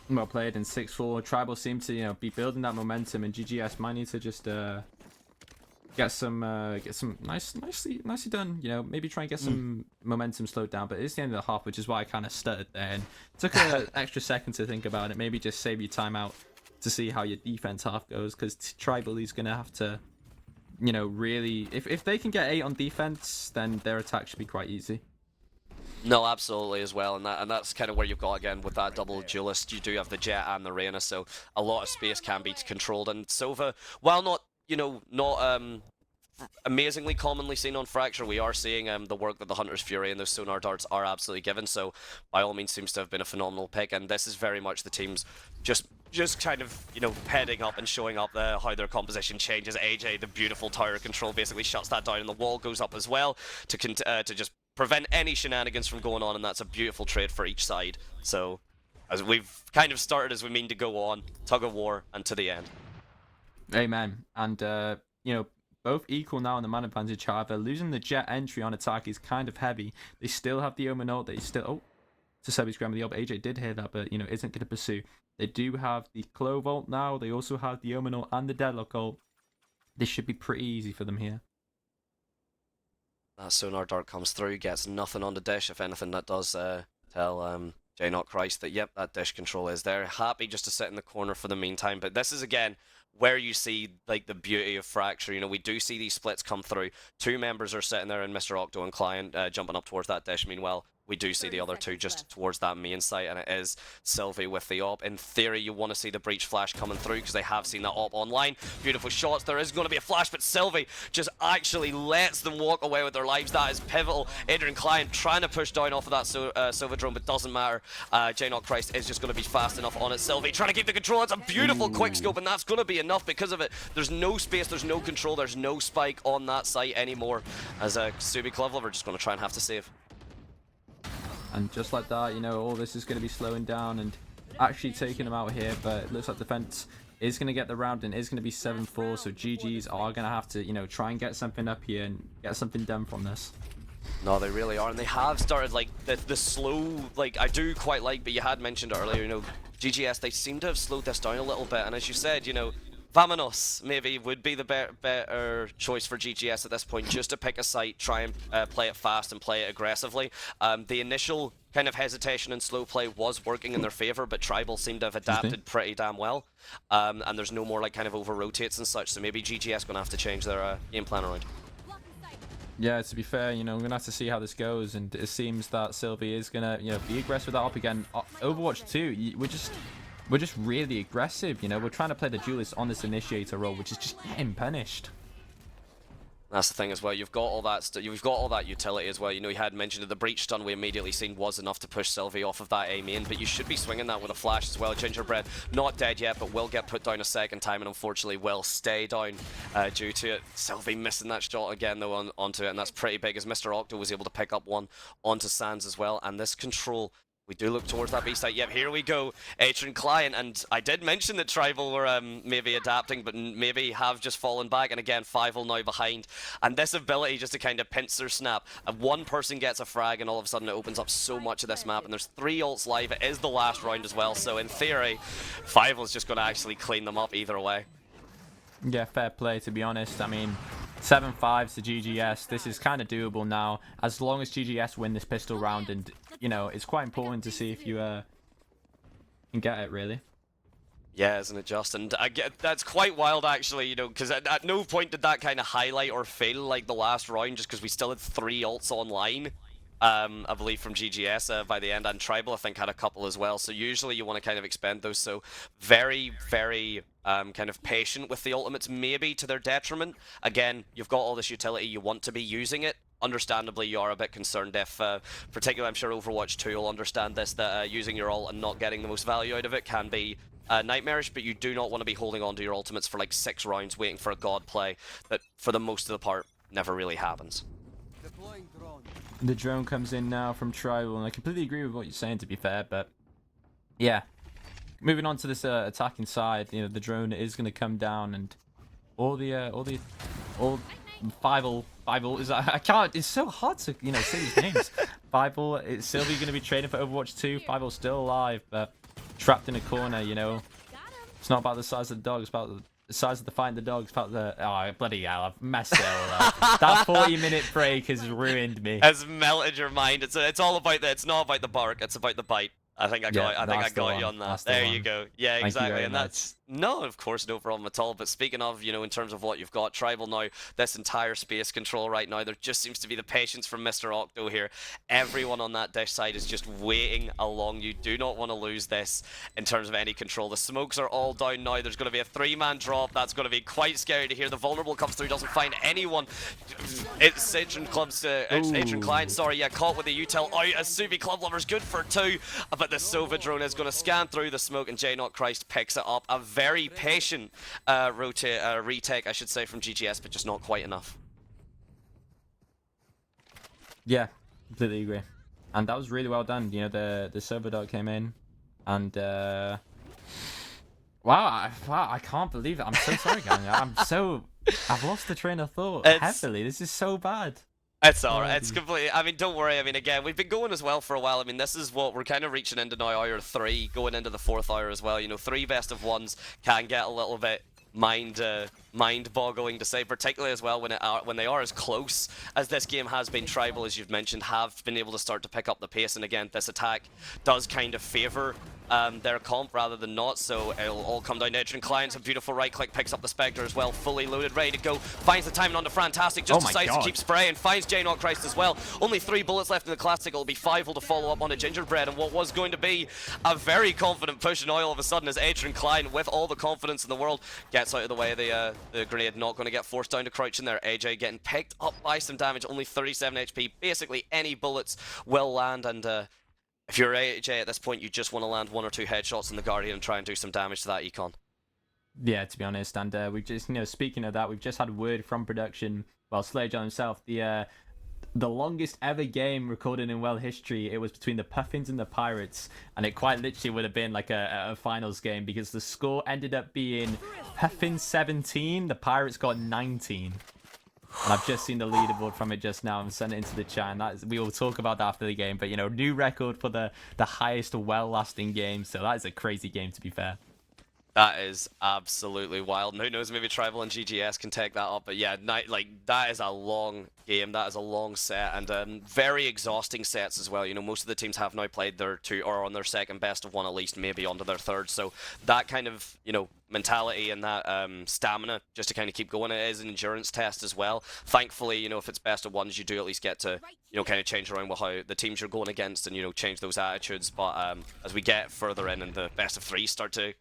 Speaker 1: Well played in 6-4. Tribal seem to be building that momentum, and GGS might need to just get some nicely done. Maybe try and get some momentum slowed down. But it's the end of the half, which is why I kind of stuttered there and took an extra second to think about it. Maybe just save you time out to see how your defense half goes, because Tribal is gonna have to, really, if they can get 8 on defense, then their attack should be quite easy.
Speaker 2: No, absolutely as well, and that's kind of where you've got, again, with that double duelist, you do have the Jet and the Reyna, so a lot of space can be controlled, and Sova, while not amazingly commonly seen on Fracture, we are seeing the work that the Hunter's Fury and those sonar darts are absolutely given, so by all means seems to have been a phenomenal pick, and this is very much the team's just kind of, heading up and showing up how their composition changes. AJ, the beautiful tower control, basically shuts that down, and the wall goes up as well to just prevent any shenanigans from going on, and that's a beautiful trade for each side. So, as we've kind of started as we mean to go on, tug of war, and to the end.
Speaker 1: Amen. And, both equal now in the man advantage. However, losing the Jet entry on attack is kind of heavy. They still have the Omen ult. They still... Oh, Tsubi's grabbing the ult. AJ did hear that, but, isn't going to pursue. They do have the Clove ult now. They also have the Omen ult and the Deadlock ult. This should be pretty easy for them here.
Speaker 2: That sonar dart comes through, gets nothing on the dish. If anything, that does tell J Not Christ that, yep, that dish control is there. Happy just to sit in the corner for the meantime. But this is, again, where you see like the beauty of Fracture. We do see these splits come through. 2 members are sitting there, and Mr. Octo and Client jumping up towards that dish. Meanwhile, we do see the other two just towards that main site, and it is Sylvie with the op. In theory, you want to see the breach flash coming through because they have seen that op online. Beautiful shots. There is going to be a flash, but Sylvie just actually lets them walk away with their lives. That is pivotal. Adrian Klein trying to push down off of that Silver drone, but doesn't matter. J-Not Christ is just going to be fast enough on it. Sylvie trying to keep the control. It's a beautiful quick scope, and that's going to be enough because of it. There's no space, there's no control, there's no spike on that site anymore. As Subi Clublover just going to try and have to save.
Speaker 1: And just like that, you know, all this is going to be slowing down and actually taking them out here. But it looks like defense is going to get the round and is going to be 7-4. So GGs are going to have to, you know, try and get something up here and get something done from this.
Speaker 2: No, they really are. And they have started, like, the slow, like, I do quite like, but you had mentioned it earlier, you know, GGS, they seem to have slowed this down a little bit. And as you said, you know, Vamonos maybe would be the better choice for GGS at this point, just to pick a site, try and play it fast and play it aggressively. The initial kind of hesitation and slow play was working in their favor, but Tribal seemed to have adapted pretty damn well. And there's no more like kind of over rotates and such, so maybe GGS gonna have to change their game plan around.
Speaker 1: Yeah, to be fair, you know, we're gonna have to see how this goes, and it seems that Sylvie is gonna, you know, be aggressive with that up again. Overwatch 2, we're just really aggressive, you know. We're trying to play the duelist on this initiator role, which is just getting punished.
Speaker 2: That's the thing as well. You've got all that utility as well. You know, you had mentioned that the breach stun we immediately seen was enough to push Sylvie off of that A main, but you should be swinging that with a flash as well. Gingerbread not dead yet, but will get put down a second time, and unfortunately will stay down due to it. Sylvie missing that shot again though onto it, and that's pretty big as Mr. Octo was able to pick up one onto Sands as well. And this control, we do look towards that B site. Yep, here we go. Adrian Klein, and I did mention that Tribal were maybe adapting, but maybe have just fallen back. And again, 5-0 now behind. And this ability just to kind of pincer snap. And one person gets a frag, and all of a sudden it opens up so much of this map. And there's 3 ults live. It is the last round as well. So in theory, 5-0 is just going to actually clean them up either way.
Speaker 1: Yeah, fair play, to be honest. I mean, 7-5 to GGS. This is kind of doable now, as long as GGS win this pistol round. And, you know, it's quite important to see if you can get it, really.
Speaker 2: Yeah, isn't it just? And I get that's quite wild, actually, you know, because at no point did that kind of highlight or feel like the last round, just because we still had 3 ults online. I believe from GGS by the end, and Tribal I think had a couple as well, so usually you want to kind of expend those, so very, very kind of patient with the ultimates, maybe to their detriment. Again, you've got all this utility, you want to be using it. Understandably, you are a bit concerned if, particularly I'm sure Overwatch 2 will understand this, that using your ult and not getting the most value out of it can be nightmarish, but you do not want to be holding on to your ultimates for like 6 rounds waiting for a god play that for the most of the part never really happens.
Speaker 1: The drone comes in now from Tribal, and I completely agree with what you're saying, to be fair, but yeah. Moving on to this attacking side, you know, the drone is going to come down, and all 5-0 is, I can't, it's so hard to, you know, say these names. 5-0, it's Sylvie going to be training for Overwatch 2, 5-0 still alive, but trapped in a corner, you know. It's not about the size of the dog, it's about the size of the fight in the dog. It's about the, oh, bloody hell, I've messed it all up. That 40-minute break has ruined me.
Speaker 2: Has melted your mind. It's all about it's not about the bark, it's about the bite. I think I got you on that. There you go. Yeah, exactly. And that's no, of course, no problem at all. But speaking of, you know, in terms of what you've got, Tribal now, this entire space control right now, there just seems to be the patience from Mr. Octo here. Everyone on that dish side is just waiting along. You do not want to lose this in terms of any control. The smokes are all down now. There's going to be a 3-man drop. That's going to be quite scary to hear. The vulnerable comes through, doesn't find anyone. It's Adrian Klein, sorry, yeah, caught with the util out as Subi Clublover's good for 2, but the Sova drone is going to scan through the smoke, and J-Not Christ picks it up. A very patient retake, I should say, from GGS, but just not quite enough.
Speaker 1: Yeah, completely agree. And that was really well done. You know, the Sova dot came in, and wow, I can't believe it. I'm so sorry, gang. I've lost the train of thought heavily. This is so bad.
Speaker 2: It's alright, it's completely, I mean, don't worry, I mean, again, we've been going as well for a while. I mean, this is what we're kind of reaching into now, hour 3, going into the 4th hour as well. You know, 3 best of 1s can get a little bit mind-boggling to say, particularly as well when they are as close as this game has been. Tribal, as you've mentioned, have been able to start to pick up the pace, and again, this attack does kind of favour their comp rather than not, so it'll all come down to Edge and Clients. A beautiful right click, picks up the Spectre as well, fully loaded, ready to go. Finds the timing on the Fantastic, just decides to keep spraying. Finds J-Not Christ as well. Only 3 bullets left in the Classic. It'll be 5 to follow up on a Gingerbread, and what was going to be a very confident push, and all of a sudden as Edge and Client, with all the confidence in the world, gets out of the way. The grenade not going to get forced down to crouch in there. AJ getting picked up by some damage, only 37 HP. Basically, any bullets will land, and if you're AJ at this point, you just want to land 1 or 2 headshots in the Guardian and try and do some damage to that Econ.
Speaker 1: Yeah, to be honest, and we've just, speaking of that, we've just had word from production, well, Slayer himself, the longest ever game recorded in Welsh history, it was between the Puffins and the Pirates, and it quite literally would have been like a finals game, because the score ended up being Puffins 17, the Pirates got 19. And I've just seen the leaderboard from it just now and sent it into the chat, and we will talk about that after the game, but new record for the highest well-lasting game, so that is a crazy game, to be fair.
Speaker 2: That is absolutely wild. And who knows, maybe Tribal and GGS can take that up. But yeah, that is a long game. That is a long set, and very exhausting sets as well. Most of the teams have now played their 2 or on their second best of 1 at least, maybe onto their 3rd. So that kind of, mentality and that stamina just to kind of keep going, it is an endurance test as well. Thankfully, if it's best of 1s, you do at least get to, kind of change around with how the teams you're going against and, change those attitudes. But as we get further in and the best of 3 start to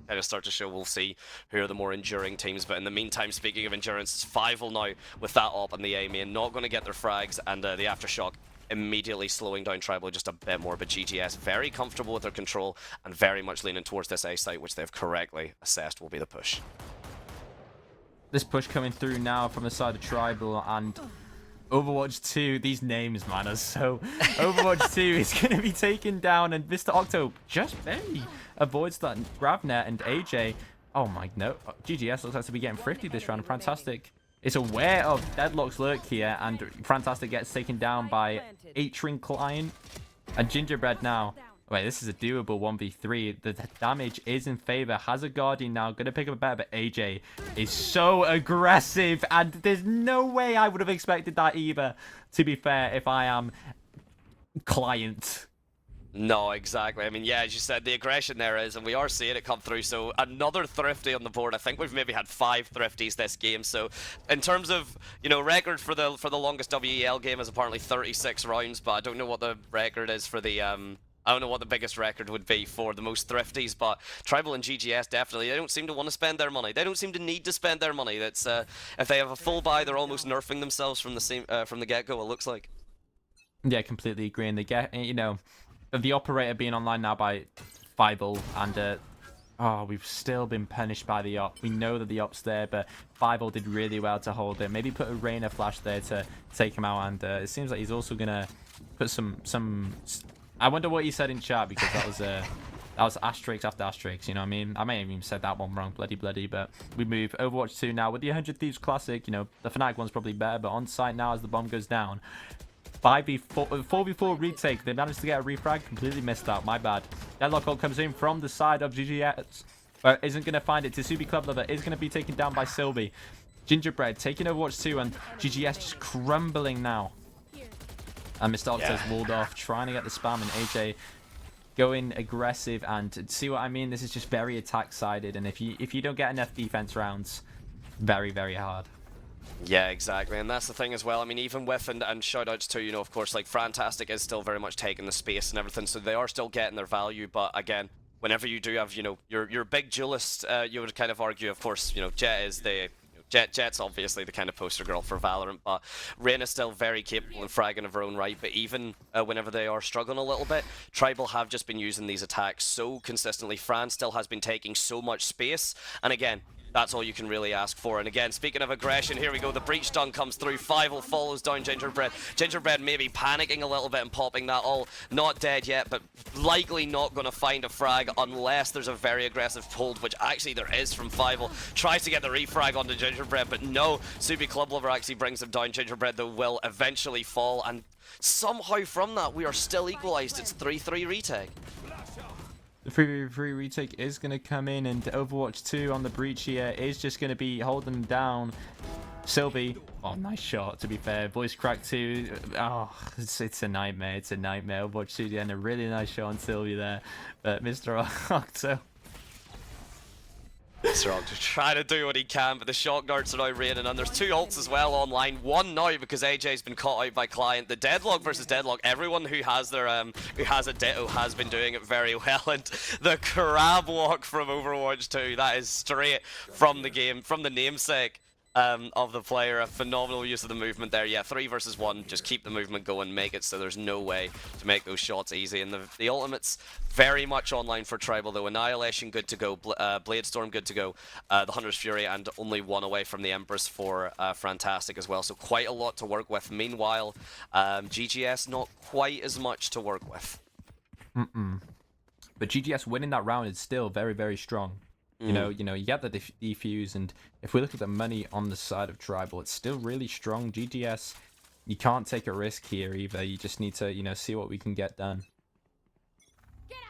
Speaker 2: show, we'll see who are the more enduring teams. But in the meantime, speaking of endurance, it's 5-0 now with that op and the A main, not going to get their frags, and the Aftershock immediately slowing down Tribal just a bit more. But GGS very comfortable with their control and very much leaning towards this A site, which they've correctly assessed will be the push.
Speaker 1: This push coming through now from the side of Tribal, and Overwatch 2, these names, man, are so... Overwatch 2 is going to be taken down, and Mr. Octo just barely avoids that Gravnet, and AJ... Oh my, no. GGS looks like to be getting thrifty this round. Fantastic is aware of Deadlock's lurk here, and Fantastic gets taken down by Atrin Klein. And Gingerbread now. Wait, this is a doable 1v3. The damage is in favor. Has a Guardian now. Going to pick up a better, but AJ is so aggressive, and there's no way I would have expected that either, to be fair, if I am Client.
Speaker 2: No, exactly. I mean, yeah, as you said, the aggression there is, and we are seeing it come through. So another thrifty on the board. I think we've maybe had 5 thrifties this game. So in terms of, record for the longest WEL game is apparently 36 rounds, but I don't know what the record is for the I don't know what the biggest record would be for the most thrifties, but Tribal and GGS definitely, they don't seem to want to spend their money. They don't seem to need to spend their money. That's if they have a full buy, they're almost nerfing themselves from the get-go, it looks like.
Speaker 1: Yeah, completely agree. And they get, the operator being online now by Fibel, and we've still been punished by the op. We know that the op's there, but Fibel did really well to hold it. Maybe put a Reyna flash there to take him out, and it seems like he's also gonna put some. I wonder what he said in chat, because that was asterisks after asterisks. You know what I mean? I may have even said that one wrong, bloody. But we move Overwatch 2 now with the 100 Thieves Classic. The Fnatic one's probably better, but on site now as the bomb goes down. 4v4 retake. They managed to get a refrag. Completely missed out. My bad. Deadlock ult comes in from the side of GGS. Isn't going to find it. Tsubi Club Lover is going to be taken down by Sylvie. Gingerbread taking Overwatch 2, and GGS just crumbling now. And Mr. Octo's walled off, trying to get the spam, and AJ going aggressive. And see what I mean? This is just very attack-sided, and if you don't get enough defense rounds, very, very hard.
Speaker 2: Yeah, exactly, and that's the thing as well. I mean, even with, and shoutouts to, of course, like, Fantastic is still very much taking the space and everything, so they are still getting their value, but again, whenever you do have, your big duelist, you would kind of argue, of course, Jet is the... Jet's obviously the kind of poster girl for Valorant, but Reyna's still very capable and fragging of her own right, but even whenever they are struggling a little bit, Tribal have just been using these attacks so consistently. Fran still has been taking so much space, and again, that's all you can really ask for. And again, speaking of aggression, here we go. The breach stun comes through. Fievel follows down Gingerbread. Gingerbread maybe panicking a little bit and popping that all. Not dead yet, but likely not going to find a frag unless there's a very aggressive hold, which actually there is from Fievel. Tries to get the refrag onto Gingerbread, but no. Subi Club Lover actually brings him down. Gingerbread, though, will eventually fall. And somehow from that, we are still equalized. It's 3-3 retake.
Speaker 1: The 3v3 retake is going to come in, and Overwatch 2 on the breach here is just going to be holding them down. Sylvie, oh, nice shot, to be fair. Voice crack too. Oh, it's a nightmare. It's a nightmare. Watch Sudian, a really nice shot on Sylvie there. But Mr. Octo.
Speaker 2: Mr. Octo trying to do what he can, but the shock darts are now raining, and there's 2 ults as well online. One now because AJ's been caught out by Client. The deadlock versus deadlock. Everyone who has their who has a Ditto has been doing it very well, and the crab walk from Overwatch 2, that is straight from the game, from the namesake. Of the player, a phenomenal use of the movement there. Yeah, 3 versus 1, just keep the movement going, make it so there's no way to make those shots easy. And the ultimate's very much online for Tribal though. Annihilation good to go, Bladestorm good to go, the Hunter's Fury, and only 1 away from the Empress for Fantastic as well. So quite a lot to work with. Meanwhile, GGS not quite as much to work with.
Speaker 1: But GGS winning that round is still very, very strong. You know, you get the defuse, and if we look at the money on the side of Tribal, it's still really strong. GGS, you can't take a risk here either. You just need to, see what we can get done.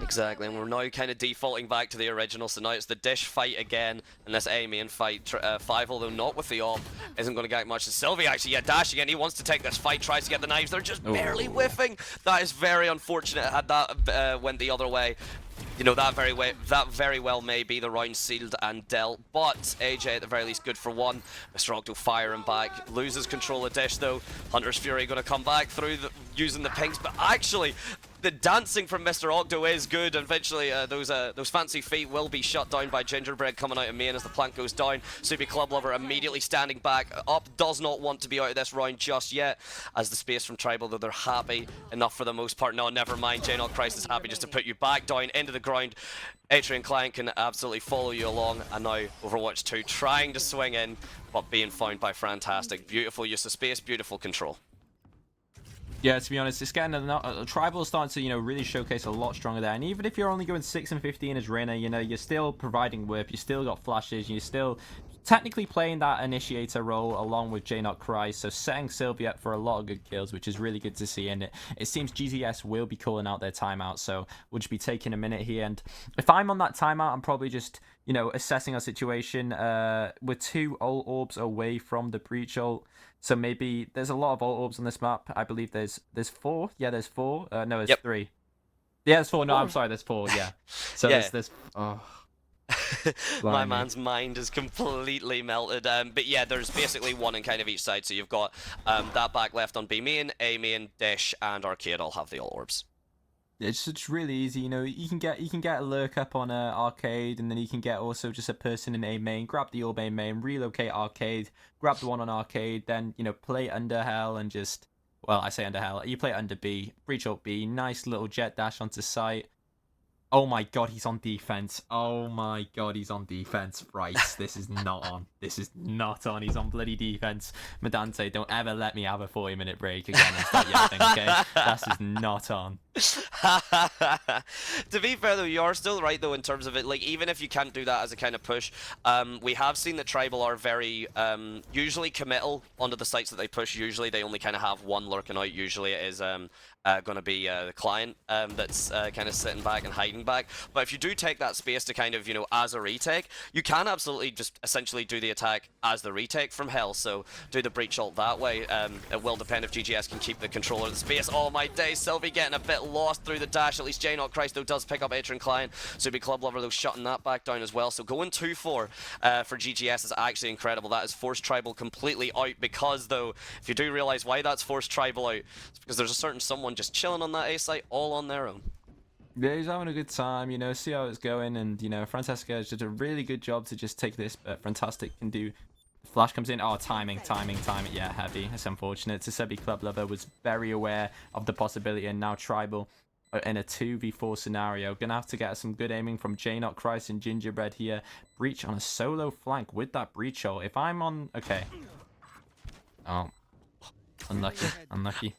Speaker 2: Exactly, and we're now kind of defaulting back to the original, so now it's the Dish fight again, and this A main fight. 5, although not with the AWP, isn't going to get much. Sylvie actually, yeah, Dash again, he wants to take this fight, tries to get the knives, they're just barely whiffing. That is very unfortunate. Had that went the other way, that very well may be the round sealed and dealt, but AJ at the very least good for 1. Mr. Octo firing back, loses control of Dish though. Hunter's Fury going to come back through using the pings, but actually the dancing from Mr. Octo is good. Eventually those fancy feet will be shut down by Gingerbread coming out of main as the plant goes down. Subi Club Lover immediately standing back up, does not want to be out of this round just yet, as the space from Tribal, though they're happy enough for the most part. No, never mind, J-Not Christ is happy just to put you back down into the ground. Atrian Client can absolutely follow you along, and now Overwatch 2 trying to swing in, but being found by Fantastic. Beautiful use of space, beautiful control.
Speaker 1: Yeah, to be honest, it's getting Tribal is starting to, really showcase a lot stronger there. And even if you're only going 6 and 15 as Reyna, you're still providing whip, you still got flashes, you're still technically playing that initiator role along with J-Not Christ, so setting Sylvie up for a lot of good kills, which is really good to see. And it seems GTS will be calling out their timeout, so we'll just be taking a minute here. And if I'm on that timeout, I'm probably just, assessing our situation. We're 2 ult orbs away from the breach ult. So maybe there's a lot of ult orbs on this map. I believe there's 4. Yeah, there's 4. No, it's 3. Yeah, there's 4. No, I'm sorry, there's 4. Yeah. So
Speaker 2: yeah.
Speaker 1: there's oh.
Speaker 2: My man's mind is completely melted. But yeah, there's basically 1 in kind of each side. So you've got that back left on B main, A main, Dish, and Arcade all have the ult orbs.
Speaker 1: It's really easy, you can get a lurk up on Arcade, and then you can get also just a person in A main, grab the orb A main, relocate Arcade, grab the one on Arcade, then play under Hell and just, well, I say under Hell, you play under B, breach ult B, nice little jet dash onto site. Oh my god, he's on defense. Oh my god, he's on defense. Right, this is not on. This is not on. He's on bloody defense. Madante, don't ever let me have a 40-minute break again and start yapping, okay? That is not on.
Speaker 2: To be fair though, you are still right though in terms of it, like even if you can't do that as a kind of push, we have seen that Tribal are very usually committal onto the sites that they push. Usually they only kind of have 1 lurking out. Usually it is going to be the Client that's kind of sitting back and hiding back. But if you do take that space to kind of, as a retake, you can absolutely just essentially do the attack as the retake from Hell. So do the breach ult that way. It will depend if GGS can keep the control of the space. Oh my days, Sylvie getting a bit lost through the dash. At least J-Not Christ though does pick up Atrian Client. Subi Club Lover though shutting that back down as well. So going 2-4 for GGS is actually incredible. That has forced Tribal completely out, because though, if you do realize why that's forced Tribal out, it's because there's a certain someone just chilling on that A site all on their own.
Speaker 1: Yeah, he's having a good time, see how it's going, and Francesca has did a really good job to just take this, but Fantastic can do. Flash comes in. Oh, timing. Yeah, heavy. It's unfortunate. Subi Club Lover was very aware of the possibility, and now Tribal in a 2v4 scenario. Gonna have to get some good aiming from J-Not Christ and Gingerbread here. Breach on a solo flank with that breach ult. If I'm on... Okay. Oh. Unlucky.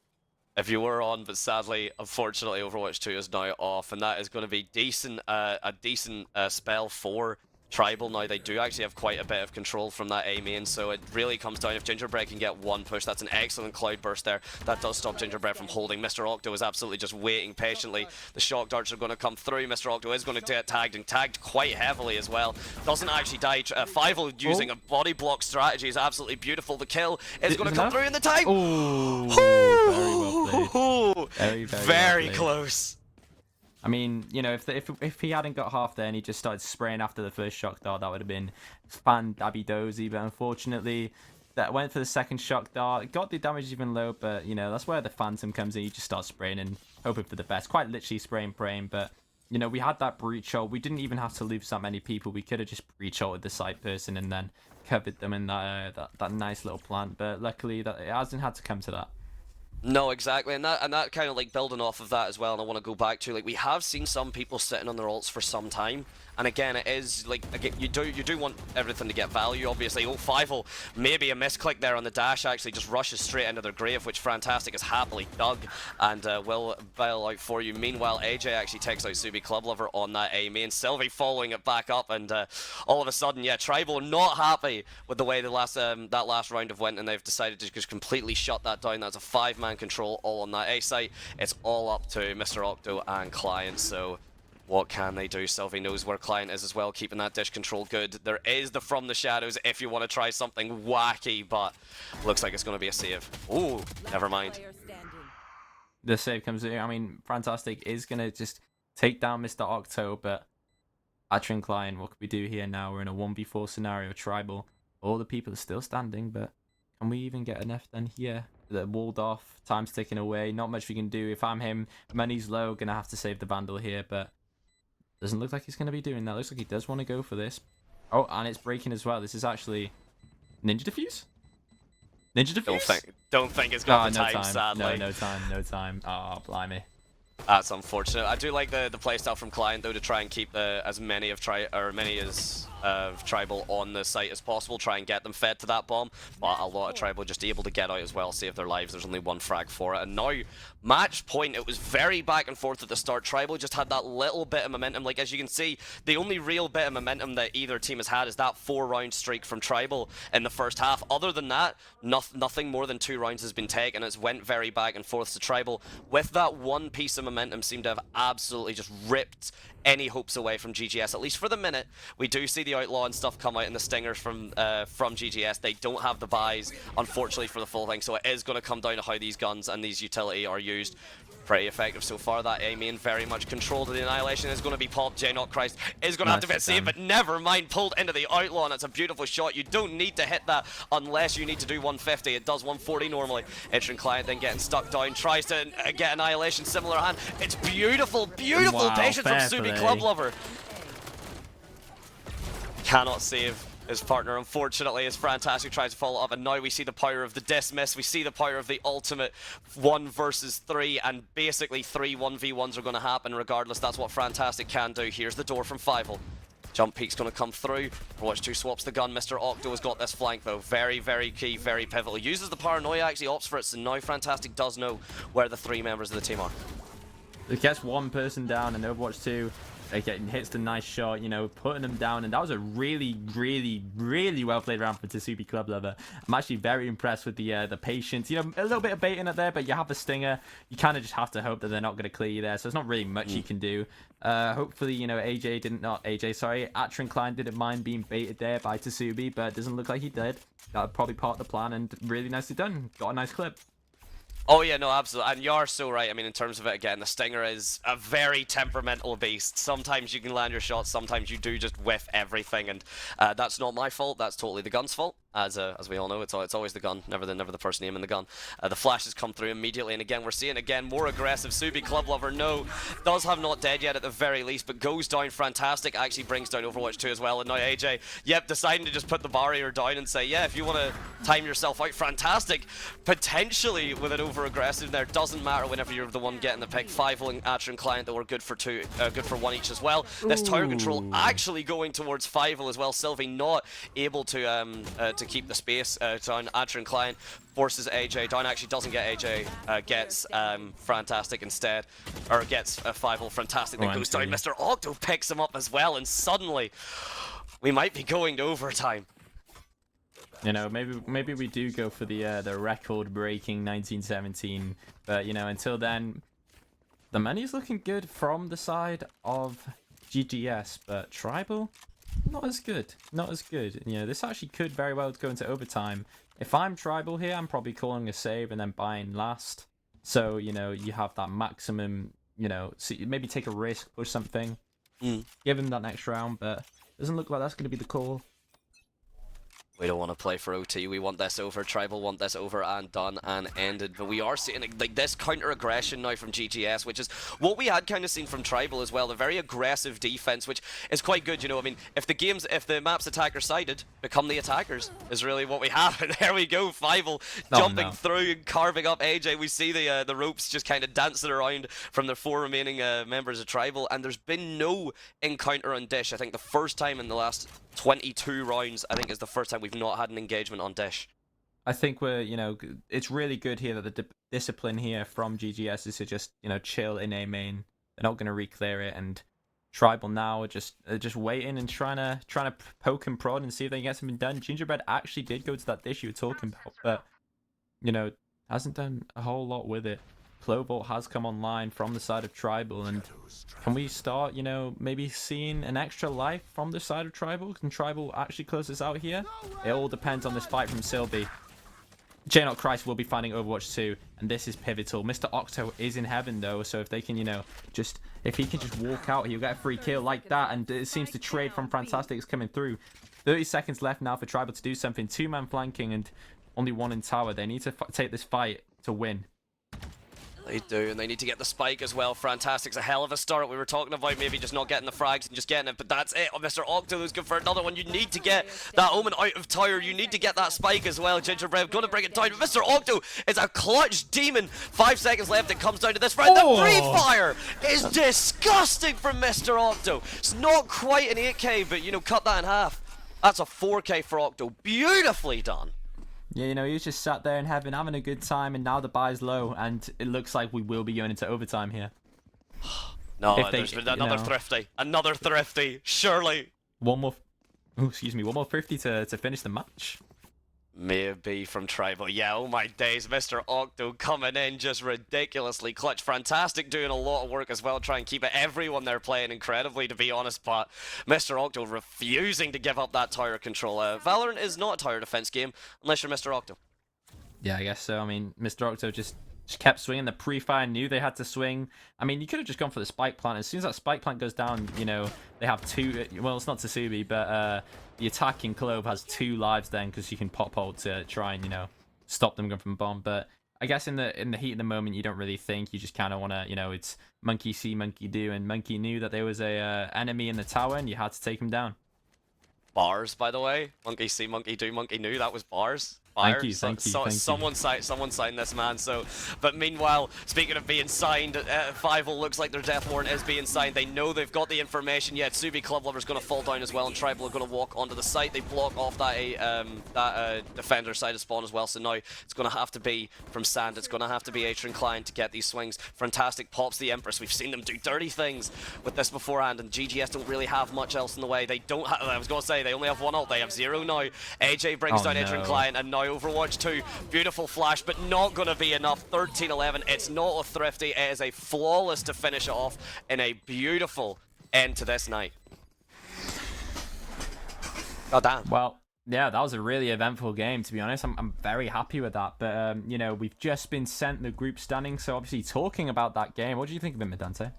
Speaker 2: If you were on, but sadly, unfortunately, Overwatch 2 is now off, and that is going to be decent, a decent spell for Tribal now, they do actually have quite a bit of control from that A main, so it really comes down if Gingerbread can get one push. That's an excellent cloud burst there. That does stop Gingerbread from holding. Mr. Octo is absolutely just waiting patiently. The shock darts are going to come through. Mr. Octo is going to get tagged, and tagged quite heavily as well. Doesn't actually die. Fievel using a body block strategy is absolutely beautiful. The kill is going to come through in the time.
Speaker 1: Very well played.
Speaker 2: Very close.
Speaker 1: I mean, you know, if he hadn't got half there and he just started spraying after the first shock dart, that would have been fan-dabby-dozy. But unfortunately, that went for the second shock dart. Got the damage even low, but, you know, that's where the Phantom comes in. You just start spraying and hoping for the best. Quite literally spraying, praying. But, you know, we had that breach ult. We didn't even have to lose that many people. We could have just breach ulted the side person and then covered them in that nice little plant. But luckily, that it hasn't had to come to that.
Speaker 2: No, exactly, and that kind of like building off of that as well, and I want to go back to, like, we have seen some people sitting on their ults for some time, and again, it is like, again, you do want everything to get value, obviously. Oh, Fievel, maybe a misclick there on the dash, actually just rushes straight into their grave, which Fantastic is happily dug and will bail out for you. Meanwhile, AJ actually takes out Subi Club Lover on that A main. Sylvie following it back up, and all of a sudden, yeah, Tribal not happy with the way the that last round of went, and they've decided to just completely shut that down. That's a 5-man control all on that A site. It's all up to Mr. Octo and Client, so what can they do? Sylvie knows where Client is as well, keeping that dish control good. There is the From the Shadows if you want to try something wacky, but looks like it's going to be a save. Ooh, never mind.
Speaker 1: The save comes in. I mean, Fantastic is going to just take down Mr. Octo, but Atrin Client, what can we do here now? We're in a 1v4 scenario, Tribal. All the people are still standing, but can we even get enough done here? They're walled off, time's ticking away, not much we can do. If I'm him, money's low, gonna have to save the Vandal here, but doesn't look like he's gonna be doing that. Looks like he does want to go for this. Oh, and it's breaking as well. This is actually Ninja Defuse? Ninja Defuse?
Speaker 2: Don't think it's got the time, sadly.
Speaker 1: No time. Oh, blimey.
Speaker 2: That's unfortunate. I do like the playstyle from Client though, to try and keep as many of Tribal on the site as possible, try and get them fed to that bomb, but a lot of Tribal just able to get out as well, save their lives. There's only one frag for it, and now match point. It was very back and forth at the start. Tribal just had that little bit of momentum. Like, as you can see, the only real bit of momentum that either team has had is that 4-round streak from Tribal in the first half. Other than that, nothing more than 2 rounds has been taken. It's went very back and forth to Tribal. With that one piece of momentum, seemed to have absolutely just ripped any hopes away from GGS, at least for the minute. We do see the Outlaw and stuff come out in the stingers from GGS. They don't have the buys, unfortunately, for the full thing, so it is going to come down to how these guns and these utility are used. Pretty effective so far. That A main very much controlled. The Annihilation is going to be popped. J-Not Christ is going to have to get saved, but never mind. Pulled into the Outlaw, and it's a beautiful shot. You don't need to hit that unless you need to do 150. It does 140 normally. Entering Client then getting stuck down. Tries to get Annihilation. Similar hand. It's beautiful, beautiful patience from Subi Club Lover. Cannot save his partner, unfortunately, as Fantastic tries to follow up, and now we see the power of the dismiss, we see the power of the ultimate 1 versus 3, and basically 3 1v1s are going to happen regardless. That's what Fantastic can do. Here's the door from Fievel. Jump peek's going to come through. Overwatch 2 swaps the gun. Mr. Octo has got this flank though. Very, very key, very pivotal. Uses the paranoia, actually opts for it, so now Fantastic does know where the 3 members of the team are.
Speaker 1: It gets one person down, and Overwatch 2 hits the nice shot, you know, putting them down, and that was a really, really, really well played round for Tsubi Club Lover. I'm actually very impressed with the patience. You know, a little bit of baiting it there, but you have a stinger. You kind of just have to hope that they're not going to clear you there, so there's not really much you can do. Hopefully, you know, Atrin Klein didn't mind being baited there by Tsubi, but it doesn't look like he did. That would probably part of the plan, and really nicely done. Got a nice clip.
Speaker 2: Oh yeah, no, absolutely, and you are so right. I mean, in terms of it, again, the Stinger is a very temperamental beast. Sometimes you can land your shots, sometimes you do just whiff everything, and that's not my fault. That's totally the gun's fault. As we all know, it's always the gun, never the person aiming the gun. The flashes come through immediately, and again, we're seeing more aggressive. Subi Club Lover, no, does have not dead yet at the very least, but goes down. Fantastic, actually brings down Overwatch 2 as well, and now AJ, yep, deciding to just put the barrier down and say, yeah, if you want to time yourself out, Fantastic, potentially with an over-aggressive there, doesn't matter whenever you're the one getting the pick. Fievel and Atrin Client that were good for 1 each as well. This tower control actually going towards Fievel as well. Sylvie not able to keep the space down. Atrin Client forces AJ down, actually doesn't get AJ, gets Fantastic instead, or gets Fievel. Fantastic that goes down. Mr. Octo picks him up as well, and suddenly we might be going to overtime.
Speaker 1: You know, maybe we do go for the record-breaking 1917, but you know, until then, the money's looking good from the side of GGS, but Tribal, not as good, not as good. You know, this actually could very well go into overtime. If I'm Tribal here, I'm probably calling a save and then buying last. So you know, you have that maximum. You know, so maybe take a risk, push something, give him that next round, but doesn't look like that's going to be the call.
Speaker 2: We don't want to play for OT. We want this over. Tribal want this over and done and ended. But we are seeing like this counter-aggression now from GGS, which is what we had kind of seen from Tribal as well. The very aggressive defense, which is quite good. You know, I mean, if the map's attacker-sided, become the attackers is really what we have. And there we go, Fievel jumping through and carving up AJ. We see the ropes just kind of dancing around from the 4 remaining members of Tribal, and there's been no encounter on Dish. I think the first time in the last 22 rounds, I think, is the first time we've not had an engagement on Dish.
Speaker 1: I think you know, it's really good here that the discipline here from GGS is to just, you know, chill in A main. They're not going to re-clear it, and Tribal now are just waiting and trying to poke and prod and see if they can get something done. Gingerbread actually did go to that Dish you were talking about, but you know, hasn't done a whole lot with it. Clovalt has come online from the side of Tribal, and can we start, you know, maybe seeing an extra life from the side of Tribal? Can Tribal actually close this out here? It all depends on this fight from Silby. J-Not Christ will be finding Overwatch 2, and this is pivotal. Mr. Octo is in heaven, though, so if they can, you know, if he can just walk out, he'll get a free kill like that, and it seems to trade from Fantastic's coming through. 30 seconds left now for Tribal to do something. 2-man flanking and only 1 in tower. They need to take this fight to win.
Speaker 2: They do, and they need to get the spike as well. Fantastic's a hell of a start. We were talking about maybe just not getting the frags and just getting it, but that's it. Oh, Mr. Octo is good for another one. You need to get that Omen out of tower. You need to get that spike as well. Gingerbread going to bring it down, but Mr. Octo is a clutch demon. 5 seconds left. It comes down to this round. The free fire is disgusting from Mr. Octo. It's not quite an 8k, but you know, cut that in half. That's a 4k for Octo. Beautifully done.
Speaker 1: Yeah, you know, he was just sat there in heaven having a good time, and now the buy's low, and it looks like we will be going into overtime here.
Speaker 2: No, there's been another thrifty. Another thrifty, surely.
Speaker 1: One more 50 to finish the match.
Speaker 2: Maybe from Tribal. Yeah, oh my days. Mr. Octo coming in just ridiculously clutch. Fantastic doing a lot of work as well, trying to keep it. Everyone there playing incredibly, to be honest, but Mr. Octo refusing to give up that tower control. Valorant is not a tower defense game unless you're Mr. Octo.
Speaker 1: Yeah, I guess so. I mean, Mr. Octo just kept swinging. The pre-fire knew they had to swing. I mean, you could have just gone for the spike plant. As soon as that spike plant goes down, you know, they have 2. Well, it's not Tsubi, but the attacking Clove has 2 lives then, because you can pop ult to try and, you know, stop them going from bomb. But I guess in the heat of the moment, you don't really think. You just kind of want to, you know, it's monkey see, monkey do, and monkey knew that there was a enemy in the tower, and you had to take him down.
Speaker 2: Bars, by the way. Monkey see, monkey do, monkey knew. That was bars.
Speaker 1: Thank you, thank you.
Speaker 2: Someone signed this, man. So, but meanwhile, speaking of being signed, Fievel looks like their death warrant is being signed. They know they've got the information. Yeah, Tsubi Club Lover's going to fall down as well, and Tribal are going to walk onto the site. They block off that defender side of spawn as well. So now it's going to have to be from Sand. It's going to have to be Atron Klein to get these swings. Fantastic pops the Empress. We've seen them do dirty things with this beforehand, and GGS don't really have much else in the way. They don't have, I was going to say, they only have 1 ult. They have 0 now. AJ brings down Atron Klein, and now Overwatch 2. Beautiful flash, but not going to be enough. 13-11. It's not a thrifty. It is a flawless to finish it off in a beautiful end to this night. God damn.
Speaker 1: Well, yeah, that was a really eventful game, to be honest. I'm very happy with that. But, you know, we've just been sent the group standing, so obviously talking about that game, what do you think of it, Madante?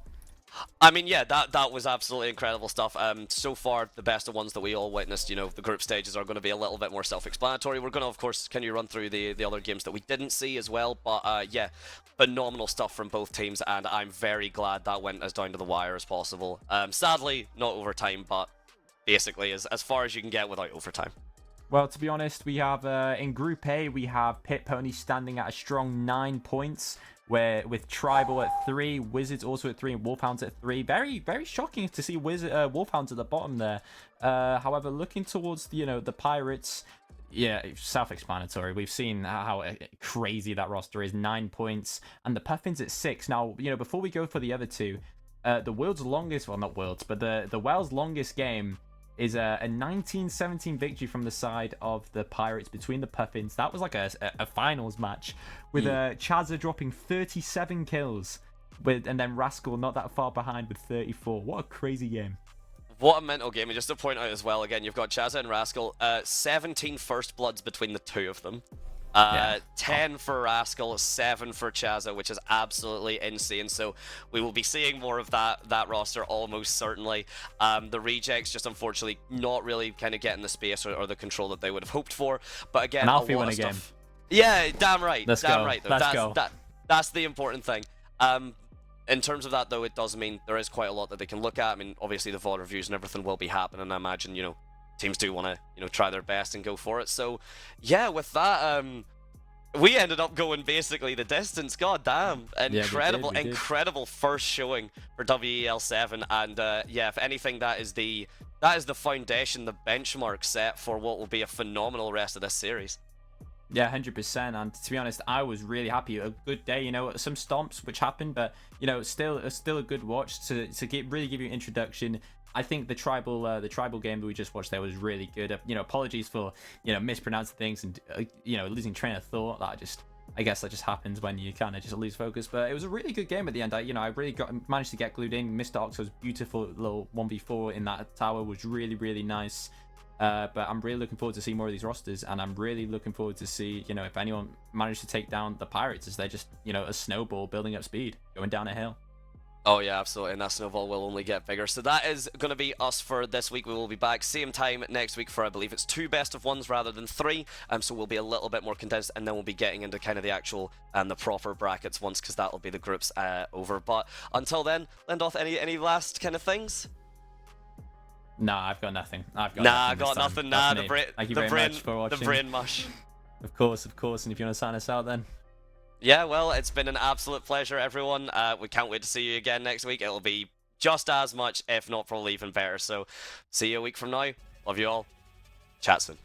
Speaker 2: I mean, yeah, that was absolutely incredible stuff. So far, the best of ones that we all witnessed. You know, the group stages are going to be a little bit more self-explanatory. We're going to, of course, can you run through the other games that we didn't see as well? But yeah, phenomenal stuff from both teams, and I'm very glad that went as down to the wire as possible. Sadly, not overtime, but basically as far as you can get without overtime.
Speaker 1: Well, to be honest, we have in Group A, we have Pit Pony standing at a strong 9 points. Where with Tribal at 3, Wizards also at 3, and Wolfhounds at 3. Very, very shocking to see Wolfhounds at the bottom there. However, looking towards the Pirates, yeah, self-explanatory. We've seen how crazy that roster is. 9 points, and the Puffins at 6. Now, before we go for the other two, the world's longest, well, not world's, but the Wells' longest game is a 19-17 victory from the side of the Pirates between the Puffins. That was like a finals match with Chazza dropping 37 kills, and then Rascal not that far behind with 34. What a crazy game.
Speaker 2: What a mental game. And just to point out as well, again, you've got Chazza and Rascal, 17 first bloods between the two of them. 10 for Rascal, 7 for Chazza, which is absolutely insane. So we will be seeing more of that roster almost certainly. The rejects just unfortunately not really kind of getting the space or the control that they would have hoped for. But again,
Speaker 1: and
Speaker 2: a
Speaker 1: Alfie
Speaker 2: lot
Speaker 1: win
Speaker 2: of
Speaker 1: a game.
Speaker 2: stuff. Yeah, damn right.
Speaker 1: Let's
Speaker 2: damn
Speaker 1: go.
Speaker 2: right. Though.
Speaker 1: Let's go.
Speaker 2: That's the important thing. In terms of that, though, it does mean there is quite a lot that they can look at. I mean, obviously the VOD reviews and everything will be happening. I imagine, you know, teams do want to, try their best and go for it. So, yeah, with that, we ended up going basically the distance. God damn. Incredible,
Speaker 1: we did.
Speaker 2: Incredible first showing for WEL7. And, yeah, if anything, that is the foundation, the benchmark set for what will be a phenomenal rest of this series.
Speaker 1: Yeah, 100%. And to be honest, I was really happy. A good day, some stomps which happened, but still a good watch to really give you an introduction. I think the tribal game that we just watched there was really good. Apologies for mispronouncing things and losing train of thought. I guess that just happens when you kind of just lose focus. But it was a really good game at the end. I really managed to get glued in. Mr. Oxo's beautiful little 1v4 in that tower was really, really nice. But I'm really looking forward to see more of these rosters, and I'm really looking forward to see, if anyone managed to take down the Pirates, as they're just, a snowball building up speed, going down a hill.
Speaker 2: Oh yeah, absolutely, and that snowball will only get bigger. So that is going to be us for this week. We will be back same time next week for, I believe it's 2 best of 1s rather than 3. So we'll be a little bit more condensed, and then we'll be getting into kind of the actual the proper brackets once, because that will be the groups over. But until then, Lendoth, any last kind of things?
Speaker 1: Nah, I've got nothing. I've
Speaker 2: got nothing. Nah, the brain mush.
Speaker 1: Of course. And if you want to sign us out, then.
Speaker 2: Yeah, well, it's been an absolute pleasure, everyone. We can't wait to see you again next week. It'll be just as much, if not probably even better. So, see you a week from now. Love you all. Chat soon.